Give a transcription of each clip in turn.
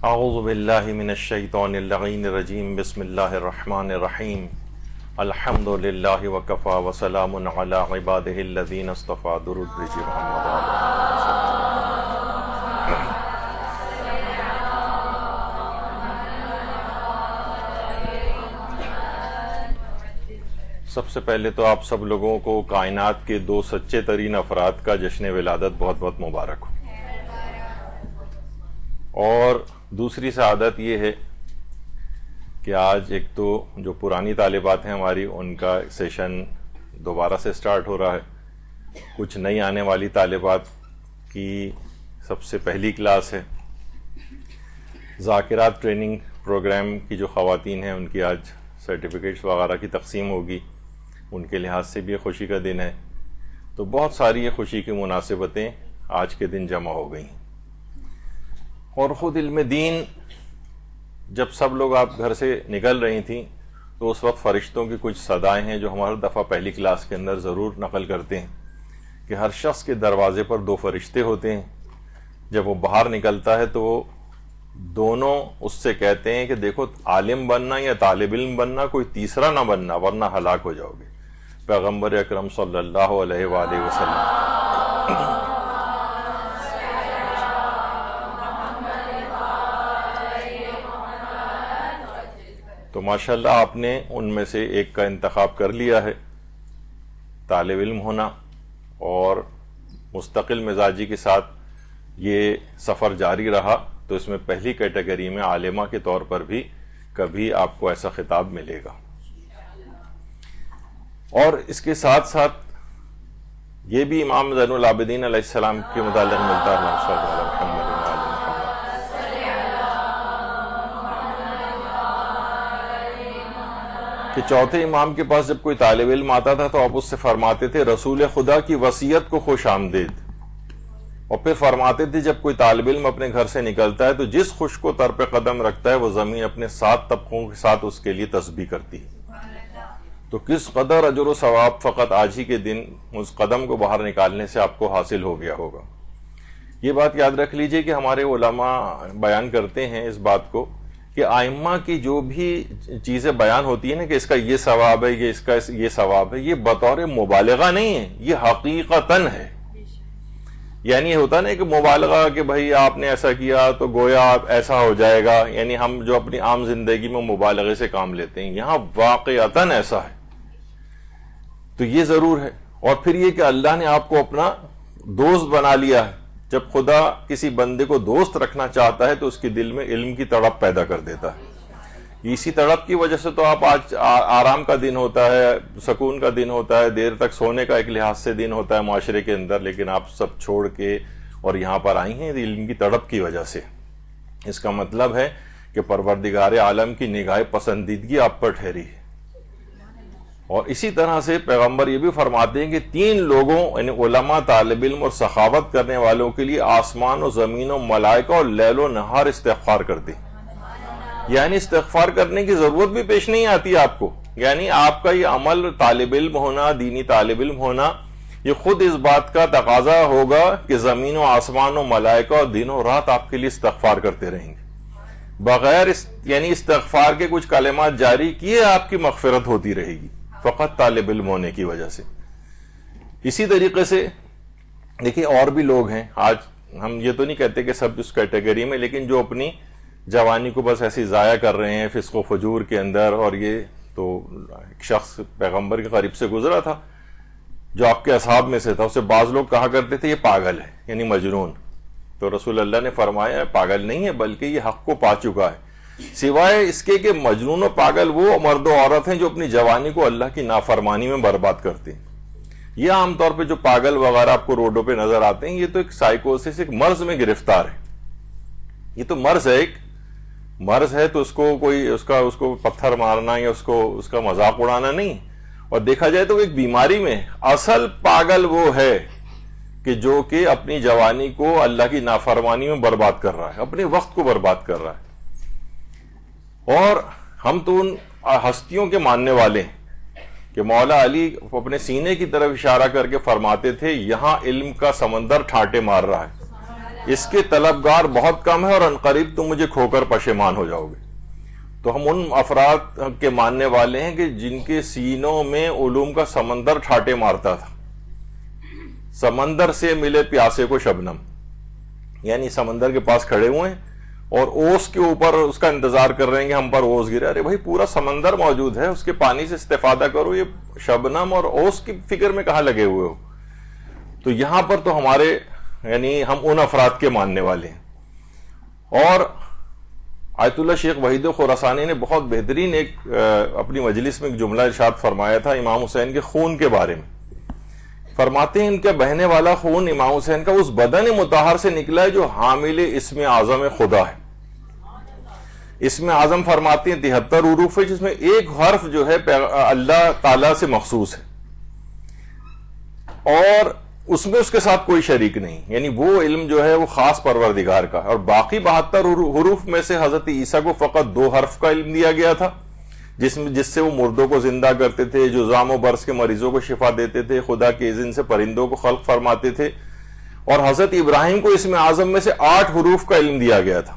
اعوذ باللہ من الشیطان اللعین الرجیم بسم اللہ الرحمن الرحیم الحمد للہ وکفا وسلام علی عبادہ الذین اصطفی درود بھیجئے محمد سب سے پہلے تو آپ سب لوگوں کو کائنات کے دو سچے ترین افراد کا جشن ولادت بہت بہت مبارک ہو. اور دوسری سعادت یہ ہے کہ آج ایک تو جو پرانی طالبات ہیں ہماری ان کا سیشن دوبارہ سے سٹارٹ ہو رہا ہے. کچھ نئی آنے والی طالبات کی سب سے پہلی کلاس ہے. ذاکرات ٹریننگ پروگرام کی جو خواتین ہیں ان کی آج سرٹیفکیٹس وغیرہ کی تقسیم ہوگی. ان کے لحاظ سے بھی خوشی کا دن ہے. تو بہت ساری یہ خوشی کی مناسبتیں آج کے دن جمع ہو گئی ہیں. اور خود علم دین جب سب لوگ آپ گھر سے نکل رہی تھیں تو اس وقت فرشتوں کی کچھ صدائیں ہیں جو ہم ہر دفعہ پہلی کلاس کے اندر ضرور نقل کرتے ہیں کہ ہر شخص کے دروازے پر دو فرشتے ہوتے ہیں. جب وہ باہر نکلتا ہے تو وہ دونوں اس سے کہتے ہیں کہ دیکھو عالم بننا یا طالب علم بننا، کوئی تیسرا نہ بننا ورنہ ہلاک ہو جاؤ گے. پیغمبر اکرم صلی اللہ علیہ وآلہ وسلم تو ماشاءاللہ آپ نے ان میں سے ایک کا انتخاب کر لیا ہے. طالب علم ہونا اور مستقل مزاجی کے ساتھ یہ سفر جاری رہا تو اس میں پہلی کیٹیگری میں عالمہ کے طور پر بھی کبھی آپ کو ایسا خطاب ملے گا. اور اس کے ساتھ ساتھ یہ بھی امام زین العابدین علیہ السلام کے متعلق ملتا ہے کہ چوتھے امام کے پاس جب کوئی طالب علم آتا تھا تو آپ اس سے فرماتے تھے رسول خدا کی وصیت کو خوش آمدید. اور پھر فرماتے تھے جب کوئی طالب علم اپنے گھر سے نکلتا ہے تو جس خوش کو تر پہ قدم رکھتا ہے وہ زمین اپنے 7 طبقوں کے ساتھ اس کے لیے تسبیح کرتی ہے. تو کس قدر اجر و ثواب فقط آج ہی کے دن اس قدم کو باہر نکالنے سے آپ کو حاصل ہو گیا ہوگا. یہ بات یاد رکھ لیجئے کہ ہمارے علماء بیان کرتے ہیں اس بات کو کہ ائمہ کی جو بھی چیزیں بیان ہوتی ہیں نا کہ اس کا یہ ثواب ہے، اس کا یہ ثواب ہے، یہ بطور مبالغہ نہیں ہے، یہ حقیقتاً ہے. یعنی یہ ہوتا نا کہ مبالغہ کہ بھائی آپ نے ایسا کیا تو گویا ایسا ہو جائے گا، یعنی ہم جو اپنی عام زندگی میں مبالغے سے کام لیتے ہیں، یہاں واقعتاً ایسا ہے. تو یہ ضرور ہے. اور پھر یہ کہ اللہ نے آپ کو اپنا دوست بنا لیا ہے. جب خدا کسی بندے کو دوست رکھنا چاہتا ہے تو اس کے دل میں علم کی تڑپ پیدا کر دیتا ہے. اسی تڑپ کی وجہ سے تو آپ آج آرام کا دن ہوتا ہے، سکون کا دن ہوتا ہے، دیر تک سونے کا ایک لحاظ سے دن ہوتا ہے معاشرے کے اندر، لیکن آپ سب چھوڑ کے اور یہاں پر آئی ہیں علم کی تڑپ کی وجہ سے. اس کا مطلب ہے کہ پروردگار عالم کی نگاہ پسندیدگی آپ پر ٹھہری ہے. اور اسی طرح سے پیغمبر یہ بھی فرماتے ہیں کہ 3 لوگوں یعنی علماء، طالب علم اور سخاوت کرنے والوں کے لیے آسمان و زمین و ملائکہ اور لیل و نہار استغفار کرتے ہیں. یعنی استغفار کرنے کی ضرورت بھی پیش نہیں آتی آپ کو. یعنی آپ کا یہ عمل طالب علم ہونا، دینی طالب علم ہونا، یہ خود اس بات کا تقاضا ہوگا کہ زمین و آسمان و ملائکہ اور دن و رات آپ کے لیے استغفار کرتے رہیں گے. بغیر یعنی استغفار کے کچھ کلمات جاری کیے آپ کی مغفرت ہوتی رہے گی، فقط طالب علم ہونے کی وجہ سے. اسی طریقے سے دیکھیے اور بھی لوگ ہیں. آج ہم یہ تو نہیں کہتے کہ سب اس کیٹیگری میں، لیکن جو اپنی جوانی کو بس ایسی ضائع کر رہے ہیں فسق و فجور کے اندر. اور یہ تو ایک شخص پیغمبر کے قریب سے گزرا تھا جو آپ کے اصحاب میں سے تھا، اسے بعض لوگ کہا کرتے تھے یہ پاگل ہے، یعنی مجنون. تو رسول اللہ نے فرمایا پاگل نہیں ہے بلکہ یہ حق کو پا چکا ہے. سوائے اس کے کہ مجنون و پاگل وہ مرد و عورت ہیں جو اپنی جوانی کو اللہ کی نافرمانی میں برباد کرتے ہیں. یہ عام طور پہ جو پاگل وغیرہ آپ کو روڈوں پہ نظر آتے ہیں یہ تو ایک سائیکوسس، ایک مرض میں گرفتار ہے. یہ تو مرض ہے، ایک مرض ہے. تو اس کو کوئی اس کو پتھر مارنا یا اس کا مذاق اڑانا نہیں. اور دیکھا جائے تو ایک بیماری میں اصل پاگل وہ ہے کہ جو کہ اپنی جوانی کو اللہ کی نافرمانی میں برباد کر رہا ہے، اپنے وقت کو برباد کر رہا ہے. اور ہم تو ان ہستیوں کے ماننے والے ہیں کہ مولا علی اپنے سینے کی طرف اشارہ کر کے فرماتے تھے یہاں علم کا سمندر ٹھاٹے مار رہا ہے. اس کے طلبگار بہت کم ہیں اور عنقریب تم مجھے کھو کر پشیمان ہو جاؤ گے. تو ہم ان افراد کے ماننے والے ہیں کہ جن کے سینوں میں علوم کا سمندر ٹھاٹے مارتا تھا. سمندر سے ملے پیاسے کو شبنم، یعنی سمندر کے پاس کھڑے ہوئے ہیں اور اوس کے اوپر اس کا انتظار کر رہے ہیں کہ ہم پر اوس گرے. ارے بھائی پورا سمندر موجود ہے، اس کے پانی سے استفادہ کرو، یہ شبنم اور اوس کی فکر میں کہاں لگے ہوئے ہو. تو یہاں پر تو ہمارے یعنی ہم ان افراد کے ماننے والے ہیں. اور آیت اللہ شیخ وحید خراسانی نے بہت بہترین ایک اپنی مجلس میں ایک جملہ ارشاد فرمایا تھا امام حسین کے خون کے بارے میں. فرماتے ہیں ان کا بہنے والا خون امام حسین کا اس بدن مطہر سے نکلا ہے جو حامل اسم اعظم خدا ہے. اسم اعظم فرماتے ہیں 73 حروف ہے، جس میں ایک حرف جو ہے اللہ تعالی سے مخصوص ہے اور اس میں اس کے ساتھ کوئی شریک نہیں، یعنی وہ علم جو ہے وہ خاص پروردگار کا. اور باقی 72 حروف میں سے حضرت عیسیٰ کو فقط 2 حرف کا علم دیا گیا تھا، جس سے وہ مردوں کو زندہ کرتے تھے، جذام و برص کے مریضوں کو شفا دیتے تھے، خدا کے اذن سے پرندوں کو خلق فرماتے تھے. اور حضرت ابراہیم کو اسم اعظم میں سے 8 حروف کا علم دیا گیا تھا،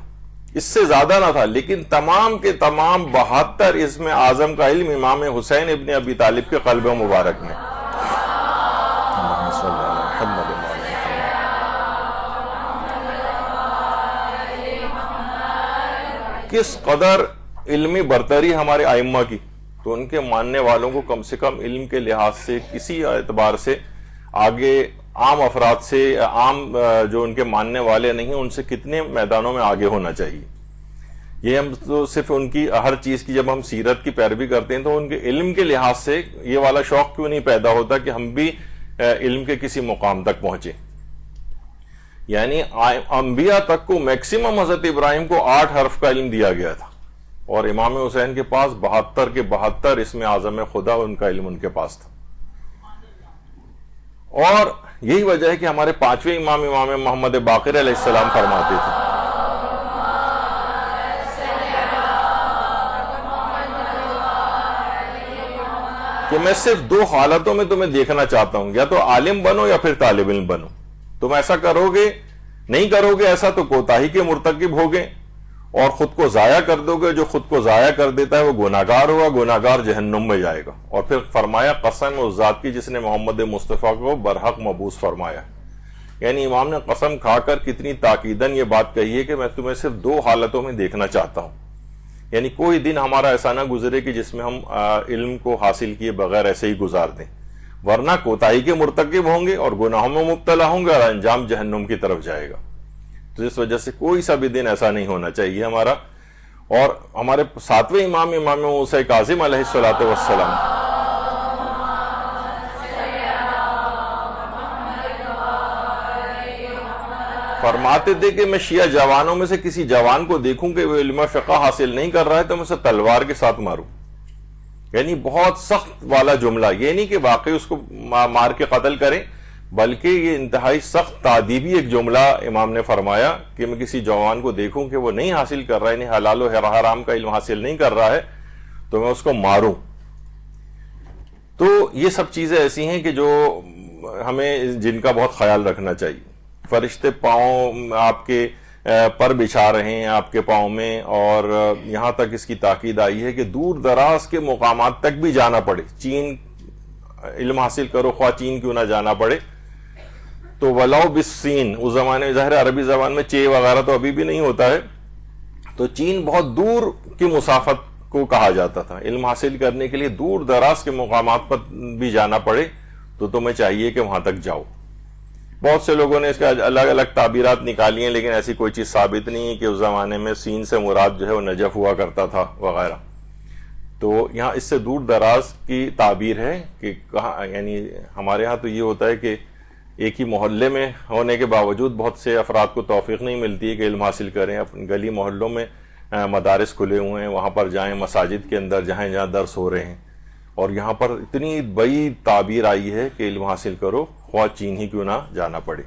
اس سے زیادہ نہ تھا. لیکن تمام کے تمام 72 اسم اعظم کا علم امام حسین ابن ابی طالب کے قلب مبارک میں. کس قدر علمی برتری ہمارے ائمہ کی، تو ان کے ماننے والوں کو کم سے کم علم کے لحاظ سے کسی اعتبار سے آگے عام افراد سے، عام جو ان کے ماننے والے نہیں ان سے کتنے میدانوں میں آگے ہونا چاہیے. یہ ہم تو صرف ان کی ہر چیز کی جب ہم سیرت کی پیروی کرتے ہیں تو ان کے علم کے لحاظ سے یہ والا شوق کیوں نہیں پیدا ہوتا کہ ہم بھی علم کے کسی مقام تک پہنچے. یعنی انبیاء تک کو میکسیمم حضرت ابراہیم کو 8 حرف کا علم دیا گیا تھا اور امام حسین کے پاس 72 کے 72 اسم اعظم خدا ان کا علم ان کے پاس تھا. اور یہی وجہ ہے کہ ہمارے 5ویں امام محمد باقر علیہ السلام فرماتے تھے کہ میں صرف 2 حالتوں میں تمہیں دیکھنا چاہتا ہوں، یا تو عالم بنو یا پھر طالب علم بنو. تم ایسا کرو گے، نہیں کرو گے ایسا تو کوتاہی کے مرتکب ہوگے اور خود کو ضائع کر دو گے. جو خود کو ضائع کر دیتا ہے وہ گناہگار ہوگا، گناہگار جہنم میں جائے گا. اور پھر فرمایا قسم اس ذات کی جس نے محمد مصطفیٰ کو برحق مبعوث فرمایا. یعنی امام نے قسم کھا کر کتنی تاکیدن یہ بات کہی ہے کہ میں تمہیں صرف 2 حالتوں میں دیکھنا چاہتا ہوں. یعنی کوئی دن ہمارا ایسا نہ گزرے کہ جس میں ہم علم کو حاصل کیے بغیر ایسے ہی گزار دیں، ورنہ کوتاہی کے مرتکب ہوں گے اور گناہوں میں مبتلا ہوں گے اور انجام جہنم کی طرف جائے گا. تو اس وجہ سے کوئی سا بھی دن ایسا نہیں ہونا چاہیے ہمارا. اور ہمارے 7ویں امام موسیٰ کاظم علیہ الصلوۃ والسلام فرماتے تھے کہ میں شیعہ جوانوں میں سے کسی جوان کو دیکھوں کہ وہ علم فقہ حاصل نہیں کر رہا ہے تو میں اسے تلوار کے ساتھ ماروں. یعنی بہت سخت والا جملہ، یہ نہیں کہ واقعی اس کو مار کے قتل کریں، بلکہ یہ انتہائی سخت تعدیبی ایک جملہ امام نے فرمایا کہ میں کسی جوان کو دیکھوں کہ وہ نہیں حاصل کر رہا ہے، یعنی حلال و حرام کا علم حاصل نہیں کر رہا ہے تو میں اس کو ماروں. تو یہ سب چیزیں ایسی ہیں کہ جو ہمیں جن کا بہت خیال رکھنا چاہیے. فرشتے پاؤں آپ کے پر بچھا رہے ہیں آپ کے پاؤں میں، اور یہاں تک اس کی تاکید آئی ہے کہ دور دراز کے مقامات تک بھی جانا پڑے، چین علم حاصل کرو خواہ چین کیوں نہ جانا پڑے. تو ولو بالسین، اس زمانے میں ظاہر عربی زبان میں چے وغیرہ تو ابھی بھی نہیں ہوتا ہے، تو چین بہت دور کی مسافت کو کہا جاتا تھا. علم حاصل کرنے کے لیے دور دراز کے مقامات پر بھی جانا پڑے تو تمہیں چاہیے کہ وہاں تک جاؤ. بہت سے لوگوں نے اس کا الگ الگ تعبیرات نکالی ہیں، لیکن ایسی کوئی چیز ثابت نہیں ہے کہ اس زمانے میں سین سے مراد جو ہے وہ نجف ہوا کرتا تھا وغیرہ. تو یہاں اس سے دور دراز کی تعبیر ہے کہ کہاں، یعنی ہمارے ہاں تو یہ ہوتا ہے کہ ایک ہی محلے میں ہونے کے باوجود بہت سے افراد کو توفیق نہیں ملتی ہے کہ علم حاصل کریں. اپنے گلی محلوں میں مدارس کھلے ہوئے ہیں، وہاں پر جائیں، مساجد کے اندر جہاں درس ہو رہے ہیں. اور یہاں پر اتنی بڑی تعبیر آئی ہے کہ علم حاصل کرو خواہ چین ہی کیوں نہ جانا پڑے.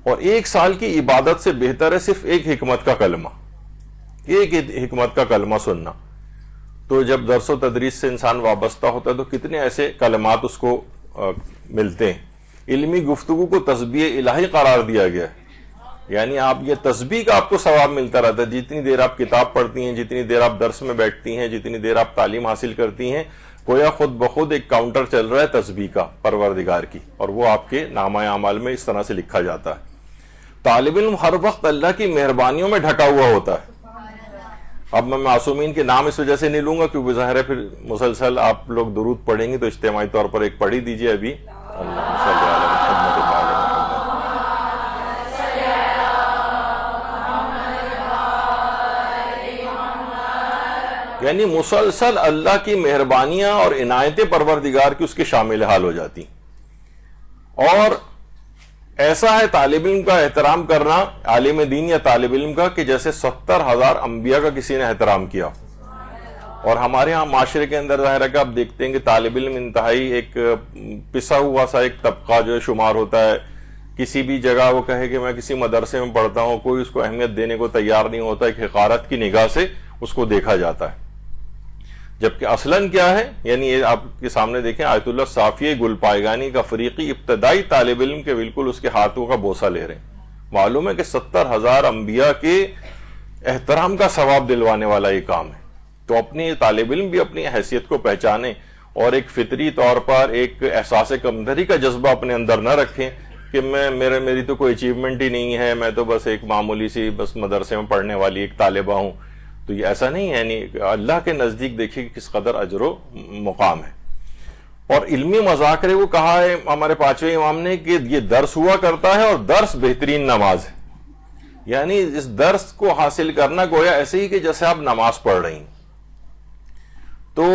اور 1 سال کی عبادت سے بہتر ہے صرف ایک حکمت کا کلمہ، ایک حکمت کا کلمہ سننا. تو جب درس و تدریس سے انسان وابستہ ہوتا ہے تو کتنے ایسے کلمات اس کو ملتے ہیں. علمی گفتگو کو تسبیح الہی قرار دیا گیا ہے. یعنی آپ یہ تسبیح کا آپ کو ثواب ملتا رہتا ہے. جتنی دیر آپ کتاب پڑھتی ہیں، جتنی دیر آپ درس میں بیٹھتی ہیں، جتنی دیر آپ تعلیم حاصل کرتی ہیں، گویا خود بخود ایک کاؤنٹر چل رہا ہے تسبیح کا پروردگار کی، اور وہ آپ کے نامہ اعمال میں اس طرح سے لکھا جاتا ہے. طالب علم ہر وقت اللہ کی مہربانیوں میں ڈھکا ہوا ہوتا ہے. اب میں معصومین کے نام اس وجہ سے نہیں لوں گا کیونکہ ظاہر ہے پھر مسلسل آپ لوگ درود پڑھیں گے، تو اجتماعی طور پر ایک پڑھ ہی دیجیے ابھی. اللہم صلی علی محمد و آل محمد. یعنی مسلسل اللہ کی مہربانیاں اور عنایتیں پروردگار کی اس کے شامل حال ہو جاتی. اور ایسا ہے طالب علم کا احترام کرنا، عالم دین یا طالب علم کا، کہ جیسے 70,000 انبیاء کا کسی نے احترام کیا. اور ہمارے ہاں معاشرے کے اندر ظاہر ہے کہ آپ دیکھتے ہیں کہ طالب علم انتہائی ایک پسا ہوا سا ایک طبقہ جو شمار ہوتا ہے. کسی بھی جگہ وہ کہے کہ میں کسی مدرسے میں پڑھتا ہوں، کوئی اس کو اہمیت دینے کو تیار نہیں ہوتا، ایک حقارت کی نگاہ سے اس کو دیکھا جاتا ہے. جبکہ اصلاً کیا ہے، یعنی یہ آپ کے سامنے دیکھیں، آیت اللہ صافی گل پائگانی کا فریقی ابتدائی طالب علم کے بالکل اس کے ہاتھوں کا بوسہ لے رہے ہیں. معلوم ہے کہ 70,000 انبیاء کے احترام کا ثواب دلوانے والا یہ کام ہے. تو اپنی طالب علم بھی اپنی حیثیت کو پہچانے اور ایک فطری طور پر ایک احساس کمتری کا جذبہ اپنے اندر نہ رکھیں کہ میری تو کوئی اچیومنٹ ہی نہیں ہے، میں تو بس ایک معمولی سی بس مدرسے میں پڑھنے والی ایک طالبہ ہوں. تو یہ ایسا نہیں ہے. یعنی اللہ کے نزدیک دیکھیے کس قدر اجر و مقام ہے. اور علمی مذاکرے کو کہا ہے ہمارے پانچویں امام نے کہ یہ درس ہوا کرتا ہے، اور درس بہترین نماز ہے. یعنی اس درس کو حاصل کرنا گویا ایسے ہی کہ جیسے آپ نماز پڑھ رہی ہیں. تو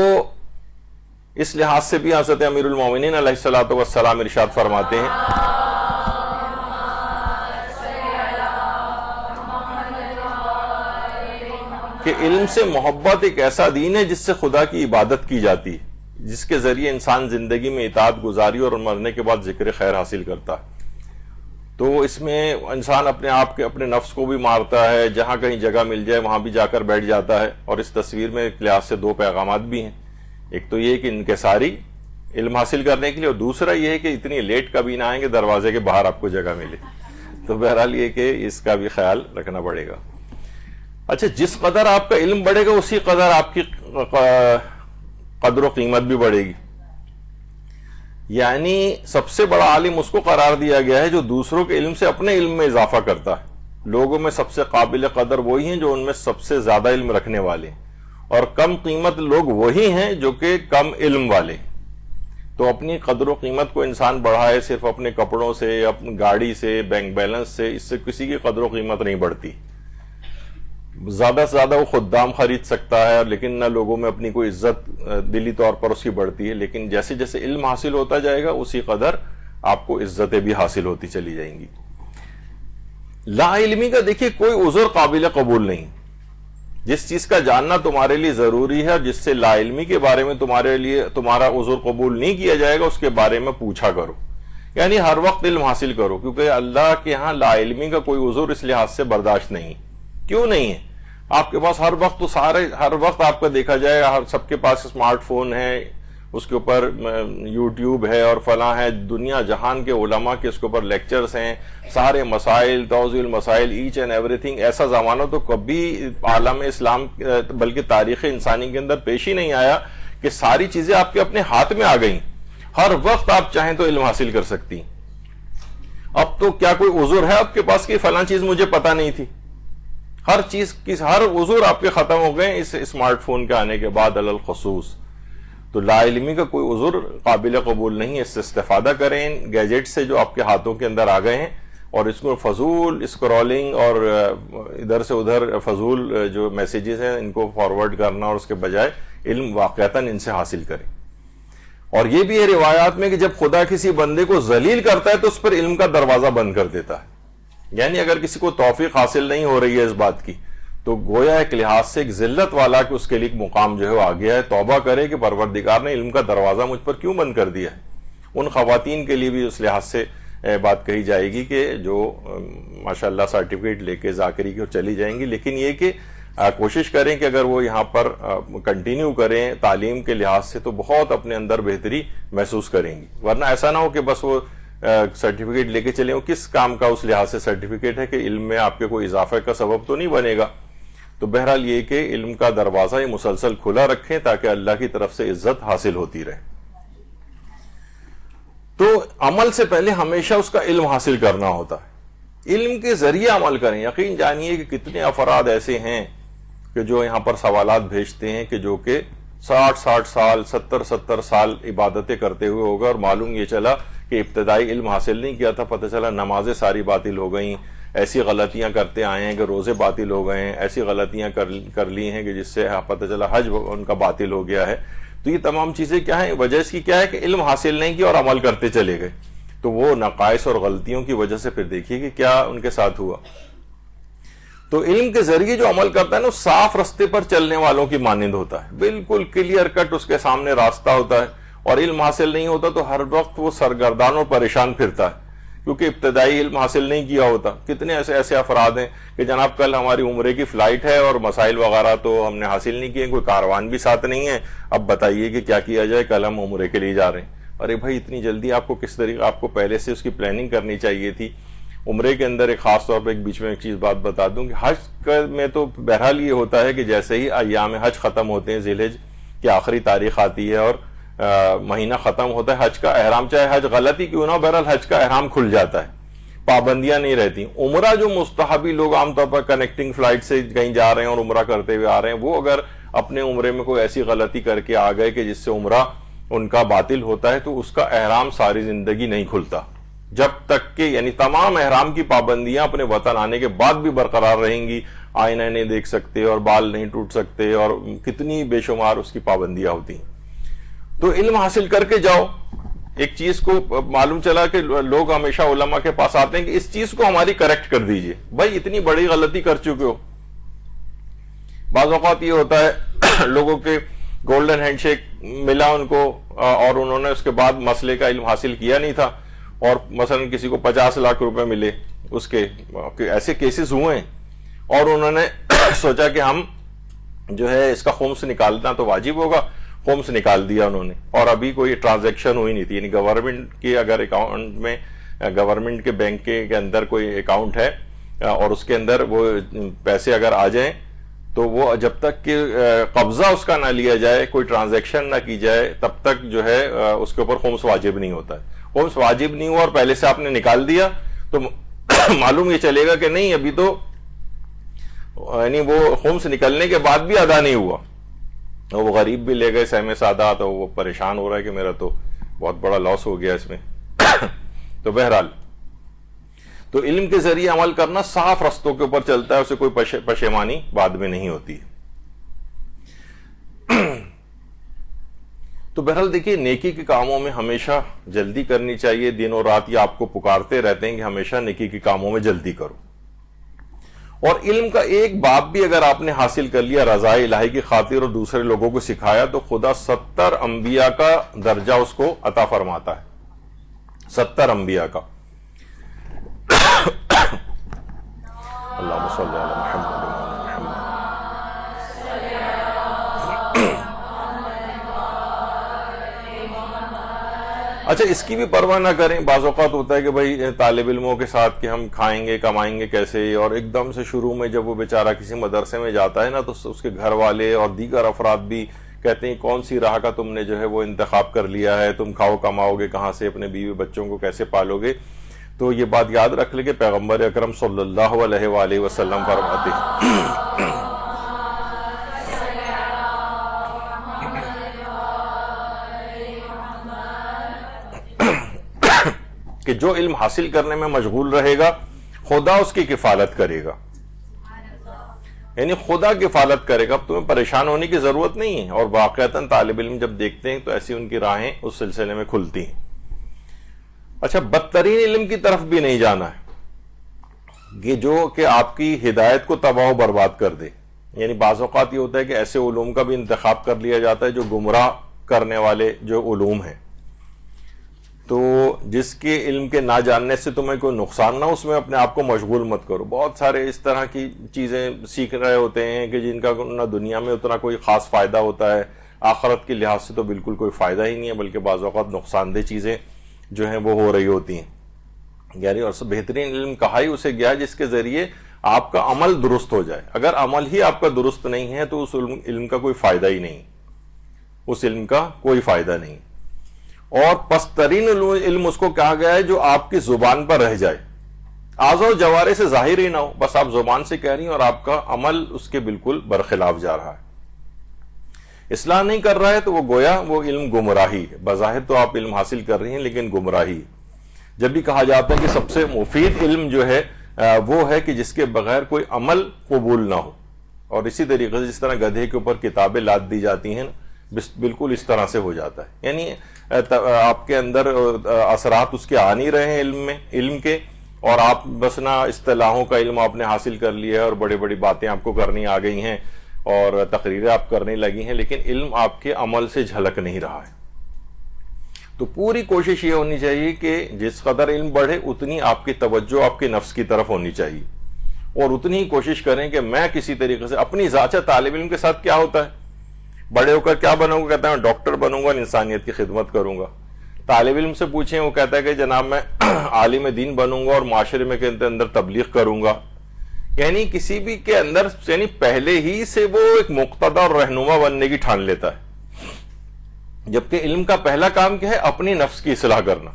اس لحاظ سے بھی حضرت امیر المومنین علیہ الصلوۃ والسلام ارشاد فرماتے ہیں کہ علم سے محبت ایک ایسا دین ہے جس سے خدا کی عبادت کی جاتی ہے، جس کے ذریعے انسان زندگی میں اطاعت گزاری اور مرنے کے بعد ذکر خیر حاصل کرتا ہے. تو اس میں انسان اپنے آپ کے اپنے نفس کو بھی مارتا ہے، جہاں کہیں جگہ مل جائے وہاں بھی جا کر بیٹھ جاتا ہے. اور اس تصویر میں ایک لحاظ سے دو پیغامات بھی ہیں. ایک تو یہ کہ انکساری علم حاصل کرنے کے لیے، اور دوسرا یہ ہے کہ اتنی لیٹ کبھی نہ آئیں کہ دروازے کے باہر آپ کو جگہ ملے. تو بہرحال یہ کہ اس کا بھی خیال رکھنا پڑے گا. اچھا، جس قدر آپ کا علم بڑھے گا اسی قدر آپ کی قدر و قیمت بھی بڑھے گی. یعنی سب سے بڑا عالم اس کو قرار دیا گیا ہے جو دوسروں کے علم سے اپنے علم میں اضافہ کرتا ہے. لوگوں میں سب سے قابل قدر وہی ہیں جو ان میں سب سے زیادہ علم رکھنے والے ہیں، اور کم قیمت لوگ وہی ہیں جو کہ کم علم والے. تو اپنی قدر و قیمت کو انسان بڑھائے صرف اپنے کپڑوں سے، اپنی گاڑی سے، بینک بیلنس سے، اس سے کسی کی قدر و قیمت نہیں بڑھتی. زیادہ سے زیادہ وہ خدام خرید سکتا ہے، لیکن نہ لوگوں میں اپنی کوئی عزت دلی طور پر اس کی بڑھتی ہے. لیکن جیسے جیسے علم حاصل ہوتا جائے گا اسی قدر آپ کو عزتیں بھی حاصل ہوتی چلی جائیں گی. لا علمی کا دیکھیے کوئی عذر قابل قبول نہیں. جس چیز کا جاننا تمہارے لیے ضروری ہے اور جس سے لا علمی کے بارے میں تمہارا عذر قبول نہیں کیا جائے گا، اس کے بارے میں پوچھا کرو. یعنی ہر وقت علم حاصل کرو، کیونکہ اللہ کے ہاں لا علمی کا کوئی عذر اس لحاظ سے برداشت نہیں. کیوں نہیں ہے؟ آپ کے پاس ہر وقت آپ کا دیکھا جائے سب کے پاس اسمارٹ فون ہے، اس کے اوپر یوٹیوب ہے اور فلاں ہے، دنیا جہان کے علماء کے اس کے اوپر لیکچرز ہیں، سارے مسائل، توضیح المسائل، ایچ اینڈ ایوری تھنگ. ایسا زمانہ تو کبھی عالم اسلام بلکہ تاریخ انسانی کے اندر پیش ہی نہیں آیا کہ ساری چیزیں آپ کے اپنے ہاتھ میں آ گئیں. ہر وقت آپ چاہیں تو علم حاصل کر سکتی. اب تو کیا کوئی عذر ہے آپ کے پاس کہ فلاں چیز مجھے پتہ نہیں تھی؟ ہر عذر آپ کے ختم ہو گئے اس اسمارٹ فون کے آنے کے بعد علی الخصوص. تو لا علمی کا کوئی عذر قابل قبول نہیں ہے. اس سے استفادہ کریں گیجٹ سے جو آپ کے ہاتھوں کے اندر آ گئے ہیں، اور اس کو فضول اسکرولنگ اور ادھر سے ادھر فضول جو میسیجز ہیں ان کو فارورڈ کرنا، اور اس کے بجائے علم واقعتاً ان سے حاصل کریں. اور یہ بھی ہے روایات میں کہ جب خدا کسی بندے کو ذلیل کرتا ہے تو اس پر علم کا دروازہ بند کر دیتا ہے. یعنی اگر کسی کو توفیق حاصل نہیں ہو رہی ہے اس بات کی، تو گویا ایک لحاظ سے ایک ذلت والا کہ اس کے لیے ایک مقام جو ہے وہ آ گیا ہے. توبہ کرے کہ پروردگار نے علم کا دروازہ مجھ پر کیوں بند کر دیا ہے. ان خواتین کے لیے بھی اس لحاظ سے بات کہی جائے گی کہ جو ماشاءاللہ سرٹیفکیٹ لے کے ذاکری کی اور چلی جائیں گی، لیکن یہ کہ کوشش کریں کہ اگر وہ یہاں پر کنٹینیو کریں تعلیم کے لحاظ سے تو بہت اپنے اندر بہتری محسوس کریں گی. ورنہ ایسا نہ ہو کہ بس وہ سرٹیفکیٹ لے کے چلیں، وہ کس کام کا اس لحاظ سے سرٹیفکیٹ ہے کہ علم میں آپ کے کوئی اضافے کا سبب تو نہیں بنے گا. تو بہرحال یہ کہ علم کا دروازہ یہ مسلسل کھلا رکھیں تاکہ اللہ کی طرف سے عزت حاصل ہوتی رہے. تو عمل سے پہلے ہمیشہ اس کا علم حاصل کرنا ہوتا ہے. علم کے ذریعے عمل کریں. یقین جانیے کہ کتنے افراد ایسے ہیں کہ جو یہاں پر سوالات بھیجتے ہیں کہ جو کہ 60 سال 70 سال عبادتیں کرتے ہوئے ہوگا اور معلوم یہ چلا کہ ابتدائی علم حاصل نہیں کیا تھا، پتہ چلا نمازیں ساری باطل ہو گئیں، ایسی غلطیاں کرتے آئے ہیں کہ روزے باطل ہو گئے ہیں، ایسی غلطیاں کر لی ہیں کہ جس سے پتہ چلا حج ان کا باطل ہو گیا ہے. تو یہ تمام چیزیں کیا ہیں؟ وجہ اس کی کیا ہے کہ علم حاصل نہیں کیا اور عمل کرتے چلے گئے. تو وہ نقائص اور غلطیوں کی وجہ سے پھر دیکھیے کہ کیا ان کے ساتھ ہوا. تو علم کے ذریعے جو عمل کرتا ہے نا، صاف رستے پر چلنے والوں کی مانند ہوتا ہے، بالکل کلیئر کٹ اس کے سامنے راستہ ہوتا ہے. اور علم حاصل نہیں ہوتا تو ہر وقت وہ سرگردان اور پریشان پھرتا ہے کیونکہ ابتدائی علم حاصل نہیں کیا ہوتا. کتنے ایسے افراد ہیں کہ جناب کل ہماری عمرے کی فلائٹ ہے اور مسائل وغیرہ تو ہم نے حاصل نہیں کیے، کوئی کاروان بھی ساتھ نہیں ہے، اب بتائیے کہ کیا کیا جائے، کل ہم عمرے کے لیے جا رہے ہیں. ارے بھائی اتنی جلدی آپ کو کس طریقے، آپ کو پہلے سے اس کی پلاننگ کرنی چاہیے تھی. عمرے کے اندر ایک خاص طور پہ ایک بیچ میں ایک چیز بات بتا دوں کہ حج میں تو بہرحال یہ ہوتا ہے کہ جیسے ہی ایام حج ختم ہوتے ہیں، ذی الحج کی آخری تاریخ آتی ہے اور مہینہ ختم ہوتا ہے، حج کا احرام چاہے حج غلطی کیوں نہ ہو، بہرحال حج کا احرام کھل جاتا ہے، پابندیاں نہیں رہتی. عمرہ جو مستحبی لوگ عام طور پر کنیکٹنگ فلائٹ سے کہیں جا رہے ہیں اور عمرہ کرتے ہوئے آ رہے ہیں، وہ اگر اپنے عمرے میں کوئی ایسی غلطی کر کے آ گئے کہ جس سے عمرہ ان کا باطل ہوتا ہے تو اس کا احرام ساری زندگی نہیں کھلتا جب تک کہ، یعنی تمام احرام کی پابندیاں اپنے وطن آنے کے بعد بھی برقرار رہیں گی. آئینہ نہیں دیکھ سکتے اور بال نہیں ٹوٹ سکتے اور کتنی بے شمار اس کی پابندیاں ہوتی ہیں. تو علم حاصل کر کے جاؤ. ایک چیز کو معلوم چلا کہ لوگ ہمیشہ علماء کے پاس آتے ہیں کہ اس چیز کو ہماری کریکٹ کر دیجئے. بھائی اتنی بڑی غلطی کر چکے ہو. بعض اوقات یہ ہوتا ہے لوگوں کے گولڈن ہینڈ شیک ملا ان کو اور انہوں نے اس کے بعد مسئلے کا علم حاصل کیا نہیں تھا اور مثلا کسی کو 50 لاکھ روپے ملے، اس کے ایسے کیسز ہوئے ہیں اور انہوں نے سوچا کہ ہم جو ہے اس کا خمس نکالنا تو واجب ہوگا، خمس نکال دیا انہوں نے اور ابھی کوئی ٹرانزیکشن ہوئی نہیں تھی. یعنی گورنمنٹ کی اگر اکاؤنٹ میں، گورنمنٹ کے بینک کے اندر کوئی اکاؤنٹ ہے اور اس کے اندر وہ پیسے اگر آ جائیں تو وہ جب تک کہ قبضہ اس کا نہ لیا جائے، کوئی ٹرانزیکشن نہ کی جائے، تب تک جو ہے اس کے اوپر خمس واجب نہیں ہوتا ہے. خمس واجب نہیں ہوا اور پہلے سے آپ نے نکال دیا تو معلوم یہ چلے گا کہ نہیں ابھی تو، یعنی وہ خمس نکلنے کے بعد بھی ادا نہیں ہوا. وہ غریب بھی لے گئے سہم سادہ تو وہ پریشان ہو رہا ہے کہ میرا تو بہت بڑا لاس ہو گیا اس میں. تو بہرحال تو علم کے ذریعے عمل کرنا صاف رستوں کے اوپر چلتا ہے، اسے کوئی پشیمانی بعد میں نہیں ہوتی. تو بہرحال دیکھیے نیکی کے کاموں میں ہمیشہ جلدی کرنی چاہیے. دن اور رات یہ آپ کو پکارتے رہتے ہیں کہ ہمیشہ نیکی کے کاموں میں جلدی کرو. اور علم کا ایک باب بھی اگر آپ نے حاصل کر لیا رضا الہی کی خاطر اور دوسرے لوگوں کو سکھایا تو خدا 70 انبیاء کا درجہ اس کو عطا فرماتا ہے. 70 انبیاء کا. اللہم صلی علی محمد. اچھا اس کی بھی پرواہ نہ کریں. بعض اوقات ہوتا ہے کہ بھائی طالب علموں کے ساتھ کہ ہم کھائیں گے کمائیں گے کیسے، اور ایک دم سے شروع میں جب وہ بیچارہ کسی مدرسے میں جاتا ہے نا تو اس کے گھر والے اور دیگر افراد بھی کہتے ہیں کون سی راہ کا تم نے جو ہے وہ انتخاب کر لیا ہے، تم کھاؤ کماؤ گے کہاں سے، اپنے بیوی بچوں کو کیسے پالو گے. تو یہ بات یاد رکھ لے کہ پیغمبر اکرم صلی اللہ علیہ وآلہ وسلم فرماتے ہیں کہ جو علم حاصل کرنے میں مشغول رہے گا خدا اس کی کفالت کرے گا. یعنی خدا کفالت کرے گا. اب تمہیں پریشان ہونے کی ضرورت نہیں ہے. اور واقعتاً طالب علم جب دیکھتے ہیں تو ایسی ان کی راہیں اس سلسلے میں کھلتی ہیں. اچھا بدترین علم کی طرف بھی نہیں جانا ہے کہ جو کہ آپ کی ہدایت کو تباہ و برباد کر دے. یعنی بعض اوقات یہ ہوتا ہے کہ ایسے علوم کا بھی انتخاب کر لیا جاتا ہے جو گمراہ کرنے والے جو علوم ہیں. تو جس کے علم کے نہ جاننے سے تمہیں کوئی نقصان نہ، اس میں اپنے آپ کو مشغول مت کرو. بہت سارے اس طرح کی چیزیں سیکھ رہے ہوتے ہیں کہ جن کا نہ دنیا میں اتنا کوئی خاص فائدہ ہوتا ہے، آخرت کے لحاظ سے تو بالکل کوئی فائدہ ہی نہیں ہے، بلکہ بعض اوقات نقصان دہ چیزیں جو ہیں وہ ہو رہی ہوتی ہیں. یعنی اور بہترین علم کہا ہی اسے گیا جس کے ذریعے آپ کا عمل درست ہو جائے. اگر عمل ہی آپ کا درست نہیں ہے تو اس علم کا کوئی فائدہ ہی نہیں, اس علم کا کوئی فائدہ نہیں. اور پسترین علم اس کو کہا گیا ہے جو آپ کی زبان پر رہ جائے, اعضاء و جوارح سے ظاہر ہی نہ ہو, بس آپ زبان سے کہہ رہی ہیں اور آپ کا عمل اس کے بالکل برخلاف جا رہا ہے, اصلاح نہیں کر رہا ہے, تو وہ گویا وہ علم گمراہی ہے. بظاہر تو آپ علم حاصل کر رہی ہیں لیکن گمراہی. جب بھی کہا جاتا ہے کہ سب سے مفید علم جو ہے وہ ہے کہ جس کے بغیر کوئی عمل قبول نہ ہو, اور اسی طریقے سے جس طرح گدھے کے اوپر کتابیں لاد دی جاتی ہیں بالکل اس طرح سے ہو جاتا ہے. یعنی آپ کے اندر اثرات اس کے آ نہیں رہے ہیں علم کے, اور آپ بس نہ اصطلاحوں کا علم آپ نے حاصل کر لیا ہے اور بڑی بڑی باتیں آپ کو کرنی آ گئی ہیں اور تقریریں آپ کرنے لگی ہیں, لیکن علم آپ کے عمل سے جھلک نہیں رہا ہے. تو پوری کوشش یہ ہونی چاہیے کہ جس قدر علم بڑھے اتنی آپ کی توجہ آپ کے نفس کی طرف ہونی چاہیے, اور اتنی ہی کوشش کریں کہ میں کسی طریقے سے اپنی ذات. طالب علم کے ساتھ کیا ہوتا ہے, بڑے ہو کر کیا بنوں گا, کہتا ہے ڈاکٹر بنوں گا, انسانیت کی خدمت کروں گا. طالب علم سے پوچھیں, وہ کہتا ہے کہ جناب میں عالم دین بنوں گا اور معاشرے میں کے اندر تبلیغ کروں گا. یعنی کسی بھی کے اندر یعنی پہلے ہی سے وہ ایک مقتدی اور رہنما بننے کی ٹھان لیتا ہے, جبکہ علم کا پہلا کام کیا ہے, اپنی نفس کی اصلاح کرنا.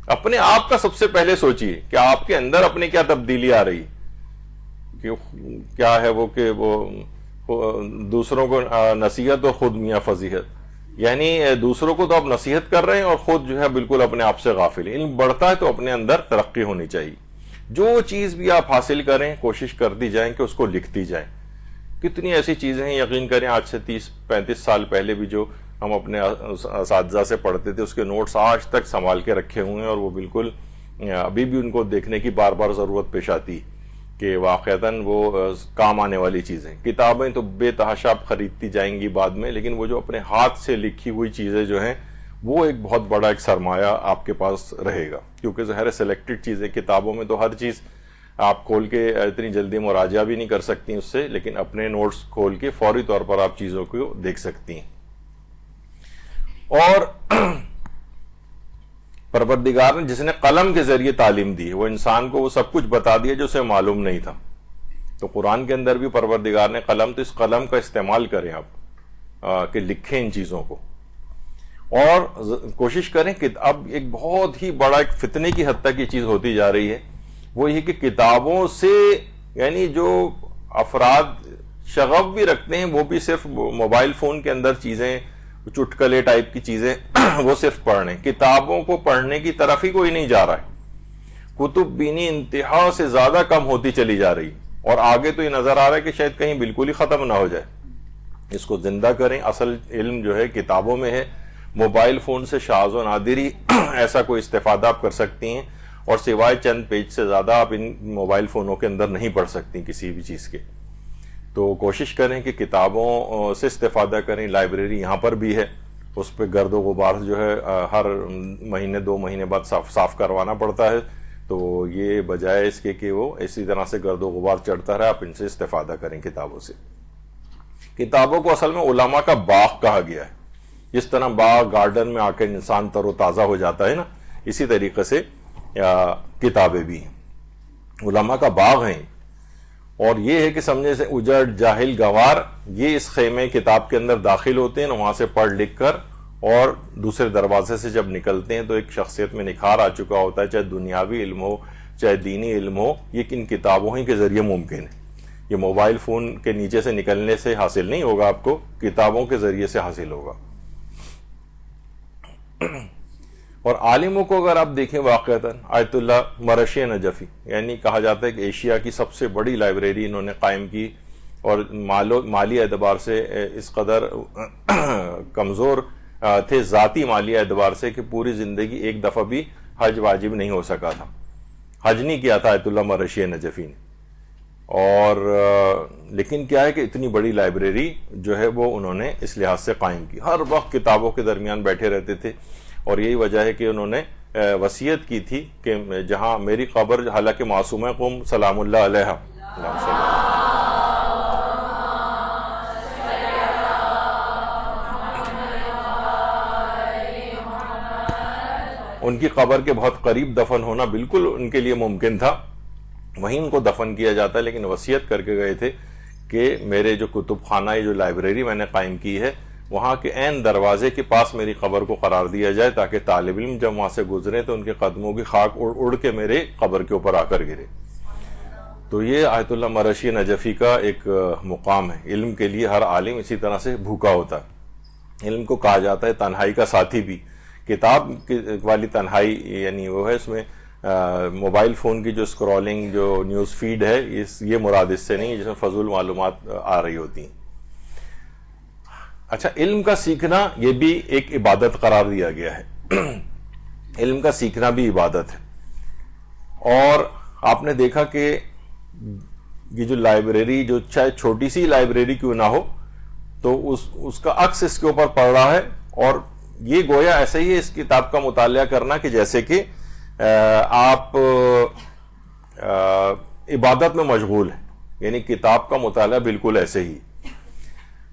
اپنے آپ کا سب سے پہلے سوچئے کہ آپ کے اندر اپنے کیا تبدیلی آ رہی, کہ کیا ہے وہ کہ وہ دوسروں کو نصیحت اور خود میاں فضیحت. یعنی دوسروں کو تو آپ نصیحت کر رہے ہیں اور خود جو ہے بالکل اپنے آپ سے غافل. علم بڑھتا ہے تو اپنے اندر ترقی ہونی چاہیے. جو چیز بھی آپ حاصل کریں کوشش کرتی جائیں کہ اس کو لکھتی جائیں. کتنی ایسی چیزیں ہیں, یقین کریں آج سے 30-35 سال پہلے بھی جو ہم اپنے اساتذہ سے پڑھتے تھے اس کے نوٹس آج تک سنبھال کے رکھے ہوئے ہیں, اور وہ بالکل ابھی بھی ان کو دیکھنے کی بار بار ضرورت پیش آتی کہ واقعتاً وہ کام آنے والی چیزیں. کتابیں تو بے تحاشا آپ خریدتی جائیں گی بعد میں, لیکن وہ جو اپنے ہاتھ سے لکھی ہوئی چیزیں جو ہیں وہ ایک بہت بڑا ایک سرمایہ آپ کے پاس رہے گا, کیونکہ ظاہر سلیکٹڈ چیزیں. کتابوں میں تو ہر چیز آپ کھول کے اتنی جلدی مراجعہ بھی نہیں کر سکتی اس سے, لیکن اپنے نوٹس کھول کے فوری طور پر آپ چیزوں کو دیکھ سکتی ہیں. اور پروردگار نے جس نے قلم کے ذریعے تعلیم دی, وہ انسان کو وہ سب کچھ بتا دیا جو اسے معلوم نہیں تھا. تو قرآن کے اندر بھی پروردگار نے قلم, تو اس قلم کا استعمال کریں آپ کہ لکھیں ان چیزوں کو, اور کوشش کریں کہ اب ایک بہت ہی بڑا ایک فتنے کی حد تک یہ چیز ہوتی جا رہی ہے, وہ یہ کہ کتابوں سے یعنی جو افراد شغف بھی رکھتے ہیں وہ بھی صرف موبائل فون کے اندر چیزیں, چٹکلے ٹائپ کی چیزیں وہ صرف پڑھ رہے ہیں. کتابوں کو پڑھنے کی طرف ہی کوئی نہیں جا رہا ہے. کتب بینی انتہا سے زیادہ کم ہوتی چلی جا رہی, اور آگے تو یہ نظر آ رہا ہے کہ شاید کہیں بالکل ہی ختم نہ ہو جائے. اس کو زندہ کریں. اصل علم جو ہے کتابوں میں ہے. موبائل فون سے شاذ و نادری ایسا کوئی استفادہ آپ کر سکتی ہیں, اور سوائے چند پیج سے زیادہ آپ ان موبائل فونوں کے اندر نہیں پڑھ سکتی کسی بھی چیز کے. تو کوشش کریں کہ کتابوں سے استفادہ کریں. لائبریری یہاں پر بھی ہے, اس پہ گرد و غبار جو ہے ہر مہینے 2 مہینے بعد صاف کروانا پڑتا ہے. تو یہ بجائے اس کے کہ وہ اسی طرح سے گرد و غبار چڑھتا رہے, آپ ان سے استفادہ کریں کتابوں سے. کتابوں کو اصل میں علماء کا باغ کہا گیا ہے. جس طرح باغ گارڈن میں آ کے انسان تر و تازہ ہو جاتا ہے نا, اسی طریقے سے کتابیں بھی ہیں, علماء کا باغ ہیں. اور یہ ہے کہ سمجھے سے اجڑ جاہل گوار یہ اس خیمے کتاب کے اندر داخل ہوتے ہیں, وہاں سے پڑھ لکھ کر اور دوسرے دروازے سے جب نکلتے ہیں تو ایک شخصیت میں نکھار آ چکا ہوتا ہے. چاہے دنیاوی علم ہو چاہے دینی علم ہو, یہ ان کتابوں ہی کے ذریعے ممکن ہے. یہ موبائل فون کے نیچے سے نکلنے سے حاصل نہیں ہوگا, آپ کو کتابوں کے ذریعے سے حاصل ہوگا. اور عالموں کو اگر آپ دیکھیں واقعتاً آیت اللہ مرشی نجفی, یعنی کہا جاتا ہے کہ ایشیا کی سب سے بڑی لائبریری انہوں نے قائم کی, اور مالی اعتبار سے اس قدر کمزور تھے ذاتی مالی اعتبار سے کہ پوری زندگی ایک دفعہ بھی حج واجب نہیں ہو سکا تھا. حج نہیں کیا تھا آیت اللہ مرشی نجفی نے. اور لیکن کیا ہے کہ اتنی بڑی لائبریری جو ہے وہ انہوں نے اس لحاظ سے قائم کی. ہر وقت کتابوں کے درمیان بیٹھے رہتے تھے, اور یہی وجہ ہے کہ انہوں نے وصیت کی تھی کہ جہاں میری قبر, حالانکہ معصومہ قوم سلام اللہ علیہ, ان کی قبر کے بہت قریب دفن ہونا بالکل ان کے لیے ممکن تھا، وہیں ان کو دفن کیا جاتا ہے، لیکن وصیت کر کے گئے تھے کہ میرے جو کتب خانہ جو لائبریری میں نے قائم کی ہے وہاں کے عین دروازے کے پاس میری قبر کو قرار دیا جائے تاکہ طالب علم جب وہاں سے گزرے تو ان کے قدموں کی خاک اڑ اڑ کے میرے قبر کے اوپر آ کر گرے۔ تو یہ آیت اللہ مرشی نجفی کا ایک مقام ہے۔ علم کے لیے ہر عالم اسی طرح سے بھوکا ہوتا ہے۔ علم کو کہا جاتا ہے تنہائی کا ساتھی بھی۔ کتاب والی تنہائی یعنی وہ ہے اس میں موبائل فون کی جو اسکرولنگ جو نیوز فیڈ ہے یہ مراد اس سے نہیں جس میں فضول معلومات آ رہی ہوتی ہیں۔ اچھا، علم کا سیکھنا یہ بھی ایک عبادت قرار دیا گیا ہے۔ علم کا سیکھنا بھی عبادت ہے، اور آپ نے دیکھا کہ یہ جو لائبریری جو چاہے چھوٹی سی لائبریری کیوں نہ ہو تو اس کا عکس اس کے اوپر پڑ رہا ہے، اور یہ گویا ایسے ہی اس کتاب کا مطالعہ کرنا کہ جیسے کہ آپ عبادت میں مشغول ہیں، یعنی کتاب کا مطالعہ بالکل ایسے ہی۔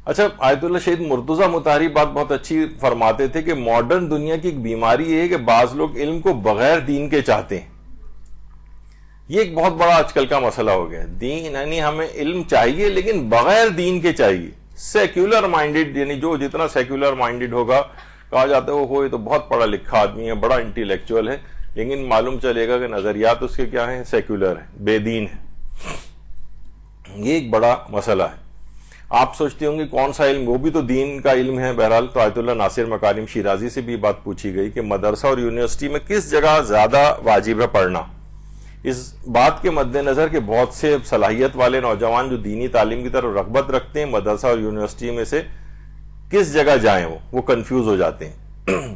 اچھا، آیت اللہ شہید مرتضیٰ مطہری بات بہت اچھی فرماتے تھے کہ ماڈرن دنیا کی ایک بیماری یہ ہے کہ بعض لوگ علم کو بغیر دین کے چاہتے ہیں۔ یہ ایک بہت بڑا آج کل کا مسئلہ ہو گیا۔ دین یعنی ہمیں علم چاہیے لیکن بغیر دین کے چاہیے۔ سیکولر مائنڈڈ، یعنی جو جتنا سیکولر مائنڈڈ ہوگا، کہا جاتا ہے وہ یہ تو بہت پڑھا لکھا آدمی ہے، بڑا انٹیلیکچوئل ہے، لیکن معلوم چلے گا کہ نظریات اس کے کیا ہیں، سیکولر ہیں، بے دین ہے۔ یہ ایک بڑا مسئلہ ہے۔ آپ سوچتے ہوں گے کون سا علم، وہ بھی تو دین کا علم ہے۔ بہرحال تو آیت اللہ ناصر مکارم شیرازی سے بھی بات پوچھی گئی کہ مدرسہ اور یونیورسٹی میں کس جگہ زیادہ واجب ہے پڑھنا۔ اس بات کے مد نظر کہ بہت سے صلاحیت والے نوجوان جو دینی تعلیم کی طرف رغبت رکھتے ہیں، مدرسہ اور یونیورسٹی میں سے کس جگہ جائیں وہ کنفیوز ہو جاتے ہیں۔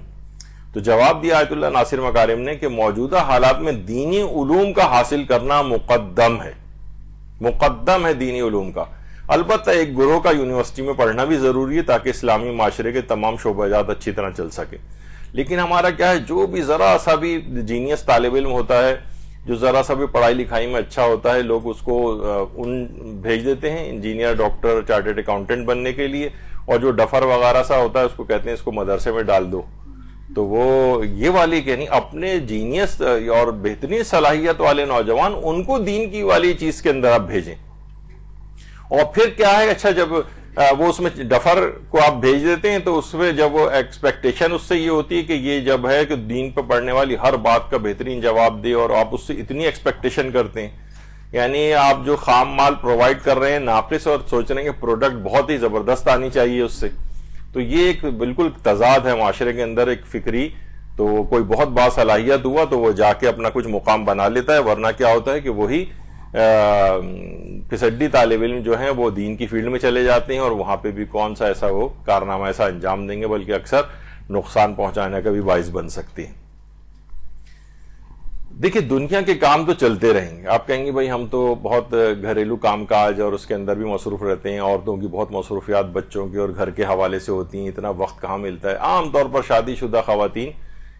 تو جواب دیا آیت اللہ ناصر مکارم نے کہ موجودہ حالات میں دینی علوم کا حاصل کرنا مقدم ہے دینی علوم کا۔ البتہ ایک گروہ کا یونیورسٹی میں پڑھنا بھی ضروری ہے تاکہ اسلامی معاشرے کے تمام شعبہ جات اچھی طرح چل سکے۔ لیکن ہمارا کیا ہے، جو بھی ذرا سا بھی جینیس طالب علم ہوتا ہے، جو ذرا سا بھی پڑھائی لکھائی میں اچھا ہوتا ہے، لوگ اس کو بھیج دیتے ہیں انجینئر، ڈاکٹر، چارٹرڈ اکاؤنٹنٹ بننے کے لیے، اور جو ڈفر وغیرہ سا ہوتا ہے اس کو کہتے ہیں اس کو مدرسے میں ڈال دو۔ تو وہ یہ والی یعنی اپنے جینیس اور بہترین صلاحیت والے نوجوان ان کو دین کی والی چیز کے اندر آپ بھیجیں۔ اور پھر کیا ہے، اچھا جب وہ اس میں ڈفر کو آپ بھیج دیتے ہیں تو اس میں جب وہ ایکسپیکٹیشن اس سے یہ ہوتی ہے کہ یہ جب ہے کہ دین پہ پڑھنے والی ہر بات کا بہترین جواب دے، اور آپ اس سے اتنی ایکسپیکٹیشن کرتے ہیں، یعنی آپ جو خام مال پرووائڈ کر رہے ہیں ناقص، اور سوچ رہے ہیں کہ پروڈکٹ بہت ہی زبردست آنی چاہیے اس سے۔ تو یہ ایک بالکل تضاد ہے معاشرے کے اندر ایک فکری۔ تو کوئی بہت باصلاحیت ہوا تو وہ جا کے اپنا کچھ مقام بنا لیتا ہے، ورنہ کیا ہوتا ہے کہ وہی پھسڈی طالب علم جو ہیں وہ دین کی فیلڈ میں چلے جاتے ہیں، اور وہاں پہ بھی کون سا ایسا وہ کارنامہ ایسا انجام دیں گے بلکہ اکثر نقصان پہنچانے کا بھی باعث بن سکتے ہیں۔ دیکھیں، دنیا کے کام تو چلتے رہیں گے۔ آپ کہیں گے بھائی ہم تو بہت گھریلو کام کاج اور اس کے اندر بھی مصروف رہتے ہیں، عورتوں کی بہت مصروفیات بچوں کی اور گھر کے حوالے سے ہوتی ہیں، اتنا وقت کہاں ملتا ہے۔ عام طور پر شادی شدہ خواتین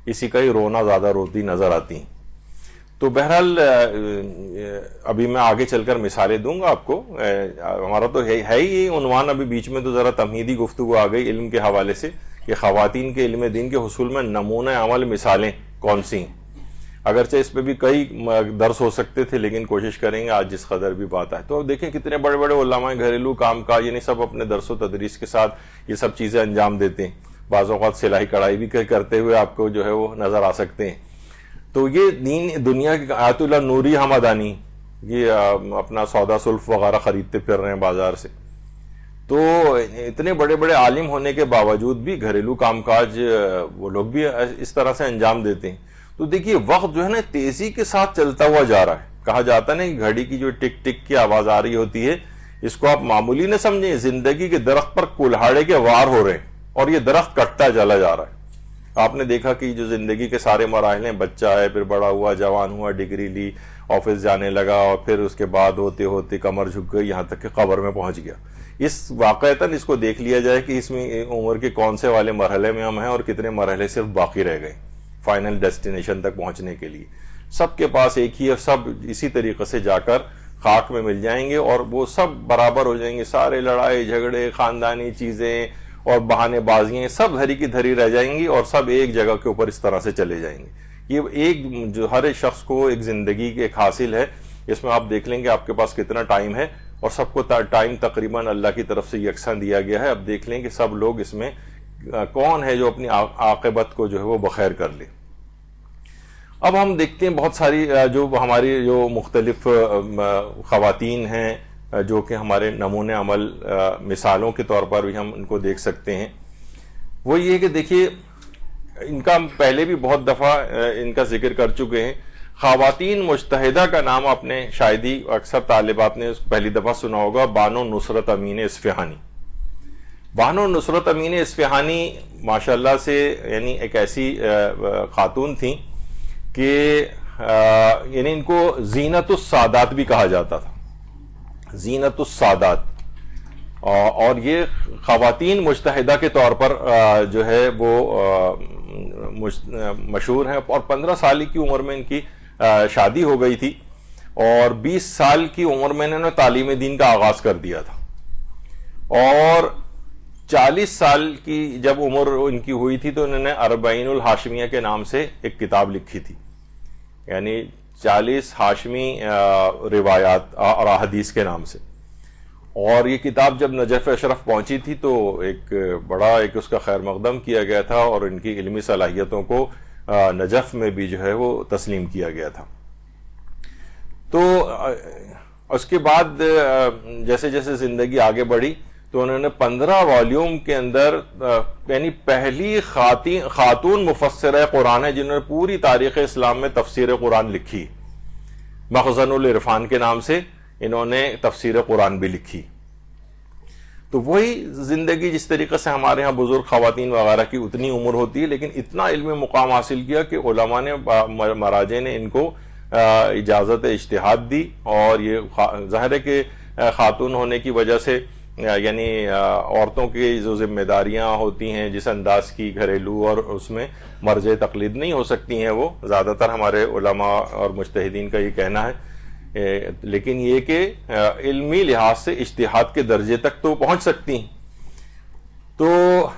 اسی کا ہی رونا زیادہ روتی نظر آتی ہیں۔ تو بہرحال ابھی میں آگے چل کر مثالیں دوں گا آپ کو۔ ہمارا تو ہے ہی عنوان، ابھی بیچ میں تو ذرا تمہیدی گفتگو آ گئی علم کے حوالے سے کہ خواتین کے علم دین کے حصول میں نمونہ عمل مثالیں کون سی ہیں۔ اگرچہ اس پہ بھی کئی درس ہو سکتے تھے، لیکن کوشش کریں گے آج جس قدر بھی بات آئے۔ تو دیکھیں کتنے بڑے بڑے علماء گھریلو کام کا یعنی سب اپنے درس و تدریس کے ساتھ یہ سب چیزیں انجام دیتے ہیں۔ بعض اوقات سلائی کڑھائی بھی کرتے ہوئے آپ کو جو ہے وہ نظر آ سکتے ہیں۔ تو یہ دنیا کی آیت اللہ نوری حمدانی یہ اپنا سودا سلف وغیرہ خریدتے پھر رہے ہیں بازار سے۔ تو اتنے بڑے بڑے عالم ہونے کے باوجود بھی گھریلو کام کاج وہ لوگ بھی اس طرح سے انجام دیتے ہیں۔ تو دیکھیے وقت جو ہے نا تیزی کے ساتھ چلتا ہوا جا رہا ہے۔ کہا جاتا ہے نا کہ گھڑی کی جو ٹک ٹک کی آواز آ رہی ہوتی ہے، اس کو آپ معمولی نہ سمجھیں، زندگی کے درخت پر کلہاڑے کے وار ہو رہے ہیں اور یہ درخت کٹتا چلا جا رہا ہے۔ آپ نے دیکھا کہ جو زندگی کے سارے مراحل ہیں، بچہ ہے، پھر بڑا ہوا، جوان ہوا، ڈگری لی، آفس جانے لگا، اور پھر اس کے بعد ہوتے ہوتے کمر جھک گئی، یہاں تک کہ قبر میں پہنچ گیا۔ اس واقعتاً اس کو دیکھ لیا جائے کہ اس میں عمر کے کون سے والے مرحلے میں ہم ہیں اور کتنے مرحلے صرف باقی رہ گئے فائنل ڈیسٹینیشن تک پہنچنے کے لیے۔ سب کے پاس ایک ہی ہے، سب اسی طریقے سے جا کر خاک میں مل جائیں گے، اور وہ سب برابر ہو جائیں گے۔ سارے لڑائی جھگڑے، خاندانی چیزیں اور بہانے بازیاں سب دھری کی دھری رہ جائیں گی، اور سب ایک جگہ کے اوپر اس طرح سے چلے جائیں گے۔ یہ ایک جو ہر ایک شخص کو ایک زندگی کی ایک حاصل ہے. اس میں آپ دیکھ لیں گے آپ کے پاس کتنا ٹائم ہے, اور سب کو ٹائم تقریباً اللہ کی طرف سے یکساں دیا گیا ہے. اب دیکھ لیں کہ سب لوگ اس میں کون ہے جو اپنی عاقبت کو جو ہے وہ بخیر کر لے. اب ہم دیکھتے ہیں بہت ساری جو ہماری جو مختلف خواتین ہیں جو کہ ہمارے نمونے عمل مثالوں کے طور پر بھی ہم ان کو دیکھ سکتے ہیں. وہ یہ کہ دیکھیے ان کا پہلے بھی بہت دفعہ ان کا ذکر کر چکے ہیں. خواتین مجتہدہ کا نام آپ نے شاید ہی اکثر طالبات نے پہلی دفعہ سنا ہوگا, بانو نصرت امین اصفہانی. بانو نصرت امین اصفہانی ماشاءاللہ سے یعنی ایک ایسی خاتون تھیں کہ یعنی ان کو زینت السادات بھی کہا جاتا تھا, زینت السادات. اور یہ خواتین مجتہدہ کے طور پر جو ہے وہ مشہور ہیں. اور 15 سال کی عمر میں ان کی شادی ہو گئی تھی, اور 20 سال کی عمر میں انہوں نے تعلیم دین کا آغاز کر دیا تھا. اور 40 سال کی جب عمر ان کی ہوئی تھی تو انہوں نے اربعین الہاشمیہ کے نام سے ایک کتاب لکھی تھی, یعنی 40 ہاشمی روایات اور احادیث کے نام سے. اور یہ کتاب جب نجف اشرف پہنچی تھی تو ایک بڑا ایک اس کا خیر مقدم کیا گیا تھا, اور ان کی علمی صلاحیتوں کو نجف میں بھی جو ہے وہ تسلیم کیا گیا تھا. تو اس کے بعد جیسے جیسے زندگی آگے بڑھی تو انہوں نے 15 والیوم کے اندر یعنی پہلی خاتون مفسرہ قرآن ہے جنہوں نے پوری تاریخ اسلام میں تفسیر قرآن لکھی. مخزن العرفان کے نام سے انہوں نے تفسیر قرآن بھی لکھی. تو وہی زندگی جس طریقے سے ہمارے ہاں بزرگ خواتین وغیرہ کی اتنی عمر ہوتی ہے, لیکن اتنا علمی مقام حاصل کیا کہ علماء نے مراجع نے ان کو اجازت اجتہاد دی. اور یہ ظاہر ہے کہ خاتون ہونے کی وجہ سے یعنی عورتوں کی جو ذمہ داریاں ہوتی ہیں جس انداز کی گھریلو, اور اس میں مرجع تقلید نہیں ہو سکتی ہیں, وہ زیادہ تر ہمارے علماء اور مجتہدین کا یہ کہنا ہے. لیکن یہ کہ علمی لحاظ سے اجتہاد کے درجے تک تو پہنچ سکتی ہیں. تو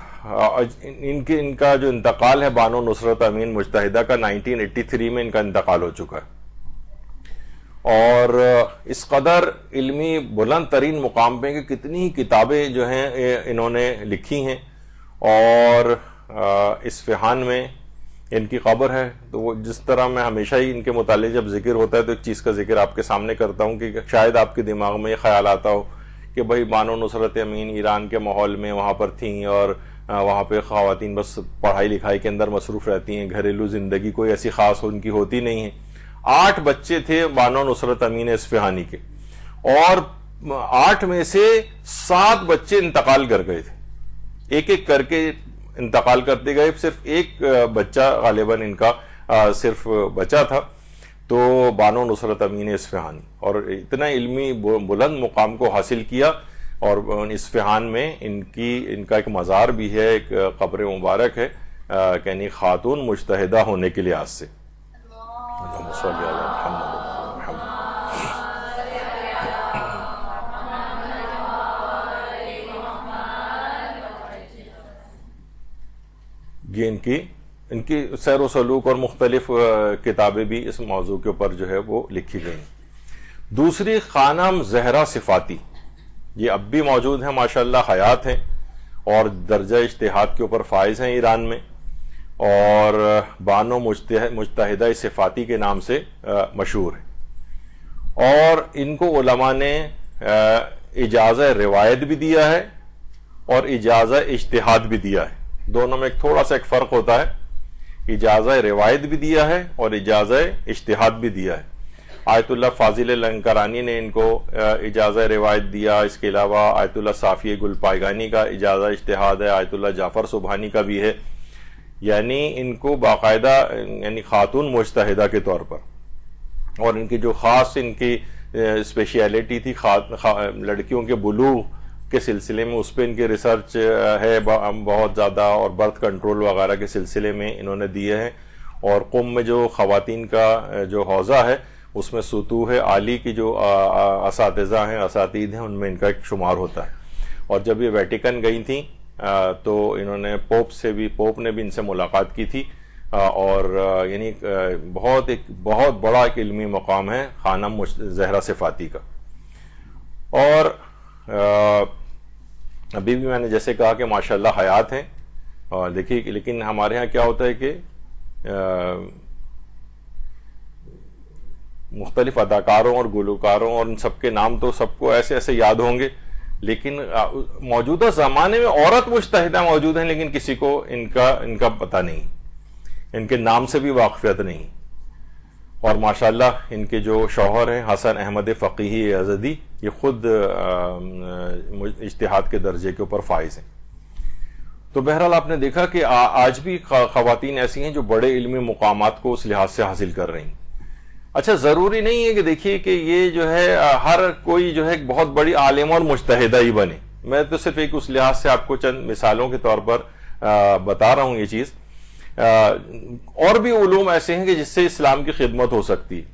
ان کا جو انتقال ہے بانو نصرت امین مجتہدہ کا 1983 میں ان کا انتقال ہو چکا ہے. اور اس قدر علمی بلند ترین مقام پہ کہ کتنی کتابیں جو ہیں انہوں نے لکھی ہیں. اور اصفہان میں ان کی قبر ہے. تو وہ جس طرح میں ہمیشہ ہی ان کے متعلق جب ذکر ہوتا ہے تو ایک چیز کا ذکر آپ کے سامنے کرتا ہوں کہ شاید آپ کے دماغ میں یہ خیال آتا ہو کہ بھائی بانو نصرت امین ایران کے ماحول میں وہاں پر تھیں, اور وہاں پہ خواتین بس پڑھائی لکھائی کے اندر مصروف رہتی ہیں, گھریلو زندگی کوئی ایسی خاص ان کی ہوتی نہیں ہے. 8 بچے تھے بانو نصرت امین اصفہانی کے, اور 8 میں سے 7 بچے انتقال کر گئے تھے. ایک ایک کر کے انتقال کرتے گئے, صرف ایک بچہ غالباً ان کا صرف بچا تھا. تو بانو نصرت امین اصفہانی, اور اتنا علمی بلند مقام کو حاصل کیا. اور اصفہان میں ان کا ایک مزار بھی ہے, ایک قبر مبارک ہے, یعنی خاتون مجتہدہ ہونے کے لحاظ سے. یہ ان کی سیر و سلوک اور مختلف کتابیں بھی اس موضوع کے اوپر جو ہے وہ لکھی گئی. دوسری خانم زہرا صفاتی, یہ اب بھی موجود ہیں ماشاءاللہ, حیات ہیں اور درجہ اجتہاد کے اوپر فائز ہیں ایران میں, اور بانو مجتہدہ صفاتی کے نام سے مشہور ہیں. اور ان کو علماء نے اجازہ روایت بھی دیا ہے اور اجازہ اجتہاد بھی دیا ہے. دونوں میں تھوڑا سا ایک فرق ہوتا ہے, اجازہ روایت بھی دیا ہے اور اجازہ اجتہاد بھی دیا ہے. آیت اللہ فاضل لنکرانی نے ان کو اجازہ روایت دیا. اس کے علاوہ آیت اللہ صافی گل پائگانی کا اجازہ اجتہاد ہے, آیت اللہ جعفر سبحانی کا بھی ہے. یعنی ان کو باقاعدہ یعنی خاتون مجتہدہ کے طور پر, اور ان کی جو خاص ان کی اسپیشیلٹی تھی لڑکیوں کے بلوغ کے سلسلے میں, اس پہ ان کی ریسرچ ہے بہت زیادہ, اور برتھ کنٹرول وغیرہ کے سلسلے میں انہوں نے دیے ہیں. اور قم میں جو خواتین کا جو حوزہ ہے اس میں سطوح عالی کی جو اساتذہ ہیں, اساتید ہیں, ان میں ان کا ایک شمار ہوتا ہے. اور جب یہ ویٹیکن گئی تھیں تو انہوں نے پوپ نے بھی ان سے ملاقات کی تھی, اور یعنی ایک بہت بڑا ایک علمی مقام ہے خانم زہرا صفاتی کا. اور ابھی بھی میں نے جیسے کہا کہ ماشاءاللہ حیات ہیں. اور دیکھیے لیکن ہمارے ہاں کیا ہوتا ہے کہ مختلف اداکاروں اور گلوکاروں اور ان سب کے نام تو سب کو ایسے ایسے یاد ہوں گے، لیکن موجودہ زمانے میں عورت مجتہدہ موجود ہیں لیکن کسی کو ان کا پتہ نہیں، ان کے نام سے بھی واقفیت نہیں. اور ماشاءاللہ ان کے جو شوہر ہیں حسن احمد فقیہی یزدی، یہ خود اجتہاد کے درجے کے اوپر فائز ہیں. تو بہرحال آپ نے دیکھا کہ آج بھی خواتین ایسی ہیں جو بڑے علمی مقامات کو اس لحاظ سے حاصل کر رہی ہیں. اچھا ضروری نہیں ہے کہ دیکھیے کہ یہ جو ہے ہر کوئی جو ہے ایک بہت بڑی عالم اور مجتہدہ ہی بنے. میں تو صرف ایک اس لحاظ سے آپ کو چند مثالوں کے طور پر بتا رہا ہوں یہ چیز. اور بھی علوم ایسے ہیں کہ جس سے اسلام کی خدمت ہو سکتی ہے.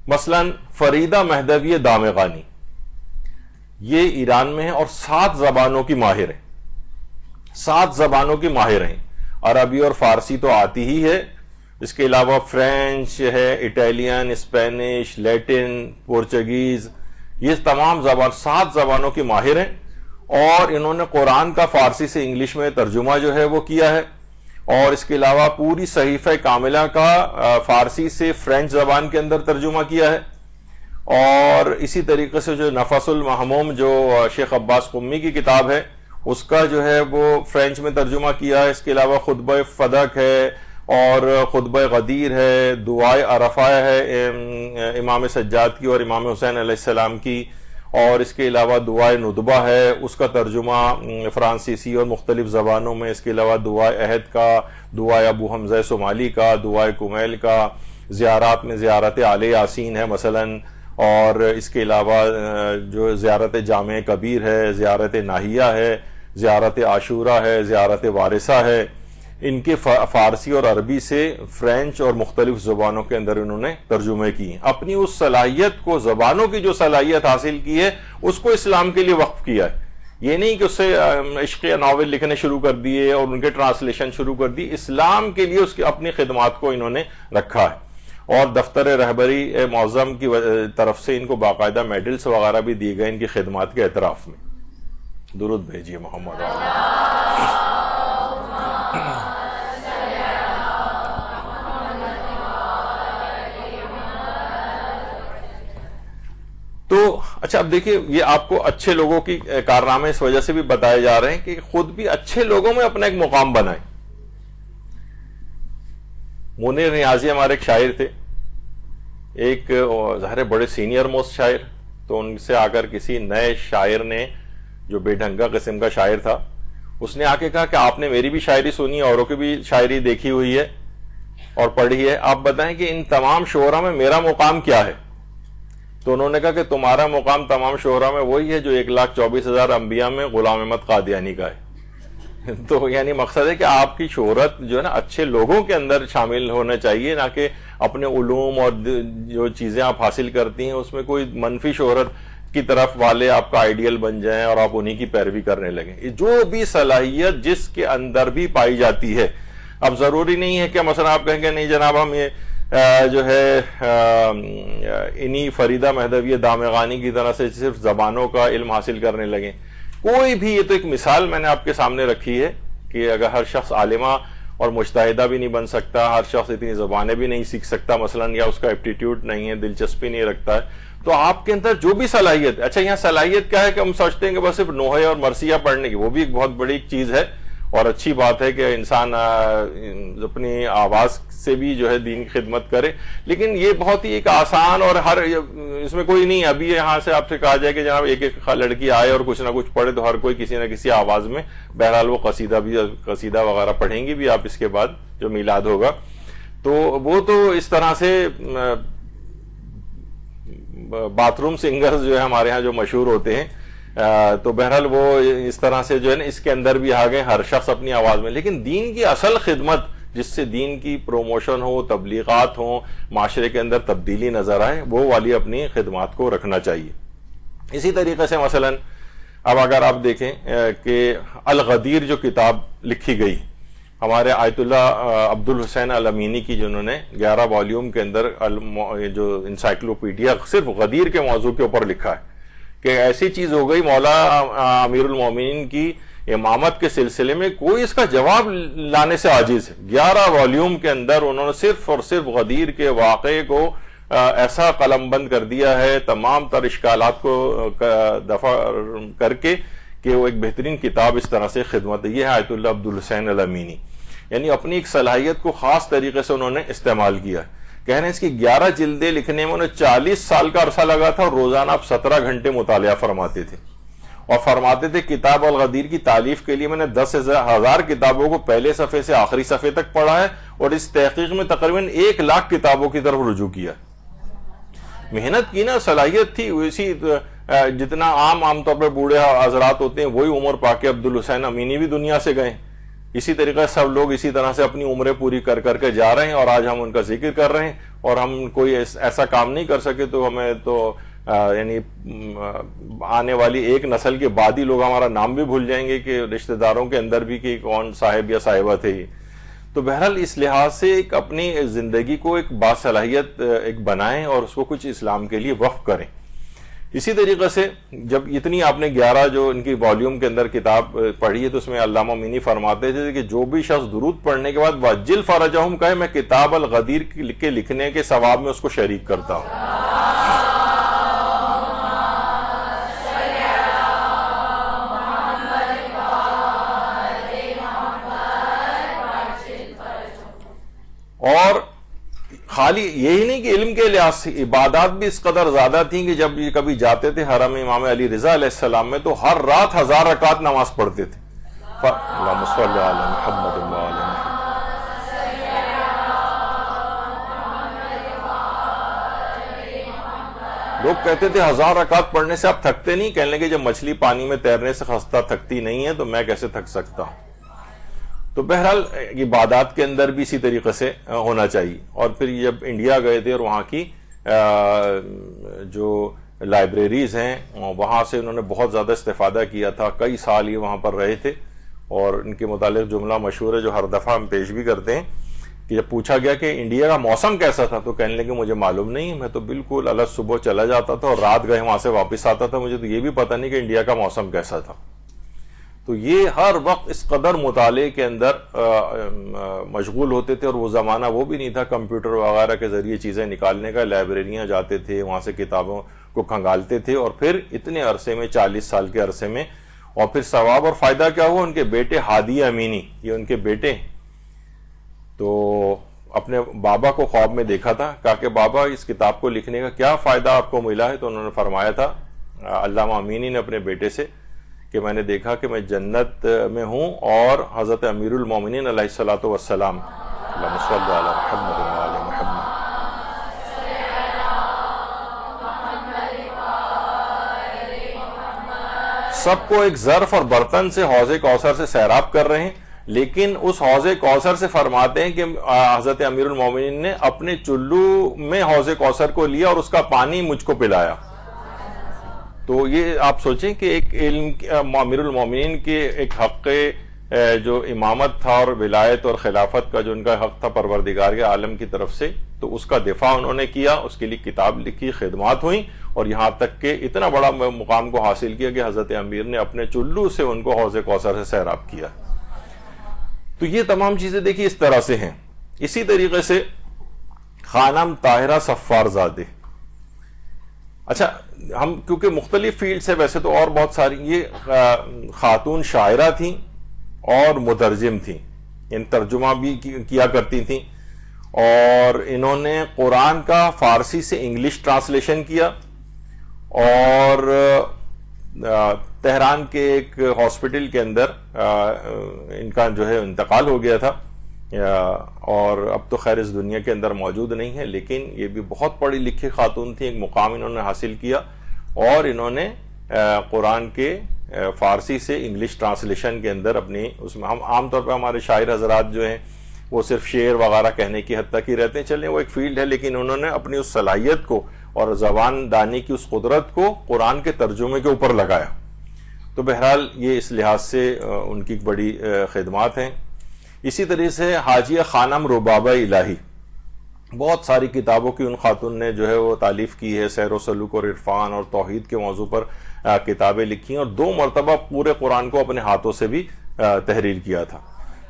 مثلا فریدہ مہدوی دامغانی، یہ ایران میں ہیں اور 7 زبانوں کی ماہر ہیں. 7 زبانوں کی ماہر ہیں. عربی اور فارسی تو آتی ہی ہے، اس کے علاوہ فرینچ ہے، اٹالین، اسپینش، لیٹن، پورچگیز، یہ تمام 7 زبانوں کی ماہر ہیں. اور انہوں نے قرآن کا فارسی سے انگلش میں ترجمہ جو ہے وہ کیا ہے. اور اس کے علاوہ پوری صحیفہ کاملہ کا فارسی سے فرینچ زبان کے اندر ترجمہ کیا ہے. اور اسی طریقے سے جو نفس المحموم جو شیخ عباس قمی کی کتاب ہے اس کا جو ہے وہ فرینچ میں ترجمہ کیا ہے. اس کے علاوہ خطبہ فدق ہے اور خطبہ غدیر ہے، دعائے عرفہ ہے امام سجاد کی اور امام حسین علیہ السلام کی. اور اس کے علاوہ دعائے ندبہ ہے، اس کا ترجمہ فرانسیسی اور مختلف زبانوں میں. اس کے علاوہ دعائے عہد کا، دعائے ابو حمزہ صومالی کا، دعائے کمیل کا. زیارات میں زیارت آل یاسین ہے مثلا. اور اس کے علاوہ جو زیارت جامع کبیر ہے، زیارت ناہیہ ہے، زیارت عاشورہ ہے، زیارت وارثہ ہے. ان کے فارسی اور عربی سے فرینچ اور مختلف زبانوں کے اندر انہوں نے ترجمے کی ہیں. اپنی اس صلاحیت کو، زبانوں کی جو صلاحیت حاصل کی ہے اس کو اسلام کے لیے وقف کیا ہے. یہ نہیں کہ اس سے عشقیہ ناول لکھنے شروع کر دیے اور ان کے ٹرانسلیشن شروع کر دی. اسلام کے لیے اس کی اپنی خدمات کو انہوں نے رکھا ہے. اور دفتر رہبری معظم کی طرف سے ان کو باقاعدہ میڈلز وغیرہ بھی دیے گئے ان کی خدمات کے اعتراف میں. درود بھیجیے محمد. تو اچھا اب دیکھیے یہ آپ کو اچھے لوگوں کی کارنامے اس وجہ سے بھی بتائے جا رہے ہیں کہ خود بھی اچھے لوگوں میں اپنا ایک مقام بنائیں. منیر نیازی ہمارے ایک شاعر تھے، ایک ظاہر بڑے سینئر موسٹ شاعر. تو ان سے آ کر کسی نئے شاعر نے جو بے ڈھنگا قسم کا شاعر تھا اس نے آ کے کہا کہ آپ نے میری بھی شاعری سنی، اوروں کی بھی شاعری دیکھی ہوئی ہے اور پڑھی ہے، آپ بتائیں کہ ان تمام شعراء میں میرا مقام کیا ہے. تو انہوں نے کہا کہ تمہارا مقام تمام شعراء میں وہی ہے جو 1,24,000 انبیاء میں غلام احمد قادیانی کا ہے. تو یعنی مقصد ہے کہ آپ کی شہرت جو ہے نا اچھے لوگوں کے اندر شامل ہونا چاہیے، نہ کہ اپنے علوم اور جو چیزیں آپ حاصل کرتی ہیں اس میں کوئی منفی شہرت کی طرف والے آپ کا آئیڈیل بن جائیں اور آپ انہی کی پیروی کرنے لگیں. جو بھی صلاحیت جس کے اندر بھی پائی جاتی ہے، اب ضروری نہیں ہے کہ مثلا آپ کہیں گے نہیں جناب ہم یہ جو ہے انہی فریدہ مہدوی دامغانی کی طرح سے صرف زبانوں کا علم حاصل کرنے لگیں. کوئی بھی، یہ تو ایک مثال میں نے آپ کے سامنے رکھی ہے کہ اگر ہر شخص عالمہ اور مجتہدہ بھی نہیں بن سکتا، ہر شخص اتنی زبانیں بھی نہیں سیکھ سکتا مثلا، یا اس کا ایپٹیٹیوڈ نہیں ہے، دلچسپی نہیں رکھتا ہے، تو آپ کے اندر جو بھی صلاحیت. اچھا یہاں صلاحیت کیا ہے کہ ہم سوچتے ہیں کہ بس صرف نوحہ اور مرثیہ پڑھنے کی، وہ بھی ایک بہت بڑی چیز ہے اور اچھی بات ہے کہ انسان اپنی آواز سے بھی جو ہے دین کی خدمت کرے، لیکن یہ بہت ہی ایک آسان اور ہر اس میں کوئی نہیں. ابھی یہاں سے آپ سے کہا جائے کہ جناب ایک ایک لڑکی آئے اور کچھ نہ کچھ پڑھے تو ہر کوئی کسی نہ کسی آواز میں بہرحال وہ قصیدہ وغیرہ پڑھیں گی بھی آپ اس کے بعد جو میلاد ہوگا. تو وہ تو اس طرح سے باتھ روم سنگرز جو ہے ہمارے ہاں جو مشہور ہوتے ہیں، تو بہرحال وہ اس طرح سے جو ہے نا اس کے اندر بھی آ گئے ہر شخص اپنی آواز میں. لیکن دین کی اصل خدمت جس سے دین کی پروموشن ہو، تبلیغات ہوں، معاشرے کے اندر تبدیلی نظر آئے، وہ والی اپنی خدمات کو رکھنا چاہیے. اسی طریقے سے مثلا اب اگر آپ دیکھیں کہ الغدیر جو کتاب لکھی گئی ہمارے آیت اللہ عبد الحسین الامینی کی جنہوں نے 11 والیوم کے اندر جو انسائکلوپیڈیا صرف غدیر کے موضوع کے اوپر لکھا ہے کہ ایسی چیز ہو گئی مولا امیر المومنین کی امامت کے سلسلے میں کوئی اس کا جواب لانے سے عاجز ہے. 11 والیوم کے اندر انہوں نے صرف اور صرف غدیر کے واقعے کو ایسا قلم بند کر دیا ہے تمام تر اشکالات کو دفع کر کے کہ وہ ایک بہترین کتاب اس طرح سے خدمت. یہ ہے آیت اللہ عبد الحسین الامینی. یعنی اپنی ایک صلاحیت کو خاص طریقے سے انہوں نے استعمال کیا. کہہ رہے ہیں اس کی 11 جلدیں لکھنے میں انہیں 40 سال کا عرصہ لگا تھا اور روزانہ آپ 17 گھنٹے مطالعہ فرماتے تھے اور فرماتے تھے کتاب الغدیر کی تالیف کے لیے میں نے 10,000 کتابوں کو پہلے صفحے سے آخری صفحے تک پڑھا ہے اور اس تحقیق میں تقریباً 1,00,000 کتابوں کی طرف رجوع کیا. محنت کی نا, صلاحیت تھی. اسی جتنا عام طور پر بوڑھے حضرات ہوتے ہیں وہی عمر پا کے عبد الحسین امینی بھی دنیا سے گئے. اسی طریقے سے سب لوگ اسی طرح سے اپنی عمریں پوری کر کے جا رہے ہیں اور آج ہم ان کا ذکر کر رہے ہیں اور ہم کوئی ایسا کام نہیں کر سکے تو ہمیں تو یعنی آنے والی ایک نسل کے بعد ہی لوگ ہمارا نام بھی بھول جائیں گے کہ رشتہ داروں کے اندر بھی کہ کون صاحب یا صاحبہ تھے. تو بہرحال اس لحاظ سے ایک اپنی زندگی کو ایک باصلاحیت ایک بنائیں اور اس کو کچھ اسلام کے لیے وقف کریں. اسی طریقے سے جب اتنی آپ نے 11 جو ان کی والیوم کے اندر کتاب پڑھی ہے تو اس میں علامہ امینی فرماتے تھے کہ جو بھی شخص درود پڑھنے کے بعد وجل فرجہم کہے میں کتاب الغدیر کے لکھنے کے ثواب میں اس کو شریک کرتا ہوں. اور خالی یہی نہیں کہ علم کے لحاظ سے عبادات بھی اس قدر زیادہ تھیں کہ جب یہ کبھی جاتے تھے حرم امام علی رضا علیہ السلام میں تو ہر رات 1000 رکعت نماز پڑھتے تھے. اللہم صلی علی محمد و علی محمد. لوگ کہتے تھے 1000 رکعت پڑھنے سے آپ تھکتے نہیں؟ کہنے لگے جب مچھلی پانی میں تیرنے سے خستہ تھکتی نہیں ہے تو میں کیسے تھک سکتا ہوں. تو بہرحال عبادات کے اندر بھی اسی طریقے سے ہونا چاہیے. اور پھر جب انڈیا گئے تھے اور وہاں کی جو لائبریریز ہیں وہاں سے انہوں نے بہت زیادہ استفادہ کیا تھا. کئی سال یہ وہاں پر رہے تھے اور ان کے متعلق جملہ مشہور ہے جو ہر دفعہ ہم پیش بھی کرتے ہیں کہ جب پوچھا گیا کہ انڈیا کا موسم کیسا تھا تو کہنے لگے مجھے معلوم نہیں, میں تو بالکل الگ صبح چلا جاتا تھا اور رات گئے وہاں سے واپس آتا تھا, مجھے تو یہ بھی پتہ نہیں کہ انڈیا کا موسم کیسا تھا. تو یہ ہر وقت اس قدر مطالعے کے اندر مشغول ہوتے تھے اور وہ زمانہ وہ بھی نہیں تھا کمپیوٹر وغیرہ کے ذریعے چیزیں نکالنے کا. لائبریریاں جاتے تھے, وہاں سے کتابوں کو کھنگالتے تھے اور پھر اتنے عرصے میں 40 سال کے عرصے میں. اور پھر ثواب اور فائدہ کیا ہوا, ان کے بیٹے ہادی امینی, یہ ان کے بیٹے, تو اپنے بابا کو خواب میں دیکھا تھا. کہا کہ بابا اس کتاب کو لکھنے کا کیا فائدہ آپ کو ملا ہے؟ تو انہوں نے فرمایا تھا علامہ امینی نے اپنے بیٹے سے کہ میں نے دیکھا کہ میں جنت میں ہوں اور حضرت امیر المومنین علیہ الصلوۃ والسلام اللہم صلی علی محمد و علی محمد سب کو ایک ظرف اور برتن سے حوض کوثر سے سیراب کر رہے ہیں, لیکن اس حوض کوثر سے فرماتے ہیں کہ حضرت امیر المومنین نے اپنے چلو میں حوض کوثر کو لیا اور اس کا پانی مجھ کو پلایا. تو یہ آپ سوچیں کہ ایک علم امیر المومنین کے ایک حق جو امامت تھا اور ولایت اور خلافت کا جو ان کا حق تھا پروردگار کے عالم کی طرف سے, تو اس کا دفاع انہوں نے کیا, اس کے لیے کتاب لکھی, خدمات ہوئیں اور یہاں تک کہ اتنا بڑا مقام کو حاصل کیا کہ حضرت امیر نے اپنے چلو سے ان کو حوض کوثر سے سیراب کیا. تو یہ تمام چیزیں دیکھیے اس طرح سے ہیں. اسی طریقے سے خانم طاہرہ صفار زادے, اچھا ہم کیونکہ مختلف فیلڈ سے, ویسے تو اور بہت ساری, یہ خاتون شاعرہ تھیں اور مترجم تھیں, یعنی ترجمہ بھی کیا کرتی تھیں اور انہوں نے قرآن کا فارسی سے انگلش ٹرانسلیشن کیا اور تہران کے ایک ہاسپٹل کے اندر ان کا جو ہے انتقال ہو گیا تھا اور اب تو خیر اس دنیا کے اندر موجود نہیں ہے, لیکن یہ بھی بہت پڑھی لکھی خاتون تھی. ایک مقام انہوں نے حاصل کیا اور انہوں نے قرآن کے فارسی سے انگلش ٹرانسلیشن کے اندر اپنی, اس میں ہم عام طور پہ ہمارے شاعر حضرات جو ہیں وہ صرف شعر وغیرہ کہنے کی حد تک ہی رہتے ہیں, چلیں وہ ایک فیلڈ ہے, لیکن انہوں نے اپنی اس صلاحیت کو اور زبان دانی کی اس قدرت کو قرآن کے ترجمے کے اوپر لگایا. تو بہرحال یہ اس لحاظ سے ان کی بڑی خدمات ہیں. اسی طریقے سے حاجیہ خانم ربابہ الہی، بہت ساری کتابوں کی ان خاتون نے جو ہے وہ تالیف کی ہے، سیر و سلوک اور عرفان اور توحید کے موضوع پر کتابیں لکھی ہیں، اور 2 مرتبہ پورے قرآن کو اپنے ہاتھوں سے بھی تحریر کیا تھا۔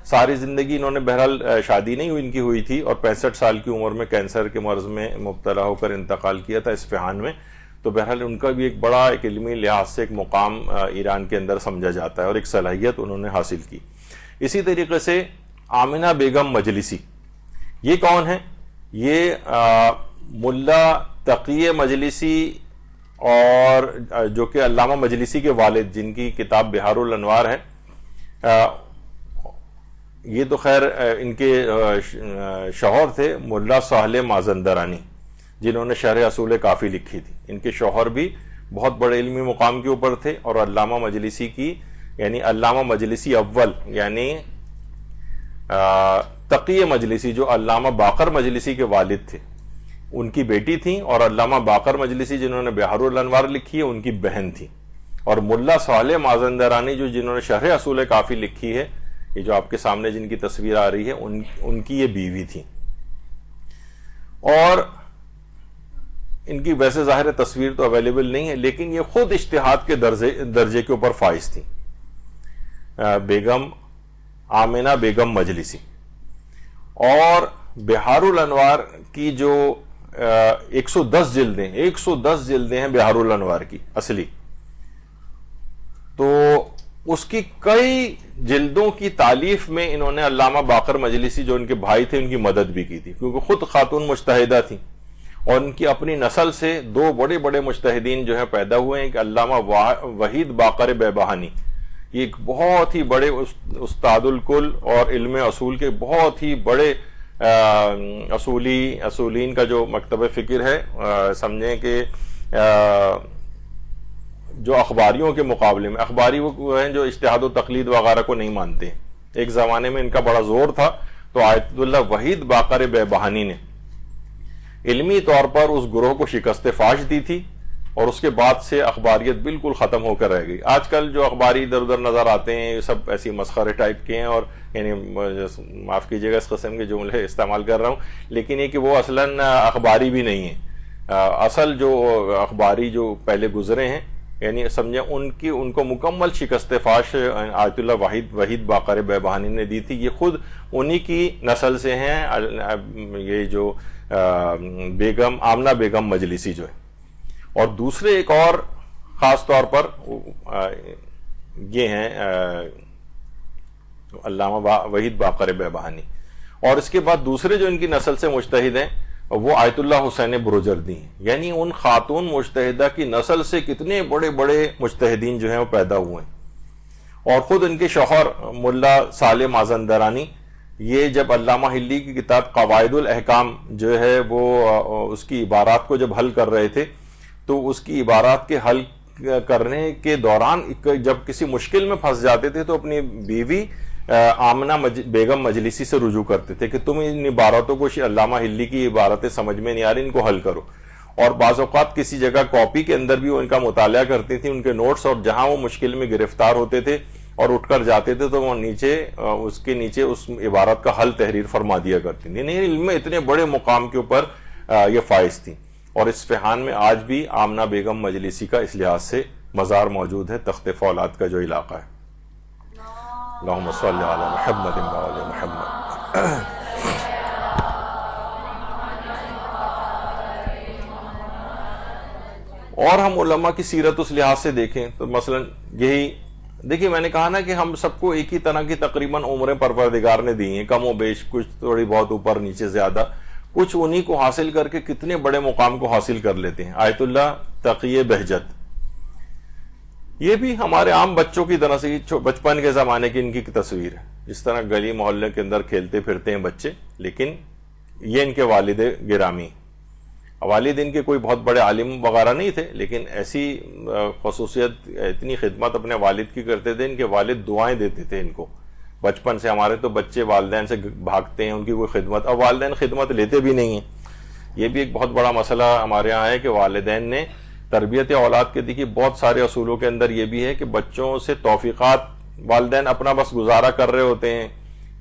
ساری زندگی انہوں نے بہرحال شادی نہیں ان کی ہوئی تھی، اور 65 سال کی عمر میں کینسر کے مرض میں مبتلا ہو کر انتقال کیا تھا اصفہان میں۔ تو بہرحال ان کا بھی ایک بڑا ایک علمی لحاظ سے ایک مقام ایران کے اندر سمجھا جاتا ہے، اور ایک صلاحیت انہوں نے حاصل کی۔ اسی طریقے سے آمنہ بیگم مجلسی، یہ کون ہے؟ یہ ملا تقی مجلسی، اور جو کہ علامہ مجلسی کے والد، جن کی کتاب بہار الانوار ہے۔ یہ تو خیر ان کے شوہر تھے ملا صالح مازندرانی، جنہوں نے شرح اصول کافی لکھی تھی۔ ان کے شوہر بھی بہت بڑے علمی مقام کے اوپر تھے، اور علامہ مجلسی کی یعنی علامہ مجلسی اول یعنی تقی مجلسی، جو علامہ باقر مجلسی کے والد تھے، ان کی بیٹی تھیں، اور علامہ باقر مجلسی جنہوں نے بہار الانوار لکھی ہے ان کی بہن تھی، اور ملا صالح مازندرانی جنہوں نے شرح اصول کافی لکھی ہے، یہ جو آپ کے سامنے جن کی تصویر آ رہی ہے، ان کی یہ بیوی تھی۔ اور ان کی ویسے ظاہر تصویر تو اویلیبل نہیں ہے، لیکن یہ خود اجتہاد کے درجے کے اوپر فائز تھی، بیگم آمنہ بیگم مجلسی۔ اور بہار الانوار کی جو 110 جلدیں ہیں بہار الانوار کی اصلی، تو اس کی کئی جلدوں کی تالیف میں انہوں نے علامہ باقر مجلسی جو ان کے بھائی تھے ان کی مدد بھی کی تھی، کیونکہ خود خاتون مجتہدہ تھیں، اور ان کی اپنی نسل سے 2 بڑے بڑے مجتہدین جو ہیں پیدا ہوئے ہیں، کہ علامہ وحید باقر بیبہانی، یہ ایک بہت ہی بڑے استاد الکل اور علم اصول کے بہت ہی بڑے اصولین کا جو مکتب فکر ہے، سمجھیں کہ جو اخباریوں کے مقابلے میں، اخباری وہ ہیں جو اجتہاد و تقلید وغیرہ کو نہیں مانتے، ایک زمانے میں ان کا بڑا زور تھا، تو آیت اللہ وحید باقر بیبہانی نے علمی طور پر اس گروہ کو شکست فاش دی تھی، اور اس کے بعد سے اخباریت بالکل ختم ہو کر رہ گئی۔ آج کل جو اخباری ادھر ادھر نظر آتے ہیں، یہ سب ایسی مسخرے ٹائپ کے ہیں، اور یعنی معاف کیجیے گا اس قسم کے جملے استعمال کر رہا ہوں، لیکن یہ کہ وہ اصلاً اخباری بھی نہیں ہیں۔ اصل جو اخباری جو پہلے گزرے ہیں، یعنی سمجھیں ان کو مکمل شکست فاش آیت اللہ وحید باقر بیبہانی نے دی تھی۔ یہ خود انہی کی نسل سے ہیں، یہ جو بیگم آمنہ بیگم مجلسی جو ہے۔ اور دوسرے ایک اور خاص طور پر یہ ہیں علامہ وحید باقر بیبہانی، اور اس کے بعد دوسرے جو ان کی نسل سے مجتہد ہیں وہ آیت اللہ حسین بروجردی ہیں، یعنی ان خاتون مجتہدہ کی نسل سے کتنے بڑے بڑے مجتہدین جو ہیں وہ پیدا ہوئے ہیں۔ اور خود ان کے شوہر ملا صالح مازندرانی، یہ جب علامہ حلی کی کتاب قواعد الاحکام جو ہے وہ اس کی عبارات کو جب حل کر رہے تھے، تو اس کی عبارات کے حل کرنے کے دوران جب کسی مشکل میں پھنس جاتے تھے تو اپنی بیوی آمنہ بیگم مجلسی سے رجوع کرتے تھے کہ تم ان عبارتوں کو، علامہ حلی کی عبارتیں سمجھ میں نہیں آ رہی، ان کو حل کرو۔ اور بعض اوقات کسی جگہ کاپی کے اندر بھی وہ ان کا مطالعہ کرتی تھی، ان کے نوٹس، اور جہاں وہ مشکل میں گرفتار ہوتے تھے اور اٹھ کر جاتے تھے تو وہ اس کے نیچے اس عبارت کا حل تحریر فرما دیا کرتی تھی۔ یعنی علم میں اتنے بڑے مقام کے اوپر یہ فائز تھی۔ اور اصفہان میں آج بھی آمنہ بیگم مجلسی کا اس لحاظ سے مزار موجود ہے، تخت فولاد کا جو علاقہ ہے۔ اللہم صلی علی محمد و علی محمد۔ اور ہم علماء کی سیرت اس لحاظ سے دیکھیں تو مثلا یہی دیکھیں، میں نے کہا نا کہ ہم سب کو ایک ہی طرح کی تقریباً عمریں پروردگار نے دی ہیں، کم و بیش، کچھ تھوڑی بہت اوپر نیچے زیادہ، کچھ انہی کو حاصل کر کے کتنے بڑے مقام کو حاصل کر لیتے ہیں۔ آیت اللہ تقی بہجت، یہ بھی ہمارے عام بچوں کی طرح سے بچپن کے زمانے کی ان کی تصویر ہے، جس طرح گلی محلے کے اندر کھیلتے پھرتے ہیں بچے، لیکن یہ ان کے والد گرامی، والد ان کے کوئی بہت بڑے عالم وغیرہ نہیں تھے، لیکن ایسی خصوصیت، اتنی خدمت اپنے والد کی کرتے تھے، ان کے والد دعائیں دیتے تھے ان کو بچپن سے۔ ہمارے تو بچے والدین سے بھاگتے ہیں، ان کی کوئی خدمت، اب والدین خدمت لیتے بھی نہیں ہیں۔ یہ بھی ایک بہت بڑا مسئلہ ہمارے ہاں ہے کہ والدین نے تربیت اولاد کے دیکھیے بہت سارے اصولوں کے اندر یہ بھی ہے کہ بچوں سے توفیقات، والدین اپنا بس گزارا کر رہے ہوتے ہیں،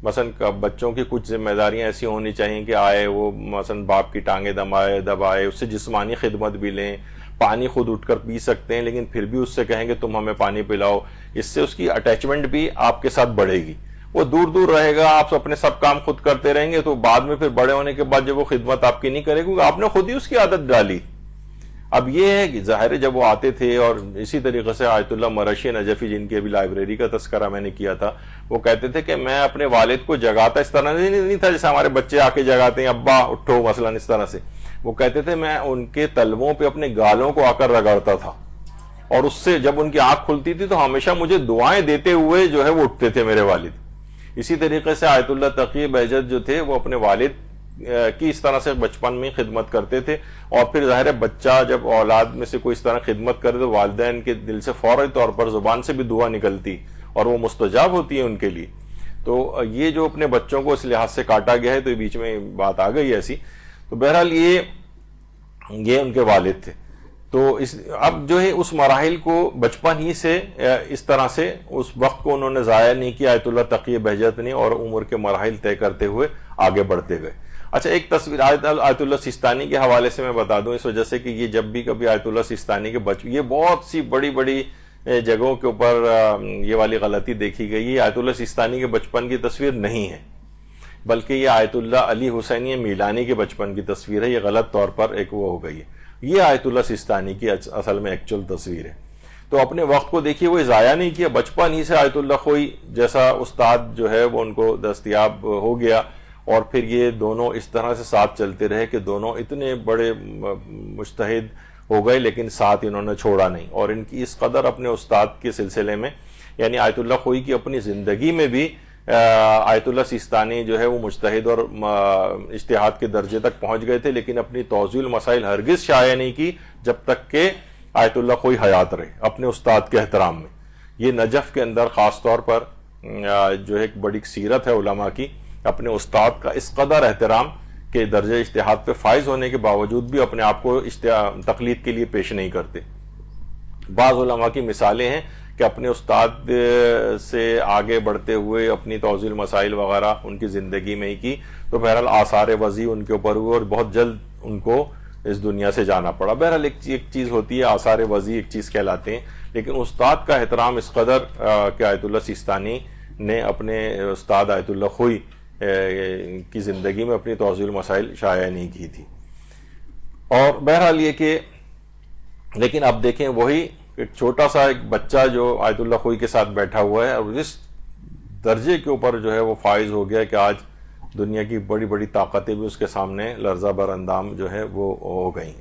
مثلا بچوں کی کچھ ذمہ داریاں ایسی ہونی چاہیے کہ آئے وہ مثلا باپ کی ٹانگیں دبائے اس سے جسمانی خدمت بھی لیں، پانی خود اٹھ کر پی سکتے ہیں لیکن پھر بھی اس سے کہیں کہ تم ہمیں پانی پلاؤ، اس سے اس کی اٹیچمنٹ بھی آپ کے ساتھ بڑھے گی. وہ دور دور رہے گا، آپ اپنے سب کام خود کرتے رہیں گے تو بعد میں پھر بڑے ہونے کے بعد جب وہ خدمت آپ کی نہیں کرے گی، آپ نے خود ہی اس کی عادت ڈالی. اب یہ ہے کہ ظاہر جب وہ آتے تھے، اور اسی طریقے سے آیت اللہ مرشی نجفی جن کی ابھی لائبریری کا تذکرہ میں نے کیا تھا، وہ کہتے تھے کہ میں اپنے والد کو جگاتا اس طرح نہیں تھا جیسے ہمارے بچے آ کے جگاتے ہیں، ابا اٹھو مثلا اس طرح سے. وہ کہتے تھے میں ان کے تلووں پہ اپنے گالوں کو آ کر رگڑتا تھا، اور اس سے جب ان کی آنکھ کھلتی تھی تو ہمیشہ مجھے دعائیں دیتے ہوئے جو ہے وہ اٹھتے تھے میرے والد. اسی طریقے سے آیت اللہ تقی بہجت جو تھے وہ اپنے والد کی اس طرح سے بچپن میں خدمت کرتے تھے، اور پھر ظاہر ہے بچہ جب اولاد میں سے کوئی اس طرح خدمت کرے تو والدین کے دل سے فوری طور پر زبان سے بھی دعا نکلتی اور وہ مستجاب ہوتی ہے ان کے لیے. تو یہ جو اپنے بچوں کو اس لحاظ سے کاٹا گیا ہے تو بیچ میں بات آ گئی ایسی. تو بہرحال یہ ان کے والد تھے. تو اب جو ہے اس مراحل کو بچپن ہی سے اس طرح سے اس وقت کو انہوں نے ضائع نہیں کیا آیت اللہ تقی بہجت نے، اور عمر کے مراحل طے کرتے ہوئے آگے بڑھتے گئے. اچھا، ایک تصویر آیت اللہ سیستانی کے حوالے سے میں بتا دوں، اس وجہ سے کہ یہ جب بھی کبھی آیت اللہ سیستانی کے یہ بہت سی بڑی بڑی جگہوں کے اوپر یہ والی غلطی دیکھی گئی ہے. آیت اللہ سیستانی کے بچپن کی تصویر نہیں ہے، بلکہ یہ آیت اللہ علی حسینی میلانی کے بچپن کی تصویر ہے. یہ غلط طور پر ایک وہ ہو گئی ہے. یہ آیت اللہ سیستانی کی اصل میں ایکچول تصویر ہے. تو اپنے وقت کو دیکھیے، وہ ضائع نہیں کیا، بچپن ہی سے آیت اللہ خوئی جیسا استاد جو ہے وہ ان کو دستیاب ہو گیا، اور پھر یہ دونوں اس طرح سے ساتھ چلتے رہے کہ دونوں اتنے بڑے مجتہد ہو گئے لیکن ساتھ انہوں نے چھوڑا نہیں. اور ان کی اس قدر اپنے استاد کے سلسلے میں، یعنی آیت اللہ خوئی کی اپنی زندگی میں بھی آیت اللہ سیستانی جو ہے وہ مجتہد اور اجتہاد کے درجے تک پہنچ گئے تھے، لیکن اپنی توضیح المسائل ہرگز شائع نہیں کی جب تک کہ آیت اللہ خوئی حیات رہے اپنے استاد کے احترام میں. یہ نجف کے اندر خاص طور پر جو ایک بڑی سیرت ہے علماء کی، اپنے استاد کا اس قدر احترام کہ درجہ اجتہاد پہ فائز ہونے کے باوجود بھی اپنے آپ کو تقلید کے لیے پیش نہیں کرتے. بعض علماء کی مثالیں ہیں کہ اپنے استاد سے آگے بڑھتے ہوئے اپنی توضیح المسائل وغیرہ ان کی زندگی میں ہی کی، تو بہرحال آثار وضیع ان کے اوپر ہوئے اور بہت جلد ان کو اس دنیا سے جانا پڑا. بہرحال ایک چیز ہوتی ہے، آثار وضیع ایک چیز کہلاتے ہیں، لیکن استاد کا احترام اس قدر کہ آیت اللہ سیستانی نے اپنے استاد آیت اللہ خوئی کی زندگی میں اپنی توضیح المسائل شائع نہیں کی تھی. اور بہرحال یہ کہ لیکن اب دیکھیں وہی ایک چھوٹا سا ایک بچہ جو آیت اللہ خوئی کے ساتھ بیٹھا ہوا ہے اور اس درجے کے اوپر جو ہے وہ فائز ہو گیا کہ آج دنیا کی بڑی بڑی طاقتیں بھی اس کے سامنے لرزہ بر اندام جو ہے وہ ہو گئی.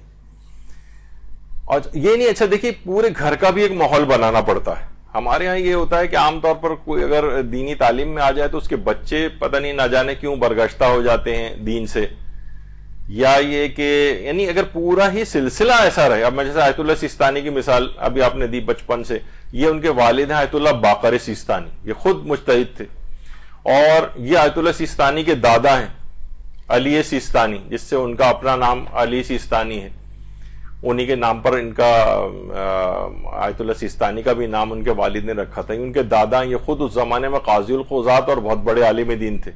اور یہ نہیں، اچھا دیکھیے پورے گھر کا بھی ایک ماحول بنانا پڑتا ہے. ہمارے ہاں یہ ہوتا ہے کہ عام طور پر کوئی اگر دینی تعلیم میں آ جائے تو اس کے بچے پتہ نہیں نہ جانے کیوں برگشتہ ہو جاتے ہیں دین سے، یا یہ کہ یعنی اگر پورا ہی سلسلہ ایسا رہے. اب میں جیسے آیت اللہ سیستانی کی مثال ابھی آپ نے دی بچپن سے، یہ ان کے والد ہیں آیت اللہ باقر سیستانی، یہ خود مجتہد تھے، اور یہ آیت اللہ سیستانی کے دادا ہیں علی سیستانی، جس سے ان کا اپنا نام علی سیستانی ہے، انہی کے نام پر ان کا آیت اللہ سیستانی کا بھی نام ان کے والد نے رکھا تھا. ان کے دادا یہ خود اس زمانے میں قاضی القضات اور بہت بڑے عالم دین تھے.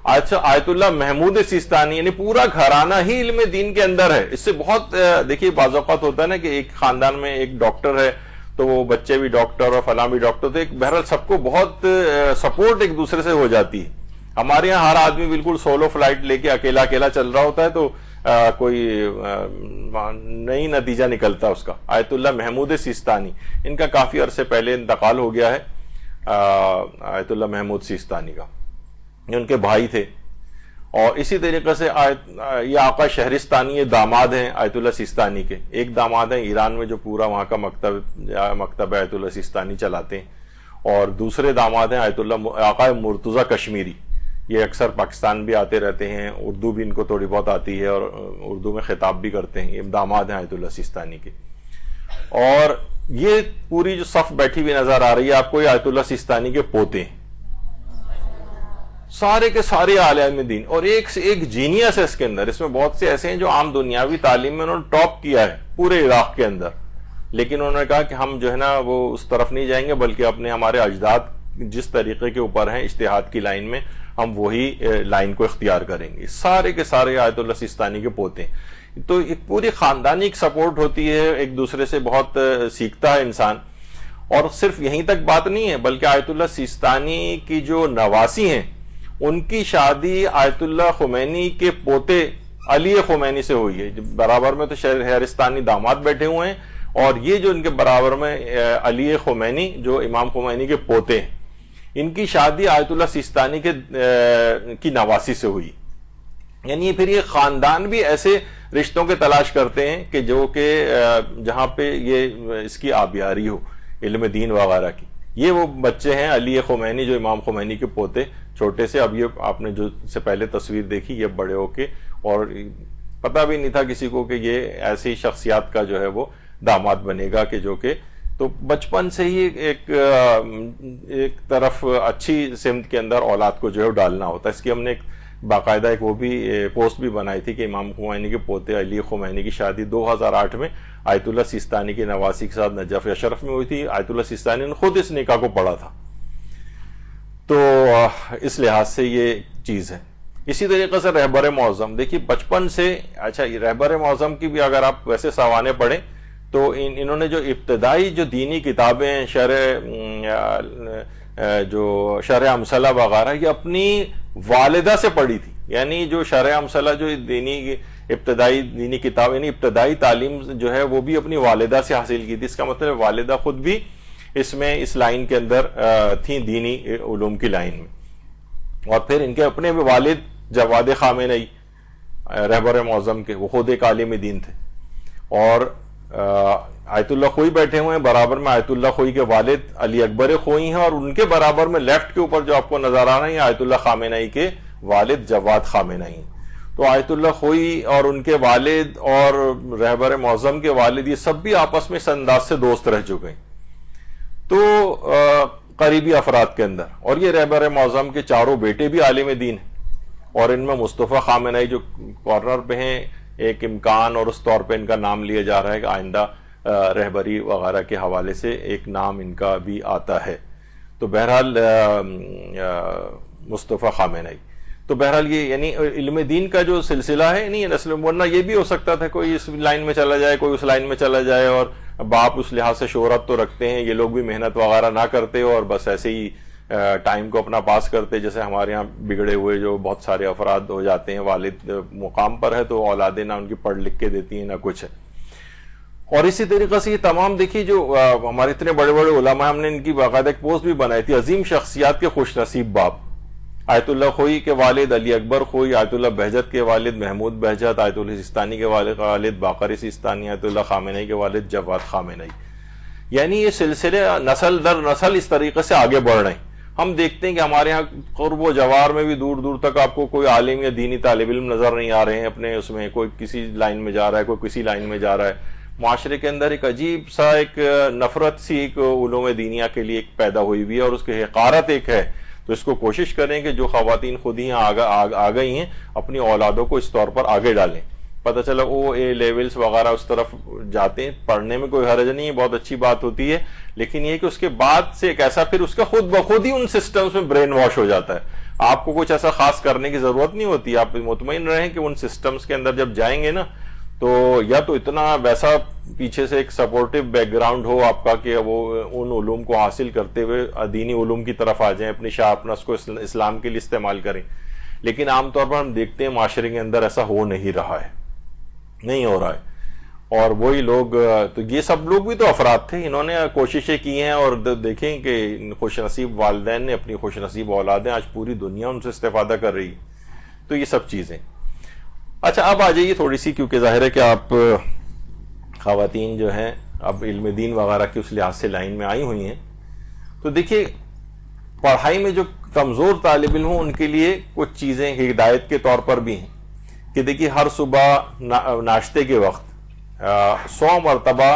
آیت اللہ محمود سیستانی، یعنی پورا گھرانہ ہی علم دین کے اندر ہے. اس سے بہت دیکھیے بعض اوقات ہوتا ہے نا کہ ایک خاندان میں ایک ڈاکٹر ہے تو وہ بچے بھی ڈاکٹر اور فلاں بھی ڈاکٹر، تو بہرحال سب کو بہت سپورٹ ایک دوسرے سے ہو جاتی ہے. ہمارے یہاں ہر آدمی بالکل سولو فلائٹ لے کے اکیلا اکیلا چل رہا ہوتا ہے تو کوئی نئی نتیجہ نکلتا اس کا. آیت اللہ محمود سیستانی، ان کا کافی عرصے پہلے انتقال ہو گیا ہے آیت اللہ محمود سیستانی کا، یہ ان کے بھائی تھے. اور اسی طریقے سے یہ آقا شہرستانی یہ داماد ہیں آیت اللہ سیستانی کے. ایک داماد ہیں ایران میں جو پورا وہاں کا مکتب آیت اللہ سیستانی چلاتے ہیں، اور دوسرے داماد ہیں آیت اللہ آقا مرتضی کشمیری. یہ اکثر پاکستان بھی آتے رہتے ہیں، اردو بھی ان کو تھوڑی بہت آتی ہے اور اردو میں خطاب بھی کرتے ہیں. یہ داماد ہیں آیت اللہ سیستانی کے. اور یہ پوری جو صف بیٹھی ہوئی نظر آ رہی ہے آپ کو، یہ آیت اللہ سیستانی کے پوتے ہیں، سارے کے سارے عالم دین، اور ایک سے ایک جینیس ہے اس کے اندر. اس میں بہت سے ایسے ہیں جو عام دنیاوی تعلیم میں انہوں نے ٹاپ کیا ہے پورے عراق کے اندر، لیکن انہوں نے کہا کہ ہم جو ہے نا وہ اس طرف نہیں جائیں گے، بلکہ ہمارے اجداد جس طریقے کے اوپر ہیں اجتہاد کی لائن میں، ہم وہی لائن کو اختیار کریں گے. سارے کے سارے آیت اللہ سیستانی کے پوتے ہیں. تو ایک پوری خاندانی ایک سپورٹ ہوتی ہے، ایک دوسرے سے بہت سیکھتا ہے انسان. اور صرف یہیں تک بات نہیں ہے، بلکہ آیت اللہ سیستانی کی جو نواسی ہیں ان کی شادی آیت اللہ خمینی کے پوتے علی خمینی سے ہوئی ہے. برابر میں تو شہرستانی داماد بیٹھے ہوئے ہیں، اور یہ جو ان کے برابر میں علی خمینی جو امام خمینی کے پوتے ہیں، ان کی شادی آیت اللہ سیستانی کی نواسی سے ہوئی. یعنی پھر یہ خاندان بھی ایسے رشتوں کے تلاش کرتے ہیں کہ جو کہ جہاں پہ یہ اس کی آبیاری ہو علم دین وغیرہ کی. یہ وہ بچے ہیں علی خمینی جو امام خمینی کے پوتے، چھوٹے سے. اب یہ آپ نے جو سے پہلے تصویر دیکھی، یہ بڑے ہو کے، اور پتہ بھی نہیں تھا کسی کو کہ یہ ایسی شخصیات کا جو ہے وہ داماد بنے گا کہ جو کہ تو بچپن سے ہی ایک طرف اچھی سمت کے اندر اولاد کو جو ہے ڈالنا ہوتا ہے. اس کی ہم نے ایک باقاعدہ ایک وہ بھی پوسٹ بھی بنائی تھی کہ امام خمینی کے پوتے علی خمینی کی شادی 2008 میں آیت اللہ سیستانی کی نواسی کے ساتھ نجف اشرف میں ہوئی تھی. آیت اللہ سیستانی نے خود اس نکاح کو پڑھا تھا. تو اس لحاظ سے یہ چیز ہے. اسی طریقے سے رہبر معظم، دیکھیے بچپن سے، اچھا یہ رہبر معظم کی بھی اگر آپ ویسے سوانے پڑھیں تو انہوں نے جو ابتدائی جو دینی کتابیں شرح امثلہ وغیرہ یہ اپنی والدہ سے پڑھی تھی. یعنی جو شرح امثلہ جو ابتدائی دینی کتاب، یعنی ابتدائی تعلیم جو ہے وہ بھی اپنی والدہ سے حاصل کی تھی. اس کا مطلب والدہ خود بھی اس لائن کے اندر تھیں، دینی علوم کی لائن میں. اور پھر ان کے اپنے بھی والد جواد خامنئی رہبر معظم کے، وہ خود ایک عالم دین تھے. اور آیت اللہ خوئی بیٹھے ہوئے ہیں، برابر میں آیت اللہ خوئی کے والد علی اکبر خوئی ہیں، اور ان کے برابر میں لیفٹ کے اوپر جو آپ کو نظر آ رہا ہے آیت اللہ خامنئی کے والد جواد خامنئی. تو آیت اللہ خوئی اور ان کے والد اور رہبر معظم کے والد یہ سب بھی آپس میں اس انداز سے دوست رہ چکے ہیں. تو قریبی افراد کے اندر، اور یہ رہبر معظم کے چاروں بیٹے بھی عالم دین ہیں، اور ان میں مصطفیٰ خامنئی جو کارنر پہ ہیں، ایک امکان اور اس طور پہ ان کا نام لیا جا رہا ہے کہ آئندہ رہبری وغیرہ کے حوالے سے ایک نام ان کا بھی آتا ہے. تو بہرحال مصطفیٰ خامنئی، تو بہرحال یہ یعنی علم دین کا جو سلسلہ ہے، نہیں ورنہ یہ بھی ہو سکتا تھا کوئی اس لائن میں چلا جائے، کوئی اس لائن میں چلا جائے، اور باپ اس لحاظ سے شہرت تو رکھتے ہیں، یہ لوگ بھی محنت وغیرہ نہ کرتے اور بس ایسے ہی ٹائم کو اپنا پاس کرتے. جیسے ہمارے ہاں بگڑے ہوئے جو بہت سارے افراد ہو جاتے ہیں، والد مقام پر ہے تو اولادیں نہ ان کی پڑھ لکھ کے دیتی ہیں نہ کچھ ہے. اور اسی طریقے سے یہ تمام دیکھیے جو ہمارے اتنے بڑے بڑے علماء، ہم نے ان کی باقاعدہ ایک پوسٹ بھی بنائی تھی، عظیم شخصیات کے خوش نصیب باپ. آیت اللہ خوئی کے والد علی اکبر خوئی، آیت اللہ بہجت کے والد محمود بہجت، آیت اللہ سیستانی کے والد باقر سیستانی، آیت اللہ خامنئی کے والد جواد خامنئی. یعنی یہ سلسلے نسل در نسل اس طریقے سے آگے بڑھ رہے ہیں. ہم دیکھتے ہیں کہ ہمارے ہاں قرب و جوار میں بھی دور دور تک آپ کو کوئی عالم یا دینی طالب علم نظر نہیں آ رہے ہیں اپنے اس میں. کوئی کسی لائن میں جا رہا ہے، کوئی کسی لائن میں جا رہا ہے. معاشرے کے اندر ایک عجیب سا ایک نفرت سی ایک علوم دینیا کے لیے ایک پیدا ہوئی ہوئی ہے، اور اس کی حقارت ایک ہے. تو اس کو کوشش کریں کہ جو خواتین خود ہی آ گئی ہیں اپنی اولادوں کو اس طور پر آگے ڈالیں. پتہ چلا او اے لیولز وغیرہ اس طرف جاتے ہیں، پڑھنے میں کوئی حرج نہیں ہے، بہت اچھی بات ہوتی ہے، لیکن یہ کہ اس کے بعد سے ایک ایسا پھر اس کا خود بخود ہی ان سسٹمز میں برین واش ہو جاتا ہے. آپ کو کچھ ایسا خاص کرنے کی ضرورت نہیں ہوتی. آپ مطمئن رہیں کہ ان سسٹمز کے اندر جب جائیں گے نا تو یا تو اتنا ویسا پیچھے سے ایک سپورٹیو بیک گراؤنڈ ہو آپ کا کہ وہ ان علوم کو حاصل کرتے ہوئے دینی علوم کی طرف آ جائیں، اپنی شارپنس کو اسلام کے لیے استعمال کریں. لیکن عام طور پر ہم دیکھتے ہیں معاشرے کے اندر ایسا ہو نہیں رہا ہے، نہیں ہو رہا ہے. اور وہی لوگ، تو یہ سب لوگ بھی تو افراد تھے، انہوں نے کوششیں کی ہیں، اور دیکھیں کہ خوش نصیب والدین نے اپنی خوش نصیب اولادیں آج پوری دنیا ان سے استفادہ کر رہی. تو یہ سب چیزیں. اچھا اب آ جائیے تھوڑی سی، کیونکہ ظاہر ہے کہ آپ خواتین جو ہیں اب علم دین وغیرہ کی اس لحاظ سے لائن میں آئی ہوئی ہیں. تو دیکھیے پڑھائی میں جو کمزور طالب علم ہوں ان کے لیے کچھ چیزیں ہدایت کے طور پر بھی ہیں کہ دیکھیے ہر صبح ناشتے کے وقت 100 مرتبہ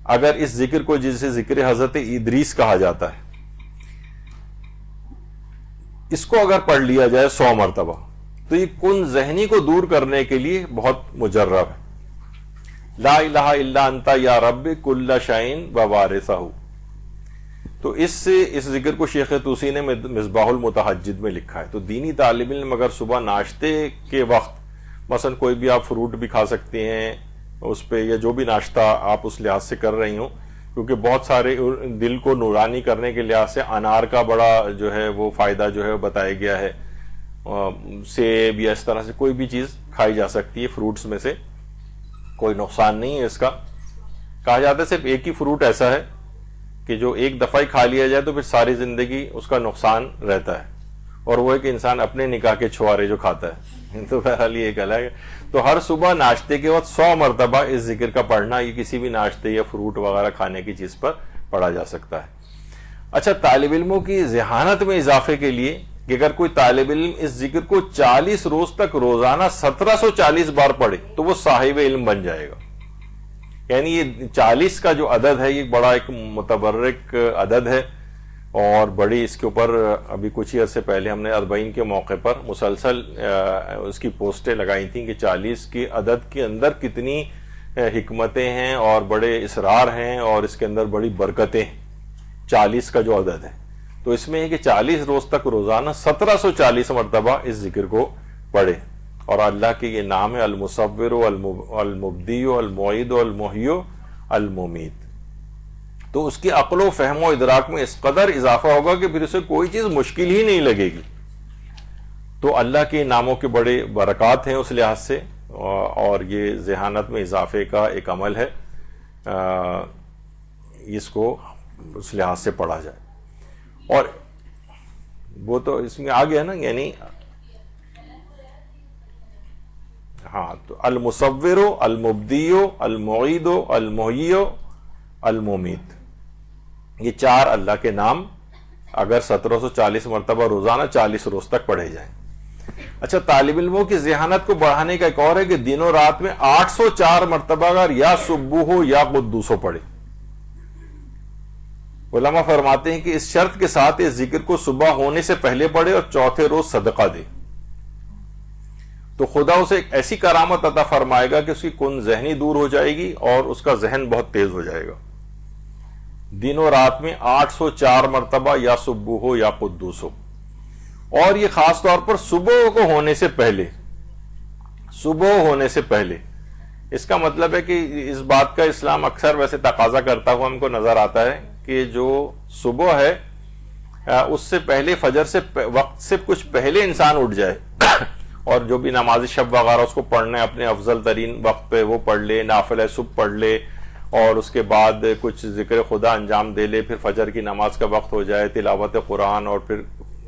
اگر اس ذکر کو، جسے ذکر حضرت ادریس کہا جاتا ہے، اس کو اگر پڑھ لیا جائے 100 مرتبہ تو یہ کن ذہنی کو دور کرنے کے لیے بہت مجرب ہے. لا الہ الا انت یا رب کل شیء و وارثہ. تو تو اس ذکر کو شیخ طوسی نے مصباح المتحجد میں لکھا ہے. تو دینی طالب علم اگر صبح ناشتے کے وقت مثلا کوئی بھی آپ فروٹ بھی کھا سکتے ہیں اس پہ، یا جو بھی ناشتہ آپ اس لحاظ سے کر رہی ہوں، کیونکہ بہت سارے دل کو نورانی کرنے کے لحاظ سے انار کا بڑا جو ہے وہ فائدہ جو ہے بتایا گیا ہے. سیب یا اس طرح سے کوئی بھی چیز کھائی جا سکتی ہے فروٹس میں سے، کوئی نقصان نہیں ہے اس کا. کہا جاتا ہے صرف ایک ہی فروٹ ایسا ہے کہ جو ایک دفعہ ہی کھا لیا جائے تو پھر ساری زندگی اس کا نقصان رہتا ہے، اور وہ ہے کہ انسان اپنے نکاح کے چھوارے جو کھاتا ہے. تو بہرحال یہ ایک الگ ہے. تو ہر صبح ناشتے کے وقت 100 مرتبہ اس ذکر کا پڑھنا، یہ کسی بھی ناشتے یا فروٹ وغیرہ کھانے کی چیز پر پڑھا جا سکتا ہے. اچھا، طالب علموں کی ذہانت میں اضافے کے لیے کہ اگر کوئی طالب علم اس ذکر کو 40 روز تک روزانہ 1740 بار پڑھے تو وہ صاحب علم بن جائے گا. یعنی یہ 40 کا جو عدد ہے یہ بڑا ایک متبرک عدد ہے، اور بڑی اس کے اوپر ابھی کچھ ہی عرصے پہلے ہم نے 40 کے موقع پر مسلسل اس کی پوسٹیں لگائی تھیں کہ 40 کی عدد کے اندر کتنی حکمتیں ہیں اور بڑے اسرار ہیں اور اس کے اندر بڑی برکتیں ہیں. 40 کا جو عدد ہے تو اس میں ہے کہ 40 روز تک روزانہ 1740 مرتبہ اس ذکر کو پڑھے. اور اللہ کے یہ نام ہے المصور المبدی المعید المحی الممیت. تو اس کی عقل و فہم و ادراک میں اس قدر اضافہ ہوگا کہ پھر اسے کوئی چیز مشکل ہی نہیں لگے گی. تو اللہ کے ناموں کے بڑے برکات ہیں اس لحاظ سے، اور یہ ذہانت میں اضافے کا ایک عمل ہے، اس کو اس لحاظ سے پڑھا جائے. اور وہ تو اس میں آ گیا نا، یعنی ہاں، تو المصور المبدی المعید المحی الممیت، یہ 4 اللہ کے نام اگر 1740 مرتبہ روزانہ 40 روز تک پڑھے جائیں. اچھا، طالب علموں کی ذہانت کو بڑھانے کا ایک اور ہے کہ دن و رات میں 804 مرتبہ اگر یا سبوح ہو یا قدوس ہو پڑھے. علماء فرماتے ہیں کہ اس شرط کے ساتھ اس ذکر کو صبح ہونے سے پہلے پڑھے اور چوتھے روز صدقہ دے تو خدا اسے ایک ایسی کرامت عطا فرمائے گا کہ اس کی کن ذہنی دور ہو جائے گی اور اس کا ذہن بہت تیز ہو جائے گا. دن و رات میں 804 مرتبہ یا سبوح ہو یا قدوس ہو، اور یہ خاص طور پر صبح کو ہونے سے پہلے. صبح ہونے سے پہلے اس کا مطلب ہے کہ اس بات کا اسلام اکثر ویسے تقاضا کرتا ہوا ہم کو نظر آتا ہے کہ جو صبح ہے اس سے پہلے، فجر سے وقت سے کچھ پہلے انسان اٹھ جائے اور جو بھی نماز شب وغیرہ اس کو پڑھنا ہے اپنے افضل ترین وقت پہ وہ پڑھ لے، نافلہ صبح پڑھ لے، اور اس کے بعد کچھ ذکر خدا انجام دے لے، پھر فجر کی نماز کا وقت ہو جائے، تلاوت قرآن. اور پھر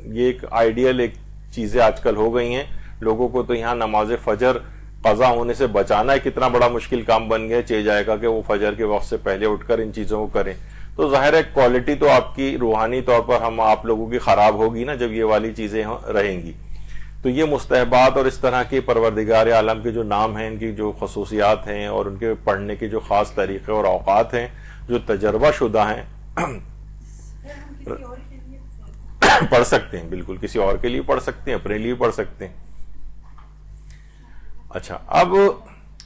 یہ ایک آئیڈیل ایک چیزیں آج کل ہو گئی ہیں. لوگوں کو تو یہاں نماز فجر قضا ہونے سے بچانا ہے کتنا بڑا مشکل کام بن گیا، چاہے جائے گا کہ وہ فجر کے وقت سے پہلے اٹھ کر ان چیزوں کو کریں. تو ظاہر ہے کوالٹی تو آپ کی روحانی طور پر آپ لوگوں کی خراب ہوگی نا جب یہ والی چیزیں رہیں گی. تو یہ مستحبات اور اس طرح کے پروردگار عالم کے جو نام ہیں، ان کی جو خصوصیات ہیں اور ان کے پڑھنے کے جو خاص طریقے اور اوقات ہیں جو تجربہ شدہ ہیں، پڑھ سکتے ہیں. بالکل کسی اور کے لیے پڑھ سکتے ہیں، اپنے لیے پڑھ سکتے ہیں. اچھا، اب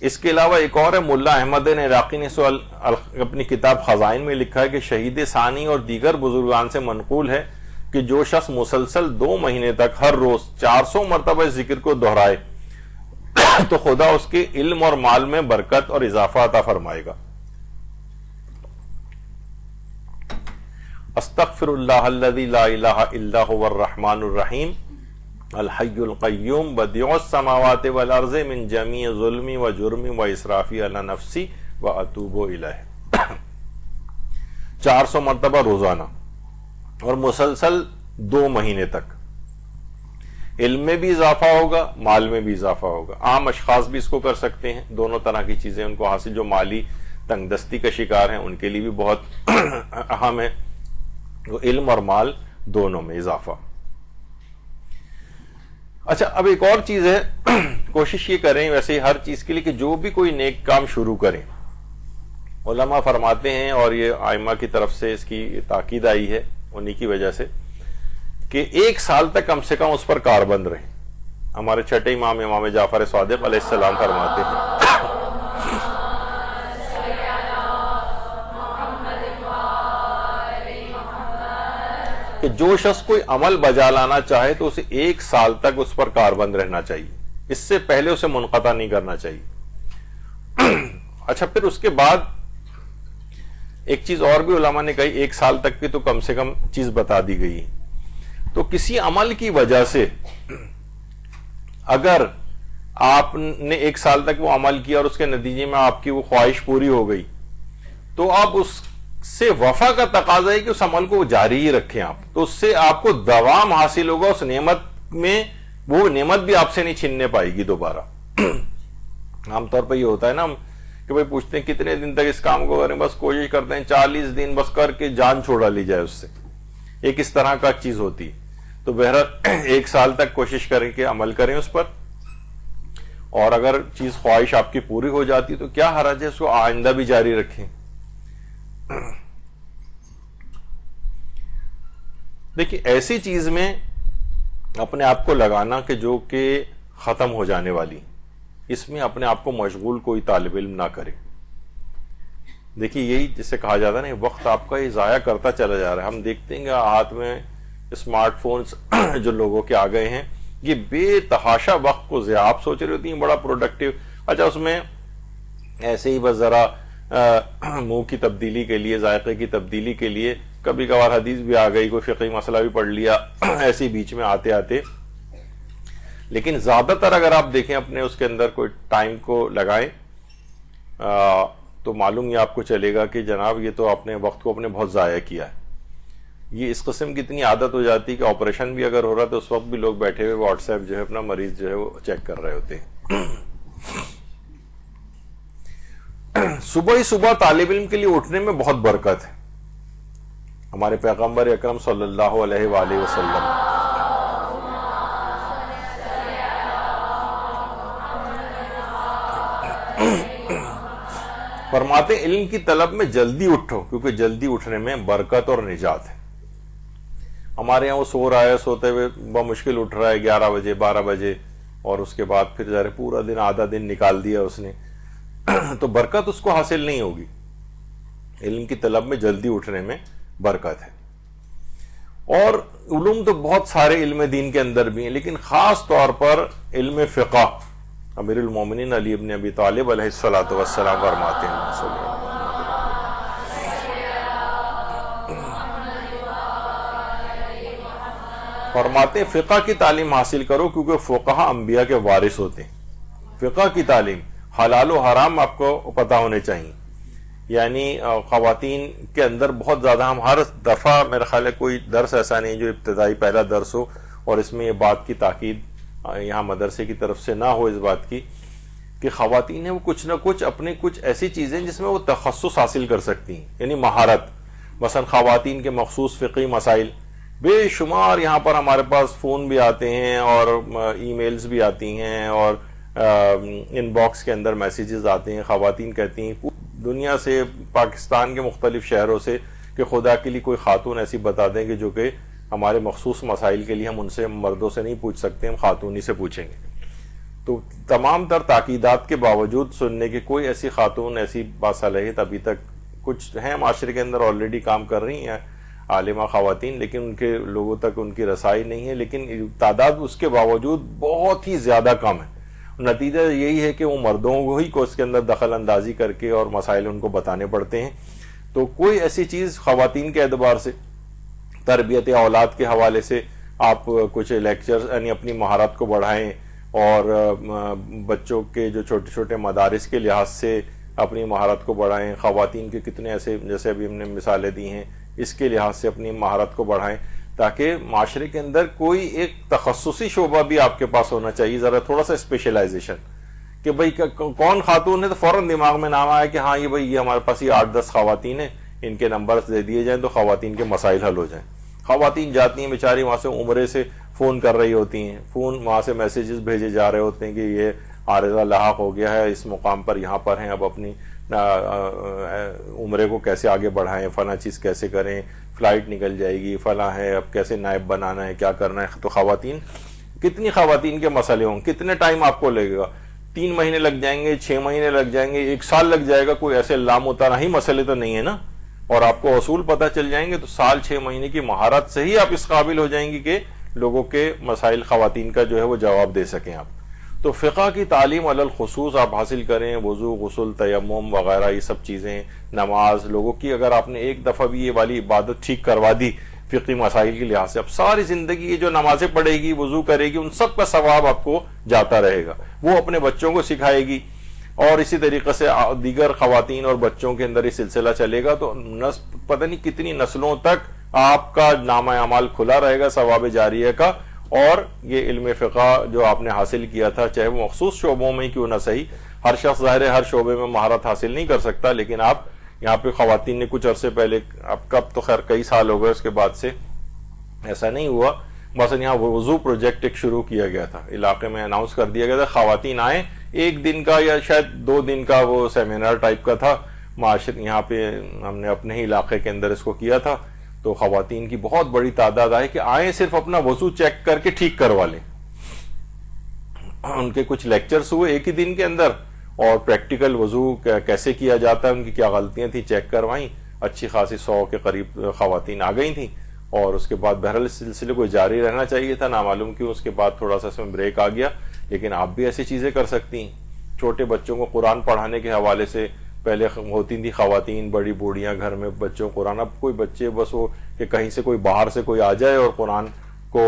اس کے علاوہ ایک اور ہے، ملا احمد عراقی نے اپنی کتاب خزائن میں لکھا ہے کہ شہید ثانی اور دیگر بزرگان سے منقول ہے کہ جو شخص مسلسل 2 مہینے تک ہر روز 400 مرتبہ اس ذکر کو دہرائے تو خدا اس کے علم اور مال میں برکت اور اضافہ عطا فرمائے گا. استغفر اللہ الذی لا الہ الا هو الرحمن الرحیم الحی القیوم بدیع السماوات والارض من جمیع ظلمی و جرمی و اسرافی علی نفسی و اتوب الیہ. 400 مرتبہ روزانہ اور مسلسل 2 مہینے تک. علم میں بھی اضافہ ہوگا، مال میں بھی اضافہ ہوگا. عام اشخاص بھی اس کو کر سکتے ہیں، دونوں طرح کی چیزیں ان کو حاصل. جو مالی تنگ دستی کا شکار ہیں ان کے لیے بھی بہت اہم ہے. تو علم اور مال دونوں میں اضافہ. اچھا، اب ایک اور چیز ہے، کوشش یہ کریں ویسے ہر چیز کے لیے کہ جو بھی کوئی نیک کام شروع کریں، علماء فرماتے ہیں اور یہ ائمہ کی طرف سے اس کی تاکید آئی ہے انہی کی وجہ سے کہ 1 سال تک کم سے کم اس پر کاربند رہیں. ہمارے چھٹے امام جعفر صادق علیہ السلام فرماتے ہیں کہ جو شخص کوئی عمل بجا لانا چاہے تو اسے 1 سال تک اس پر کاربند رہنا چاہیے، اس سے پہلے اسے منقطع نہیں کرنا چاہیے۔ اچھا، پھر اس کے بعد ایک چیز اور بھی علماء نے کہی، 1 سال تک کی تو کم سے کم چیز بتا دی گئی۔ تو کسی عمل کی وجہ سے اگر آپ نے 1 سال تک وہ عمل کیا اور اس کے نتیجے میں آپ کی وہ خواہش پوری ہو گئی، تو آپ اس سے وفا کا تقاضا ہے کہ اس عمل کو جاری ہی رکھیں آپ، تو اس سے آپ کو دوام حاصل ہوگا اس نعمت میں، وہ نعمت بھی آپ سے نہیں چھیننے پائے گی دوبارہ۔ عام طور پہ یہ ہوتا ہے نا کہ بھئی پوچھتے ہیں کتنے دن تک اس کام کو کریں، بس کوشش کرتے ہیں 40 دن بس کر کے جان چھوڑا لی جائے اس سے، ایک اس طرح کا چیز ہوتی۔ تو بہرحال 1 سال تک کوشش کریں کہ عمل کریں اس پر، اور اگر چیز خواہش آپ کی پوری ہو جاتی تو کیا حرج ہے، اس کو آئندہ بھی جاری رکھیں۔ دیکھیے ایسی چیز میں اپنے آپ کو لگانا کہ جو کہ ختم ہو جانے والی، اس میں اپنے آپ کو مشغول کوئی طالب علم نہ کرے۔ دیکھیے یہی جسے کہا جاتا ہے نا، وقت آپ کا یہ ضائع کرتا چلا جا رہا ہے۔ ہم دیکھتے ہیں کہ ہاتھ میں اسمارٹ فونز جو لوگوں کے آ گئے ہیں، یہ بے تحاشا وقت کو ضیاع، آپ سوچ رہے ہوتی ہیں بڑا پروڈکٹیو، اچھا اس میں ایسے ہی بس ذرا منہ کی تبدیلی کے لیے، ذائقے کی تبدیلی کے لیے کبھی کبھار حدیث بھی آ گئی، کوئی فقہی مسئلہ بھی پڑھ لیا ایسے بیچ میں آتے آتے۔ لیکن زیادہ تر اگر آپ دیکھیں اپنے اس کے اندر کوئی ٹائم کو لگائیں تو معلوم یہ آپ کو چلے گا کہ جناب یہ تو اپنے وقت کو اپنے بہت ضائع کیا ہے۔ یہ اس قسم کی اتنی عادت ہو جاتی ہے کہ آپریشن بھی اگر ہو رہا تو اس وقت بھی لوگ بیٹھے ہوئے واٹس ایپ جو ہے اپنا مریض جو ہے وہ چیک کر رہے ہوتے ہیں۔ صبح ہی صبح طالب علم کے لیے اٹھنے میں بہت برکت ہے۔ ہمارے پیغمبر اکرم صلی اللہ علیہ وآلہ وسلم فرماتے علم کی طلب میں جلدی اٹھو، کیونکہ جلدی اٹھنے میں برکت اور نجات ہے۔ ہمارے یہاں وہ سو رہا ہے، سوتے ہوئے بمشکل اٹھ رہا ہے 11 بجے 12 بجے، اور اس کے بعد پھر ذرا پورا دن آدھا دن نکال دیا اس نے، تو برکت اس کو حاصل نہیں ہوگی۔ علم کی طلب میں جلدی اٹھنے میں برکت ہے۔ اور علوم تو بہت سارے علم دین کے اندر بھی ہیں، لیکن خاص طور پر علم فقہ امیر المومنین علی ابن ابی طالب علیہ الصلوۃ والسلام فرماتے ہیں، فرماتے ہیں فقہ کی تعلیم حاصل کرو، کیونکہ فقہاء انبیاء کے وارث ہوتے ہیں۔ فقہ کی تعلیم، حلال و حرام آپ کو پتہ ہونے چاہیے۔ یعنی خواتین کے اندر بہت زیادہ، ہم ہر دفعہ میرا خیال ہے کوئی درس ایسا نہیں جو ابتدائی پہلا درس ہو اور اس میں یہ بات کی تاکید یہاں مدرسے کی طرف سے نہ ہو اس بات کی کہ خواتین ہیں وہ کچھ نہ کچھ اپنے کچھ ایسی چیزیں جس میں وہ تخصص حاصل کر سکتی ہیں، یعنی مہارت۔ مثلا خواتین کے مخصوص فقہی مسائل بے شمار یہاں پر ہمارے پاس فون بھی آتے ہیں اور ای میلز بھی آتی ہیں اور ان باکس کے اندر میسیجز آتے ہیں۔ خواتین کہتی ہیں دنیا سے، پاکستان کے مختلف شہروں سے، کہ خدا کے لیے کوئی خاتون ایسی بتا دیں کہ جو کہ ہمارے مخصوص مسائل کے لیے ہم ان سے مردوں سے نہیں پوچھ سکتے، ہم خاتون ہی سے پوچھیں گے۔ تو تمام تر تاکیدات کے باوجود سننے کی کوئی ایسی خاتون، ایسی باصلاحیت ابھی تک کچھ ہیں معاشرے کے اندر آلریڈی کام کر رہی ہیں عالمہ خواتین، لیکن ان کے لوگوں تک ان کی رسائی نہیں ہے، لیکن تعداد اس کے باوجود بہت ہی زیادہ کم ہے۔ نتیجہ یہی ہے کہ وہ مردوں کو ہی اس کے اندر دخل اندازی کر کے اور مسائل ان کو بتانے پڑتے ہیں۔ تو کوئی ایسی چیز خواتین کے اعتبار سے، تربیت اولاد کے حوالے سے آپ کچھ لیکچر یعنی اپنی مہارت کو بڑھائیں، اور بچوں کے جو چھوٹے چھوٹے مدارس کے لحاظ سے اپنی مہارت کو بڑھائیں۔ خواتین کے کتنے ایسے، جیسے ابھی ہم نے مثالیں دی ہیں، اس کے لحاظ سے اپنی مہارت کو بڑھائیں، تاکہ معاشرے کے اندر کوئی ایک تخصصی شعبہ بھی آپ کے پاس ہونا چاہیے، ذرا تھوڑا سا اسپیشلائزیشن، کہ بھئی کون خاتون ہے تو فوراً دماغ میں نام آیا کہ ہاں یہ بھئی یہ ہمارے پاس یہ 8-10 خواتین ہیں، ان کے نمبرز دے دیے جائیں تو خواتین کے مسائل حل ہو جائیں۔ خواتین جاتی ہیں بیچاری وہاں سے عمرے سے فون کر رہی ہوتی ہیں، فون وہاں سے میسیجز بھیجے جا رہے ہوتے ہیں کہ یہ عارضہ لاحق ہو گیا ہے، اس مقام پر یہاں پر ہیں، اب اپنی عمرے کو کیسے آگے بڑھائیں، فلاں چیز کیسے کریں، فلائٹ نکل جائے گی، فلاں ہے، اب کیسے نائب بنانا ہے، کیا کرنا ہے۔ تو خواتین، کتنی خواتین کے مسئلے ہوں، کتنے ٹائم آپ کو لگے گا، 3 مہینے لگ جائیں گے، 6 مہینے لگ جائیں گے، 1 سال لگ جائے گا، کوئی ایسے لامتناہی مسئلے تو نہیں ہے نا۔ اور آپ کو اصول پتہ چل جائیں گے تو سال 6 مہینے کی مہارت سے ہی آپ اس قابل ہو جائیں گی کہ لوگوں کے مسائل خواتین کا جو ہے وہ جواب دے سکیں آپ. تو فقہ کی تعلیم علی الخصوص آپ حاصل کریں، وضو، غسل، تیمم وغیرہ یہ سب چیزیں، نماز لوگوں کی اگر آپ نے ایک دفعہ بھی یہ والی عبادت ٹھیک کروا دی فقہی مسائل کے لحاظ سے، اب ساری زندگی یہ جو نمازیں پڑھے گی، وضو کرے گی، ان سب کا ثواب آپ کو جاتا رہے گا. وہ اپنے بچوں کو سکھائے گی اور اسی طریقے سے دیگر خواتین اور بچوں کے اندر یہ سلسلہ چلے گا تو پتہ نہیں کتنی نسلوں تک آپ کا نامہ اعمال کھلا رہے گا ثواب جاریہ کا. اور یہ علم فقہ جو آپ نے حاصل کیا تھا، چاہے وہ مخصوص شعبوں میں کیوں نہ صحیح، ہر شخص ظاہر ہے ہر شعبے میں مہارت حاصل نہیں کر سکتا، لیکن آپ یہاں پہ خواتین نے کچھ عرصے پہلے، اب کب تو خیر کئی سال ہو گئے اس کے بعد سے ایسا نہیں ہوا، مثلا یہاں وضو پروجیکٹ ایک شروع کیا گیا تھا علاقے میں، اناؤنس کر دیا گیا تھا خواتین آئیں، 1 دن کا یا شاید 2 دن کا وہ سیمینار ٹائپ کا تھا معاشر، یہاں پہ ہم نے اپنے ہی علاقے کے اندر اس کو کیا تھا. تو خواتین کی بہت بڑی تعداد آئے کہ آئیں صرف اپنا وضو چیک کر کے ٹھیک کروا لیں. ان کے کچھ لیکچرز ہوئے 1 ہی دن کے اندر اور پریکٹیکل وضو کیسے کیا جاتا ہے، ان کی کیا غلطیاں تھیں چیک کروائیں. اچھی خاصی 100 کے قریب خواتین آ گئی تھیں اور اس کے بعد بہرحال اس سلسلے کو جاری رہنا چاہیے تھا، نامعلوم کیوں اس کے بعد تھوڑا سا اس میں بریک آ گیا. لیکن آپ بھی ایسی چیزیں کر سکتی ہیں. چھوٹے بچوں کو قرآن پڑھانے کے حوالے سے پہلے ہوتی تھی خواتین بڑی بوڑھیاں گھر میں بچوں کو قرآن، اب کوئی بچے بس وہ کہ کہیں سے کوئی باہر سے کوئی آ جائے اور قرآن کو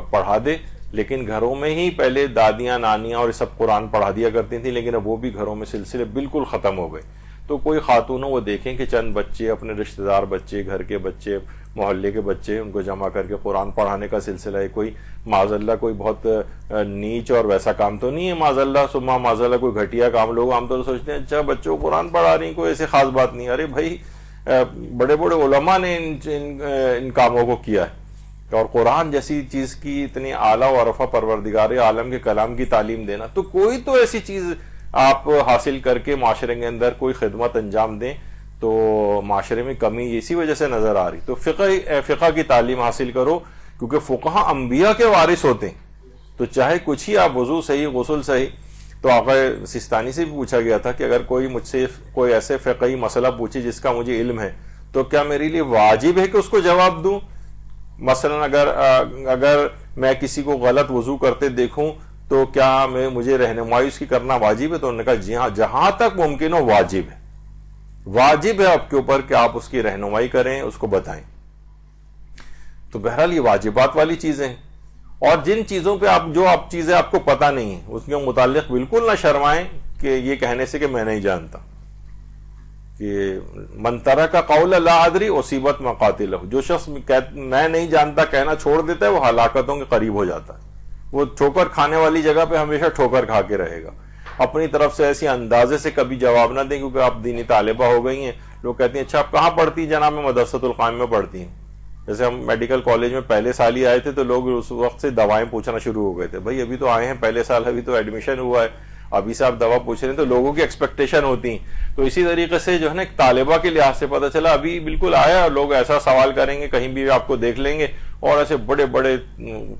پڑھا دے. لیکن گھروں میں ہی پہلے دادیاں نانیاں اور سب قرآن پڑھا دیا کرتی تھیں، لیکن اب وہ بھی گھروں میں سلسلے بالکل ختم ہو گئے. تو کوئی خاتونوں وہ دیکھیں کہ چند بچے اپنے رشتہ دار بچے، گھر کے بچے، محلے کے بچے، ان کو جمع کر کے قرآن پڑھانے کا سلسلہ ہے. کوئی معاذ اللہ کوئی بہت نیچ اور ویسا کام تو نہیں ہے، معاذ اللہ سما معاذ اللہ کوئی گھٹیا کام. لوگ عام طور سے سوچتے ہیں اچھا بچوں کو قرآن پڑھا رہی، کوئی ایسی خاص بات نہیں. ارے بھائی بڑے بڑے علماء نے ان کاموں کو کیا ہے. اور قرآن جیسی چیز کی اتنی اعلیٰ و عرفہ پروردگار عالم کے کلام کی تعلیم دینا، تو کوئی تو ایسی چیز آپ حاصل کر کے معاشرے کے اندر کوئی خدمت انجام دیں تو معاشرے میں کمی اسی وجہ سے نظر آ رہی. تو فقہ کی تعلیم حاصل کرو، کیونکہ فقہاء انبیاء کے وارث ہوتے ہیں. تو چاہے کچھ ہی آپ وضو صحیح، غسل صحیح. تو آقا سستانی سے بھی پوچھا گیا تھا کہ اگر کوئی مجھ سے کوئی ایسے فقہی مسئلہ پوچھے جس کا مجھے علم ہے تو کیا میرے لیے واجب ہے کہ اس کو جواب دوں؟ مثلا اگر میں کسی کو غلط وضو کرتے دیکھوں تو کیا مجھے رہنمائی اس کی کرنا واجب ہے؟ تو انہوں نے کہا جی ہاں، جہاں تک ممکن ہو واجب ہے. واجب ہے آپ کے اوپر کہ آپ اس کی رہنمائی کریں، اس کو بتائیں. تو بہرحال یہ واجبات والی چیزیں ہیں. اور جن چیزوں پہ جو چیزیں آپ کو پتہ نہیں ہیں اس کے متعلق بالکل نہ شرمائیں کہ یہ کہنے سے کہ میں نہیں جانتا. کہ من ترک قول لا ادری اصیبت مقاتلہ، جو شخص میں نہیں جانتا کہنا چھوڑ دیتا ہے وہ ہلاکتوں کے قریب ہو جاتا ہے. وہ ٹھوکر کھانے والی جگہ پہ ہمیشہ ٹھوکر کھا کے رہے گا. اپنی طرف سے ایسی اندازے سے کبھی جواب نہ دیں کیونکہ آپ دینی طالبہ ہو گئی ہیں. لوگ کہتے ہیں اچھا آپ کہاں پڑھتی ہیں؟ جناب میں مدرسۃ القائم میں پڑھتی ہیں. جیسے ہم میڈیکل کالج میں پہلے سال ہی آئے تھے تو لوگ اس وقت سے دوائیں پوچھنا شروع ہو گئے تھے. بھائی ابھی تو آئے ہیں پہلے سال، ابھی تو ایڈمیشن ہوا ہے، ابھی سے آپ دوا پوچھ رہے ہیں، تو لوگوں کی ایکسپیکٹیشن ہوتی ہیں. تو اسی طریقے سے جو ہے نا ایک طالبہ کے لحاظ سے پتہ چلا ابھی بالکل آیا اور لوگ ایسا سوال کریں گے، کہیں بھی آپ کو دیکھ لیں گے اور ایسے بڑے بڑے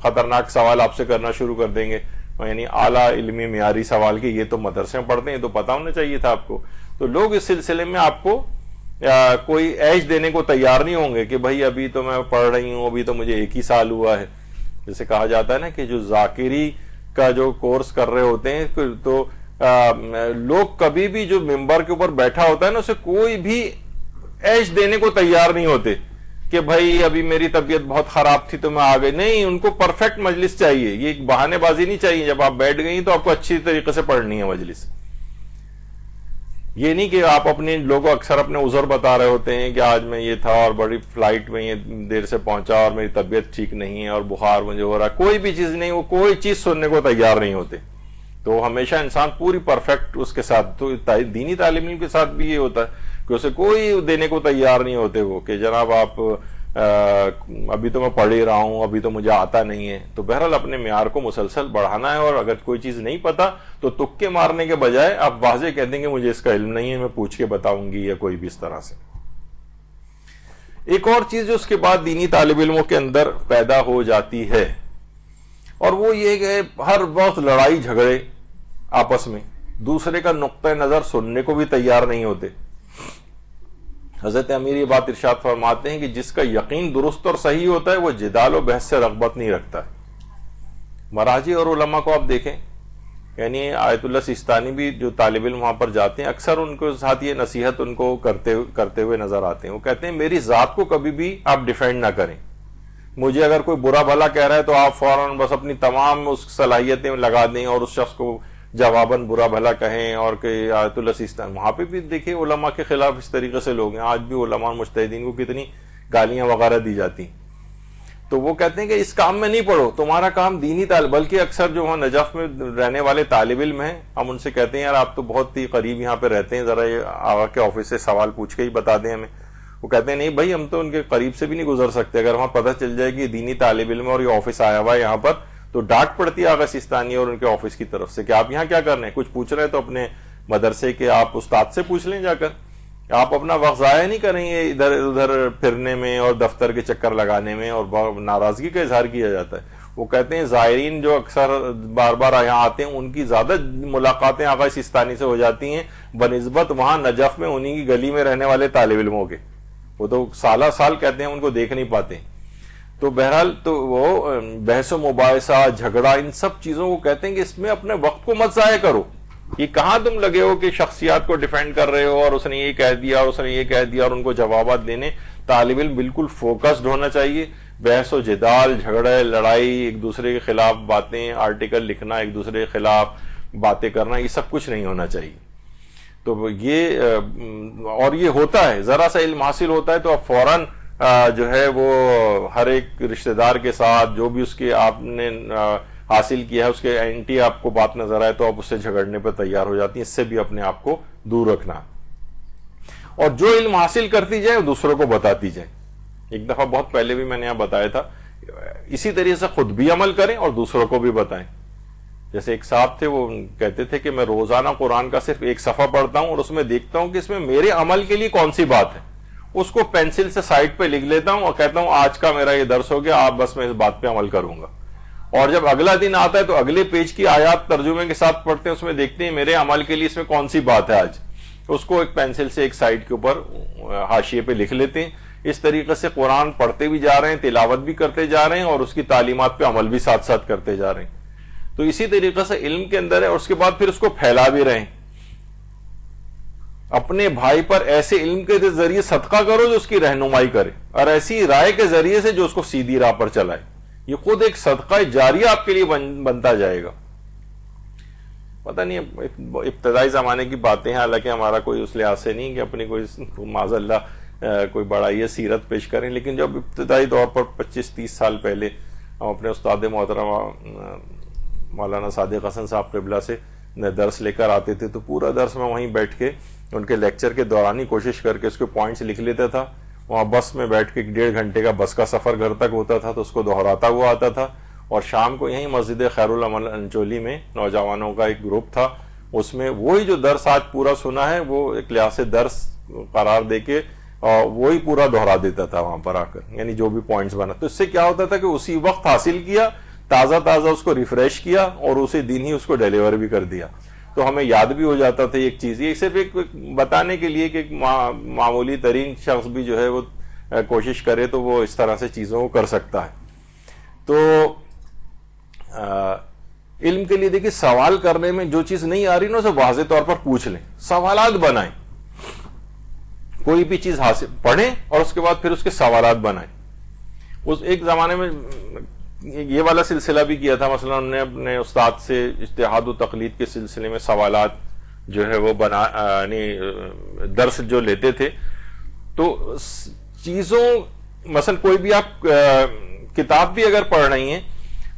خطرناک سوال آپ سے کرنا شروع کر دیں گے، یعنی اعلیٰ علمی معیاری سوال کے. یہ تو مدرسے میں پڑھتے ہیں تو پتہ ہونا چاہیے تھا آپ کو. تو لوگ اس سلسلے میں آپ کو کوئی ایج دینے کو تیار نہیں ہوں گے کہ بھائی ابھی تو میں پڑھ رہی ہوں، ابھی تو مجھے 1 ہی سال ہوا ہے. جیسے کہا جاتا ہے نا کہ جو ذاکری کا جو کورس کر رہے ہوتے ہیں تو لوگ کبھی بھی جو ممبر کے اوپر بیٹھا ہوتا ہے نا اسے کوئی بھی ایج دینے کو تیار نہیں ہوتے کہ بھائی ابھی میری طبیعت بہت خراب تھی تو میں آ گئی. نہیں، ان کو پرفیکٹ مجلس چاہیے. یہ ایک بہانے بازی نہیں چاہیے. جب آپ بیٹھ گئی تو آپ کو اچھی طریقے سے پڑھنی ہے مجلس. یہ نہیں کہ آپ اپنے لوگوں اکثر اپنے عذر بتا رہے ہوتے ہیں کہ آج میں یہ تھا اور بڑی فلائٹ میں یہ دیر سے پہنچا اور میری طبیعت ٹھیک نہیں ہے اور بخار مجھے ہو رہا ہے. کوئی بھی چیز نہیں، وہ کوئی چیز سننے کو تیار نہیں ہوتے. تو ہمیشہ انسان پوری پرفیکٹ اس کے ساتھ، تو دینی تعلیم علم کے ساتھ بھی یہ ہوتا ہے کہ اسے کوئی دینے کو تیار نہیں ہوتے وہ کہ جناب آپ ابھی تو میں پڑھ ہی رہا ہوں، ابھی تو مجھے آتا نہیں ہے. تو بہرحال اپنے معیار کو مسلسل بڑھانا ہے اور اگر کوئی چیز نہیں پتا تو تکے مارنے کے بجائے آپ واضح کہہ دیں گے مجھے اس کا علم نہیں ہے، میں پوچھ کے بتاؤں گی یا کوئی بھی اس طرح سے. ایک اور چیز جو اس کے بعد دینی طالب علموں کے اندر پیدا ہو جاتی ہے اور وہ یہ کہ ہر وقت لڑائی جھگڑے آپس میں، دوسرے کا نقطہ نظر سننے کو بھی تیار نہیں ہوتے. حضرت امیر یہ بات ارشاد فرماتے ہیں کہ جس کا یقین درست اور صحیح ہوتا ہے وہ جدال و بحث سے رغبت نہیں رکھتا ہے. مراجع اور علماء کو آپ دیکھیں، یعنی آیت اللہ سیستانی بھی جو طالب علم وہاں پر جاتے ہیں اکثر ان کے ساتھ یہ نصیحت ان کو کرتے ہوئے نظر آتے ہیں. وہ کہتے ہیں میری ذات کو کبھی بھی آپ ڈیفینڈ نہ کریں. مجھے اگر کوئی برا بھلا کہہ رہا ہے تو آپ فوراً بس اپنی تمام اس صلاحیتیں لگا دیں اور اس شخص کو جواباً برا بھلا کہیں. اور کہ آیت اللہ سیستانی وہاں پہ بھی دیکھیں علماء کے خلاف اس طریقے سے لوگ ہیں. آج بھی علماء مجتہدین کو کتنی گالیاں وغیرہ دی جاتی. تو وہ کہتے ہیں کہ اس کام میں نہیں پڑھو، تمہارا کام دینی بلکہ اکثر جو وہاں نجف میں رہنے والے طالب علم ہیں ہم ان سے کہتے ہیں یار آپ تو بہت ہی قریب یہاں پہ رہتے ہیں، ذرا یہ آغا کے آفس سے سوال پوچھ کے ہی بتا دیں ہمیں. وہ کہتے ہیں نہیں بھائی ہم تو ان کے قریب سے بھی نہیں گزر سکتے، اگر وہاں پتہ چل جائے کہ دینی طالب علم اور یہ آفس آیا ہوا ہے یہاں پر تو ڈانٹ پڑتی ہے آغا سیستانی اور ان کے آفس کی طرف سے کہ آپ یہاں کیا کر رہے ہیں. کچھ پوچھ رہے ہیں تو اپنے مدرسے کے آپ استاد سے پوچھ لیں جا کر. آپ اپنا وقت ضائع نہیں کریں گے ادھر ادھر پھرنے میں اور دفتر کے چکر لگانے میں، اور ناراضگی کا اظہار کیا جاتا ہے. وہ کہتے ہیں زائرین جو اکثر بار بار یہاں آتے ہیں ان کی زیادہ ملاقاتیں آغا سیستانی سے ہو جاتی ہیں بنسبت وہاں نجف میں انہی کی گلی میں رہنے والے طالب علموں کے. وہ تو سالہ سال کہتے ہیں ان کو دیکھ نہیں پاتے. تو بہرحال تو وہ بحث و مباحثہ جھگڑا ان سب چیزوں کو کہتے ہیں کہ اس میں اپنے وقت کو مت ضائع کرو. یہ کہاں تم لگے ہو کہ شخصیات کو ڈیفینڈ کر رہے ہو اور اس نے یہ کہہ دیا اور اس نے یہ کہہ دیا اور ان کو جوابات دینے. طالب علم بالکل فوکسڈ ہونا چاہیے. بحث و جدال، جھگڑے، لڑائی، ایک دوسرے کے خلاف باتیں، آرٹیکل لکھنا، ایک دوسرے کے خلاف باتیں کرنا، یہ سب کچھ نہیں ہونا چاہیے. تو یہ اور یہ ہوتا ہے ذرا سا علم حاصل ہوتا ہے تو اب فوراً جو ہے وہ ہر ایک رشتہ دار کے ساتھ جو بھی اس کے آپ نے حاصل کیا ہے اس کے اینٹی آپ کو بات نظر آئے تو آپ اس سے جھگڑنے پہ تیار ہو جاتی ہیں. اس سے بھی اپنے آپ کو دور رکھنا اور جو علم حاصل کرتی جائے وہ دوسروں کو بتاتی جائے. ایک دفعہ بہت پہلے بھی میں نے یہاں بتایا تھا اسی طریقے سے خود بھی عمل کریں اور دوسروں کو بھی بتائیں. جیسے ایک صاحب تھے وہ کہتے تھے کہ میں روزانہ قرآن کا صرف ایک صفحہ پڑھتا ہوں اور اس میں دیکھتا ہوں کہ اس میں میرے عمل کے لیے کون سی بات ہے، اس کو پینسل سے سائڈ پہ لکھ لیتا ہوں اور کہتا ہوں آج کا میرا یہ درس ہو گیا، آپ بس میں اس بات پہ عمل کروں گا. اور جب اگلا دن آتا ہے تو اگلے پیج کی آیات ترجمے کے ساتھ پڑھتے ہیں، اس میں دیکھتے ہیں میرے عمل کے لیے اس میں کون سی بات ہے آج، اس کو ایک پینسل سے ایک سائڈ کے اوپر حاشیے پہ لکھ لیتے ہیں. اس طریقے سے قرآن پڑھتے بھی جا رہے ہیں، تلاوت بھی کرتے جا رہے ہیں اور اس کی تعلیمات پہ عمل بھی ساتھ ساتھ کرتے جا رہے ہیں. تو اسی طریقے سے علم کے اندر ہے اور اس کے بعد پھر اس کو پھیلا بھی رہے ہیں. اپنے بھائی پر ایسے علم کے ذریعے صدقہ کرو جو اس کی رہنمائی کرے اور ایسی رائے کے ذریعے سے جو اس کو سیدھی راہ پر چلائے. یہ خود ایک صدقہ جاریہ آپ کے لیے بنتا جائے گا. پتہ نہیں ابتدائی زمانے کی باتیں ہیں، حالانکہ ہمارا کوئی اس لحاظ سے نہیں کہ اپنی کوئی معاذ اللہ کوئی بڑائی سیرت پیش کریں، لیکن جب ابتدائی دور پر 25-30 سال پہلے ہم اپنے استاد محترمہ مولانا صادق حسن صاحب قبلہ سے درس لے کر آتے تھے تو پورا درس میں وہیں بیٹھ کے ان کے لیکچر کے دوران ہی کوشش کر کے اس کے پوائنٹس لکھ لیتا تھا. وہاں بس میں بیٹھ کے 1.5 گھنٹے کا بس کا سفر گھر تک ہوتا تھا تو اس کو دہراتا ہوا آتا تھا. اور شام کو یہیں مسجد خیر العمل انچولی میں نوجوانوں کا ایک گروپ تھا، اس میں وہی جو درس آج پورا سنا ہے وہ ایک لحاظ سے درس قرار دے کے وہی پورا دہرا دیتا تھا وہاں پر آ کر، یعنی جو بھی پوائنٹس بنا. تو اس سے کیا ہوتا تھا کہ اسی وقت حاصل کیا، تازہ تازہ اس کو ریفریش کیا اور اسی دن ہی اس کو ڈیلیور بھی کر دیا. تو ہمیں یاد بھی ہو جاتا تھا ایک چیز. یہ صرف ایک بتانے کے لیے کہ معمولی ترین شخص بھی جو ہے وہ کوشش کرے تو وہ اس طرح سے چیزوں کو کر سکتا ہے. تو علم کے لیے دیکھیے سوال کرنے میں جو چیز نہیں آ رہی نا اسے واضح طور پر پوچھ لیں، سوالات بنائیں. کوئی بھی چیز حاصل پڑھیں اور اس کے بعد پھر اس کے سوالات بنائیں. اس ایک زمانے میں یہ والا سلسلہ بھی کیا تھا، مثلا انہوں نے اپنے استاد سے اجتہاد و تقلید کے سلسلے میں سوالات جو ہے وہ یعنی درس جو لیتے تھے تو چیزوں مثلا کوئی بھی آپ کتاب بھی اگر پڑھ رہی ہیں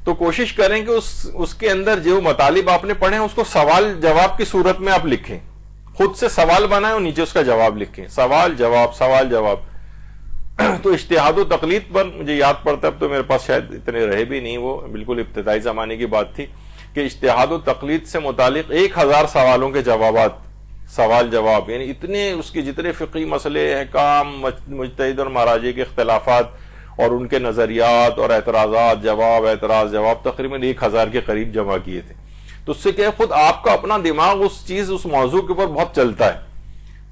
تو کوشش کریں کہ اس کے اندر جو مطالب آپ نے پڑھے ہیں اس کو سوال جواب کی صورت میں آپ لکھیں. خود سے سوال بنائیں اور نیچے اس کا جواب لکھیں، سوال جواب سوال جواب. تو اجتہاد و تقلید پر مجھے یاد پڑتا ہے، اب تو میرے پاس شاید اتنے رہے بھی نہیں، وہ بالکل ابتدائی زمانے کی بات تھی کہ اجتہاد و تقلید سے متعلق 1000 سوالوں کے جوابات، سوال جواب، یعنی اتنے اس کے جتنے فقہی مسئلے احکام مجتہد اور مراجع کے اختلافات اور ان کے نظریات اور اعتراضات جواب اعتراض جواب تقریباً 1000 کے قریب جمع کیے تھے. تو اس سے کیا خود آپ کا اپنا دماغ اس چیز اس موضوع کے اوپر بہت چلتا ہے.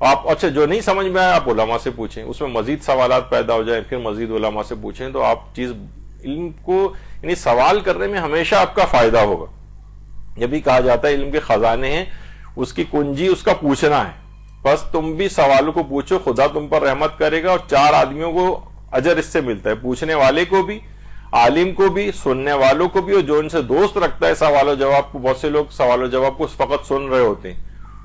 آپ اچھا جو نہیں سمجھ میں آیا آپ علماء سے پوچھیں, اس میں مزید سوالات پیدا ہو جائیں, پھر مزید علماء سے پوچھیں, تو آپ چیز علم کو یعنی سوال کرنے میں ہمیشہ آپ کا فائدہ ہوگا. یہ بھی کہا جاتا ہے علم کے خزانے ہیں, اس کی کنجی اس کا پوچھنا ہے. بس تم بھی سوالوں کو پوچھو, خدا تم پر رحمت کرے گا, اور 4 آدمیوں کو اجر اس سے ملتا ہے, پوچھنے والے کو بھی, عالم کو بھی, سننے والوں کو بھی, اور جو ان سے دوست رکھتا ہے سوال و جواب کو. بہت سے لوگ سوال و جواب کو فقط سن رہے ہوتے ہیں,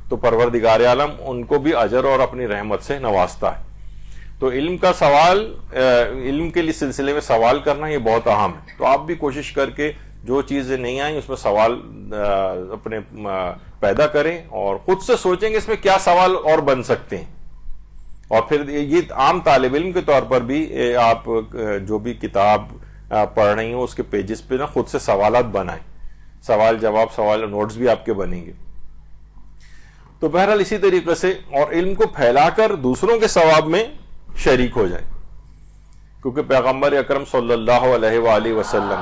تو پروردگار عالم ان کو بھی اجر اور اپنی رحمت سے نوازتا ہے. تو علم کا سوال, علم کے لیے سلسلے میں سوال کرنا یہ بہت اہم ہے. تو آپ بھی کوشش کر کے جو چیزیں نہیں آئیں اس میں سوال اپنے پیدا کریں, اور خود سے سوچیں کہ اس میں کیا سوال اور بن سکتے ہیں. اور پھر یہ عام طالب علم کے طور پر بھی آپ جو بھی کتاب پڑھ رہی ہوں اس کے پیجز پہ نا خود سے سوالات بنائیں, سوال جواب, سوال نوٹس بھی آپ کے بنیں گے. تو بہرحال اسی طریقے سے اور علم کو پھیلا کر دوسروں کے ثواب میں شریک ہو جائیں, کیونکہ پیغمبر اکرم صلی اللہ علیہ وآلہ وسلم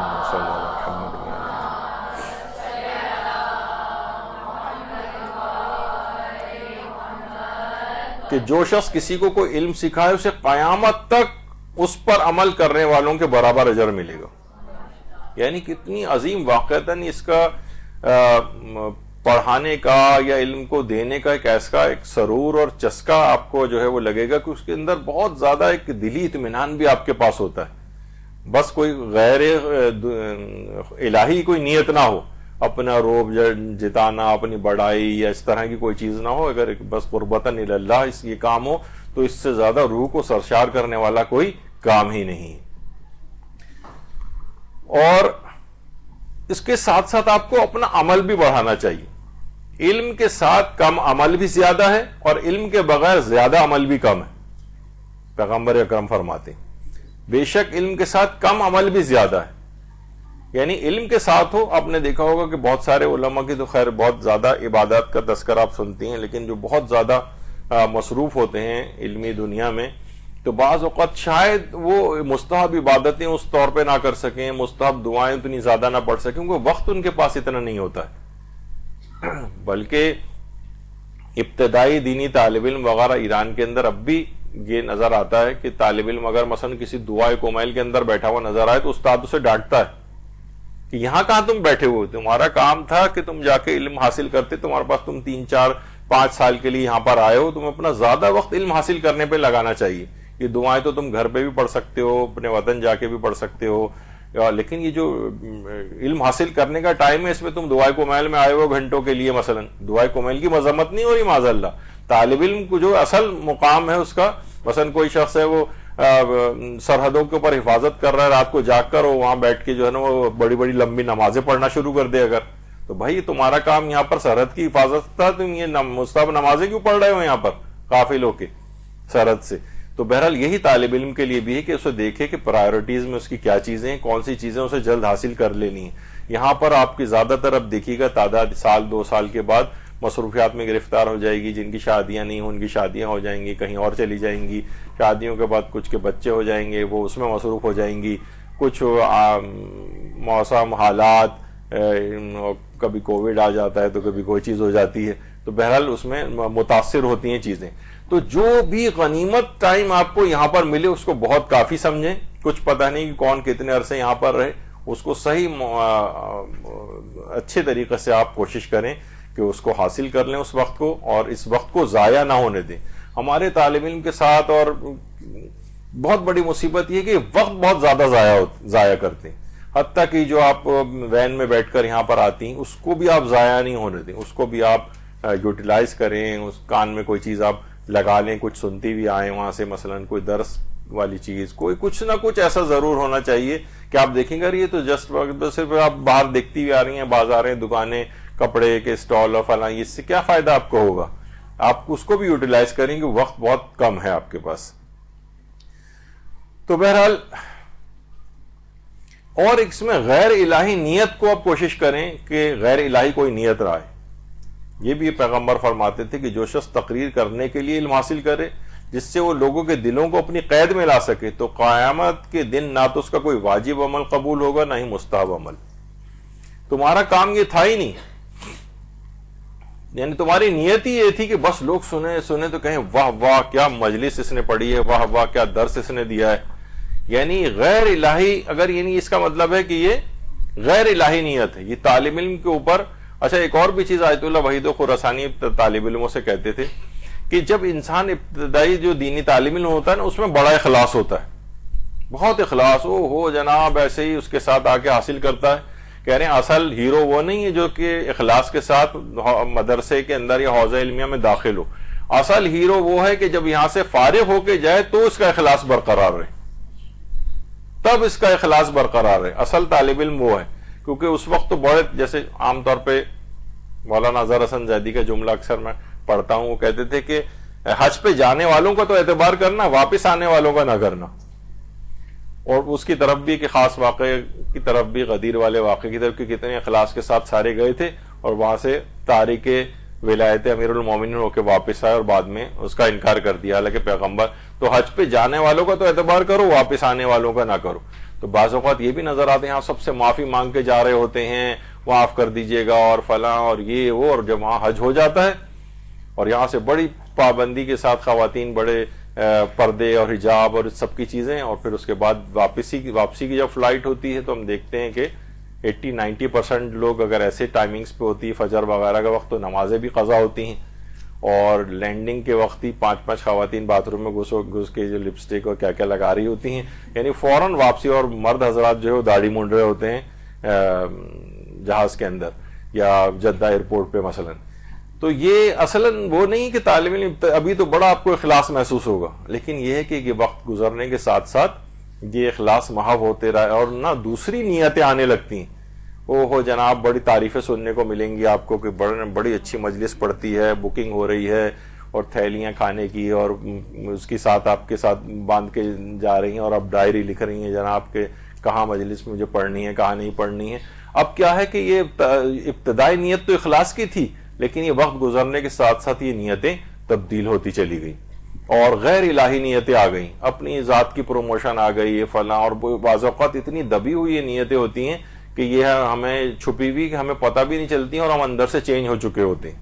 کہ جو شخص کسی کو کوئی علم سکھائے اسے قیامت تک اس پر عمل کرنے والوں کے برابر اجر ملے گا. یعنی کتنی عظیم واقعتاً اس کا پڑھانے کا یا علم کو دینے کا ایک سرور اور چسکا آپ کو جو ہے وہ لگے گا کہ اس کے اندر بہت زیادہ ایک دلی اطمینان بھی آپ کے پاس ہوتا ہے. بس کوئی غیر الہی کوئی نیت نہ ہو, اپنا روب جتانا, اپنی بڑائی یا اس طرح کی کوئی چیز نہ ہو. اگر بس قربتاً اللہ یہ کام ہو تو اس سے زیادہ روح کو سرشار کرنے والا کوئی کام ہی نہیں. اور اس کے ساتھ ساتھ آپ کو اپنا عمل بھی بڑھانا چاہیے. علم کے ساتھ کم عمل بھی زیادہ ہے, اور علم کے بغیر زیادہ عمل بھی کم ہے. پیغمبر اکرم فرماتے بے شک علم کے ساتھ کم عمل بھی زیادہ ہے. یعنی علم کے ساتھ ہو, آپ نے دیکھا ہوگا کہ بہت سارے علماء کی تو خیر بہت زیادہ عبادات کا تذکرہ آپ سنتی ہیں, لیکن جو بہت زیادہ مصروف ہوتے ہیں علمی دنیا میں, تو بعض اوقات شاید وہ مستحب عبادتیں اس طور پہ نہ کر سکیں, مستحب دعائیں اتنی زیادہ نہ پڑھ سکیں, کیونکہ وقت ان کے پاس اتنا نہیں ہوتا ہے. بلکہ ابتدائی دینی طالب علم وغیرہ ایران کے اندر اب بھی یہ نظر آتا ہے کہ طالب علم اگر مثلا کسی دعائے کومیل کے اندر بیٹھا ہوا نظر آئے تو استاد اسے ڈانٹتا ہے کہ یہاں کہاں تم بیٹھے ہوئے, تمہارا کام تھا کہ تم جا کے علم حاصل کرتے, تمہارے پاس تم 3 4 5 سال کے لیے یہاں پر آئے ہو, تمہیں اپنا زیادہ وقت علم حاصل کرنے پہ لگانا چاہیے. یہ دعائیں تو تم گھر پہ بھی پڑھ سکتے ہو, اپنے وطن جا کے بھی پڑھ سکتے ہو, لیکن یہ جو علم حاصل کرنے کا ٹائم ہے اس میں تم دعائے کومیل میں آئے ہو گھنٹوں کے لیے. مثلا دعائے کومیل کی مذمت نہیں ہو رہی معاذ اللہ, طالب علم کو جو اصل مقام ہے اس کا, مثلا کوئی شخص ہے وہ سرحدوں کے اوپر حفاظت کر رہا ہے, رات کو جاگ کر وہ وہاں بیٹھ کے جو ہے نا وہ بڑی بڑی لمبی نمازیں پڑھنا شروع کر دے اگر, تو بھائی تمہارا کام یہاں پر سرحد کی حفاظت تھا, تم یہ مستحب نمازیں کیوں پڑھ رہے ہو یہاں پر قافل ہو کے سرحد سے. تو بہرحال یہی طالب علم کے لیے بھی ہے کہ اسے دیکھے کہ پرائیورٹیز میں اس کی کیا چیزیں ہیں, کون سی چیزیں اسے جلد حاصل کر لینی ہیں. یہاں پر آپ کی زیادہ تر اب دیکھیے گا تعداد 1-2 سال کے بعد مصروفیات میں گرفتار ہو جائے گی. جن کی شادیاں نہیں ہوں ان کی شادیاں ہو جائیں گی, کہیں اور چلی جائیں گی, شادیوں کے بعد کچھ کے بچے ہو جائیں گے, وہ اس میں مصروف ہو جائیں گی. کچھ موسم حالات, کبھی کووڈ آ جاتا ہے تو کبھی کوئی چیز ہو جاتی ہے, تو بہرحال اس میں متاثر ہوتی ہیں چیزیں. تو جو بھی غنیمت ٹائم آپ کو یہاں پر ملے اس کو بہت کافی سمجھیں. کچھ پتہ نہیں کہ کون کتنے عرصے یہاں پر رہے, اس کو صحیح اچھے طریقے سے آپ کوشش کریں کہ اس کو حاصل کر لیں اس وقت کو, اور اس وقت کو ضائع نہ ہونے دیں. ہمارے طالب علم کے ساتھ اور بہت بڑی مصیبت یہ کہ وقت بہت زیادہ ضائع کرتے ہیں. حتیٰ کہ جو آپ وین میں بیٹھ کر یہاں پر آتی ہیں اس کو بھی آپ ضائع نہیں ہونے دیں, اس کو بھی آپ یوٹیلائز کریں. اس کان میں کوئی چیز آپ لگا لیں, کچھ سنتی بھی آئیں وہاں سے, مثلا کوئی درس والی چیز, کوئی کچھ نہ کچھ ایسا ضرور ہونا چاہیے کہ آپ دیکھیں گے یہ تو جسٹ صرف آپ باہر دیکھتی ہوئی آ رہی ہیں, بازاریں, دکانیں, کپڑے کے اسٹال اور فلاں, اس سے کیا فائدہ آپ کو ہوگا. آپ اس کو بھی یوٹیلائز کریں کہ وقت بہت کم ہے آپ کے پاس. تو بہرحال اور اس میں غیر الہی نیت کو آپ کوشش کریں کہ غیر الہی کوئی نیت رہے. یہ بھی پیغمبر فرماتے تھے کہ جو شخص تقریر کرنے کے لیے علم حاصل کرے جس سے وہ لوگوں کے دلوں کو اپنی قید میں لا سکے, تو قیامت کے دن نہ تو اس کا کوئی واجب عمل قبول ہوگا نہ ہی مستحب عمل. تمہارا کام یہ تھا ہی نہیں, یعنی تمہاری نیت ہی یہ تھی کہ بس لوگ سنے تو کہیں واہ واہ کیا مجلس اس نے پڑھی ہے، واہ واہ کیا درس اس نے دیا ہے. یعنی غیر الہی، اگر یعنی اس کا مطلب ہے کہ یہ غیر الہی نیت ہے، یہ طالب علم کے اوپر. اچھا ایک اور بھی چیز آیت اللہ وحید خراسانی طالب علموں سے کہتے تھے کہ جب انسان ابتدائی جو دینی تعلیم علم ہوتا ہے نا، اس میں بڑا اخلاص ہوتا ہے، بہت اخلاص ہو جناب، ایسے ہی اس کے ساتھ آ کے حاصل کرتا ہے. کہہ رہے ہیں اصل ہیرو وہ نہیں ہے جو کہ اخلاص کے ساتھ مدرسے کے اندر یا حوزہ علمیہ میں داخل ہو. اصل ہیرو وہ ہے کہ جب یہاں سے فارغ ہو کے جائے تو اس کا اخلاص برقرار رہے، تب اس کا اخلاص برقرار رہے. اصل طالب علم وہ ہے، کیونکہ اس وقت تو بڑے، جیسے عام طور پہ مولانا اظہر حسن زیدی کا جملہ اکثر میں پڑھتا ہوں، وہ کہتے تھے کہ حج پہ جانے والوں کا تو اعتبار کرنا، واپس آنے والوں کا نہ کرنا. اور اس کی طرف بھی کہ خاص واقعے کی طرف بھی، غدیر والے واقعے کی طرف کہ کتنے اخلاص کے ساتھ سارے گئے تھے اور وہاں سے تاریخ ولایت امیر المومنین ہو کے واپس آئے اور بعد میں اس کا انکار کر دیا. حالانکہ پیغمبر تو حج پہ جانے والوں کا تو اعتبار کرو، واپس آنے والوں کا نہ کرو. تو بعض اوقات یہ بھی نظر آتے ہیں آپ سب سے معافی مانگ کے جا رہے ہوتے ہیں، معاف کر دیجئے گا اور فلاں اور یہ وہ، اور جب وہاں حج ہو جاتا ہے اور یہاں سے بڑی پابندی کے ساتھ خواتین بڑے پردے اور حجاب اور سب کی چیزیں، اور پھر اس کے بعد واپسی کی جب فلائٹ ہوتی ہے تو ہم دیکھتے ہیں کہ 80-90% لوگ اگر ایسے ٹائمنگز پہ ہوتی ہے فجر وغیرہ کا وقت، تو نمازیں بھی قضا ہوتی ہیں، اور لینڈنگ کے وقت ہی 5 خواتین باتھ روم میں گھس کے جو لپسٹک اور کیا کیا لگا رہی ہوتی ہیں، یعنی فوراً واپسی. اور مرد حضرات جو ہے وہ داڑھی مونڈ رہے ہوتے ہیں جہاز کے اندر یا جدہ ایئرپورٹ پہ مثلا. تو یہ اصلاً وہ نہیں کہ طالب علم ابھی تو بڑا آپ کو اخلاص محسوس ہوگا، لیکن یہ ہے کہ یہ وقت گزرنے کے ساتھ ساتھ یہ اخلاص محو ہوتے رہے اور نہ دوسری نیتیں آنے لگتی ہیں. ہو جناب بڑی تعریفیں سننے کو ملیں گی آپ کو کہ بڑی اچھی مجلس پڑتی ہے، بکنگ ہو رہی ہے اور تھیلیاں کھانے کی، اور اس کے ساتھ آپ کے ساتھ باندھ کے جا رہی ہیں اور اب ڈائری لکھ رہی ہیں جناب کہ کہاں مجلس مجھے پڑھنی ہے کہاں نہیں پڑھنی ہے. اب کیا ہے کہ یہ ابتدائی نیت تو اخلاص کی تھی، لیکن یہ وقت گزرنے کے ساتھ ساتھ یہ نیتیں تبدیل ہوتی چلی گئی اور غیر الہی نیتیں آ گئیں، اپنی ذات کی پروموشن آ گئی، یہ فلاں، اور بعض اوقات اتنی دبی ہوئی یہ نیتیں ہوتی ہیں کہ یہ ہمیں چھپی ہوئی کہ ہمیں پتہ بھی نہیں چلتی اور ہم اندر سے چینج ہو چکے ہوتے ہیں.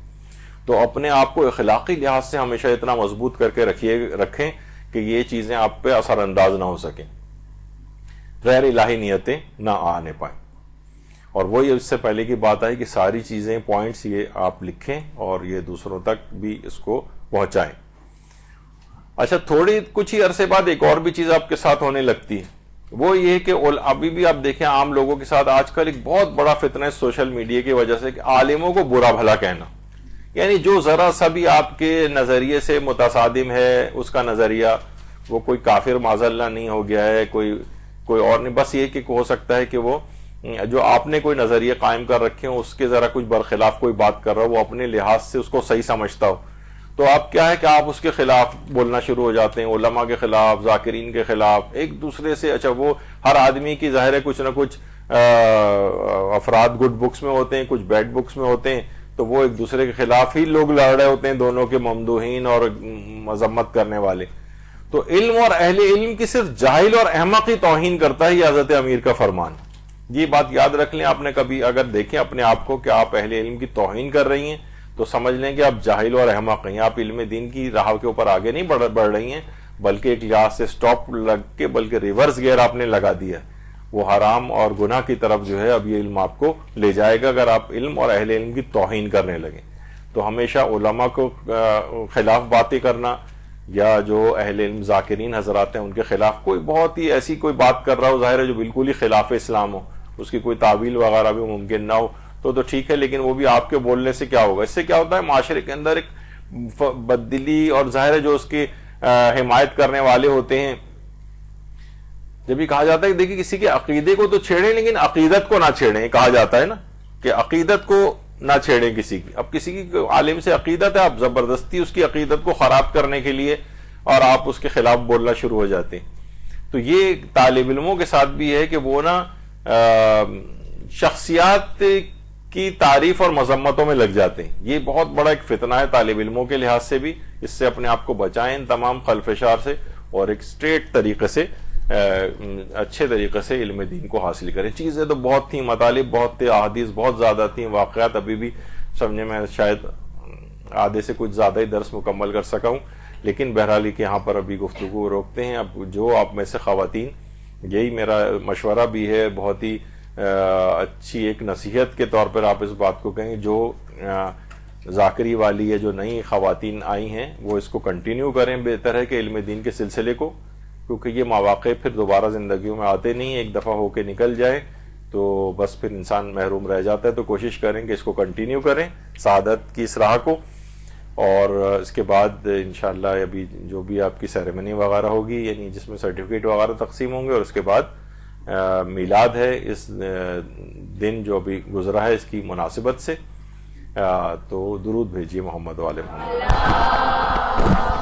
تو اپنے آپ کو اخلاقی لحاظ سے ہمیشہ اتنا مضبوط کر کے رکھیں کہ یہ چیزیں آپ پہ اثر انداز نہ ہو سکیں، غیر الہی نیتیں نہ آنے پائیں. اور وہی اس سے پہلے کی بات آئی کہ ساری چیزیں پوائنٹس یہ آپ لکھیں اور یہ دوسروں تک بھی اس کو پہنچائیں. اچھا کچھ ہی عرصے بعد ایک اور بھی چیز آپ کے ساتھ ہونے لگتی ہے، وہ یہ کہ ابھی بھی آپ دیکھیں عام لوگوں کے ساتھ آج کل ایک بہت بڑا فتنہ ہے سوشل میڈیا کی وجہ سے کہ عالموں کو برا بھلا کہنا. یعنی جو ذرا سا بھی آپ کے نظریے سے متصادم ہے اس کا نظریہ، وہ کوئی کافر معاذ اللہ نہیں ہو گیا ہے، کوئی اور نہیں، بس یہ کہ ہو سکتا ہے کہ وہ جو آپ نے کوئی نظریے قائم کر رکھے ہوں اس کے ذرا کچھ برخلاف کوئی بات کر رہا ہو، وہ اپنے لحاظ سے اس کو صحیح سمجھتا ہو، تو آپ کیا ہے کہ آپ اس کے خلاف بولنا شروع ہو جاتے ہیں، علماء کے خلاف، ذاکرین کے خلاف، ایک دوسرے سے. اچھا وہ ہر آدمی کی ظاہر ہے کچھ نہ کچھ افراد گڈ بکس میں ہوتے ہیں، کچھ بیڈ بکس میں ہوتے ہیں، تو وہ ایک دوسرے کے خلاف ہی لوگ لڑ رہے ہوتے ہیں، دونوں کے ممدوحین اور مذمت کرنے والے. تو علم اور اہل علم کی صرف جاہل اور احمق ہی توہین کرتا ہے، یہ حضرت امیر کا فرمان. یہ بات یاد رکھ لیں. آپ نے کبھی اگر دیکھیں اپنے آپ کو کہ آپ اہل علم کی توہین کر رہی ہیں تو سمجھ لیں کہ آپ جاہل اور احمق ہیں، آپ علم دین کی راہ کے اوپر آگے نہیں بڑھ رہی ہیں، بلکہ ایک لحاظ سے سٹاپ لگ کے بلکہ ریورس گیئر آپ نے لگا دیا. وہ حرام اور گناہ کی طرف جو ہے اب یہ علم آپ کو لے جائے گا اگر آپ علم اور اہل علم کی توہین کرنے لگیں. تو ہمیشہ علماء کو خلاف باتیں کرنا یا جو اہل علم ذاکرین حضرات ہیں ان کے خلاف کوئی بہت ہی ایسی کوئی بات کر رہا ہو ظاہر ہے جو بالکل ہی خلاف اسلام ہو، اس کی کوئی تعویل وغیرہ بھی ممکن نہ ہو تو ٹھیک ہے، لیکن وہ بھی آپ کے بولنے سے کیا ہوگا؟ اس سے کیا ہوتا ہے معاشرے کے اندر ایک بددلی، اور ظاہر ہے جو اس کی حمایت کرنے والے ہوتے ہیں، جب یہ کہا جاتا ہے کہ دیکھیں کسی کے عقیدے کو تو چھیڑیں لیکن عقیدت کو نہ چھیڑیں، کہا جاتا ہے نا کہ عقیدت کو نہ چھیڑیں کسی کی. اب کسی کی عالم سے عقیدت ہے، آپ زبردستی اس کی عقیدت کو خراب کرنے کے لیے اور آپ اس کے خلاف بولنا شروع ہو جاتے ہیں. تو یہ طالب علموں کے ساتھ بھی ہے کہ وہ نا شخصیات کی تعریف اور مذمتوں میں لگ جاتے ہیں. یہ بہت بڑا ایک فتنہ ہے طالب علموں کے لحاظ سے بھی. اس سے اپنے آپ کو بچائیں ان تمام خلفشار سے اور ایک اسٹریٹ طریقے سے اچھے طریقے سے علم دین کو حاصل کریں. چیزیں تو بہت تھیں، مطالب بہت تھے، احادیث بہت زیادہ تھیں، واقعات ابھی بھی سمجھنے میں شاید آدھے سے کچھ زیادہ ہی درس مکمل کر سکا ہوں، لیکن بہرحال کہ یہاں پر ابھی گفتگو روکتے ہیں۔ اب جو آپ میں سے خواتین، یہی میرا مشورہ بھی ہے، بہت ہی اچھی ایک نصیحت کے طور پر آپ اس بات کو کہیں، جو ذاکری والی ہے، جو نئی خواتین آئی ہیں، وہ اس کو کنٹینیو کریں، بہتر ہے کہ علم دین کے سلسلے کو، کیونکہ یہ مواقع پھر دوبارہ زندگیوں میں آتے نہیں، ایک دفعہ ہو کے نکل جائے تو بس پھر انسان محروم رہ جاتا ہے۔ تو کوشش کریں کہ اس کو کنٹینیو کریں، سعادت کی اس راہ کو، اور اس کے بعد انشاءاللہ ابھی جو بھی آپ کی سیریمنی وغیرہ ہوگی، یعنی جس میں سرٹیفکیٹ وغیرہ تقسیم ہوں گے، اور اس کے بعد میلاد ہے اس دن جو ابھی گزرا ہے اس کی مناسبت سے، تو درود بھیجیے محمد و آل محمد۔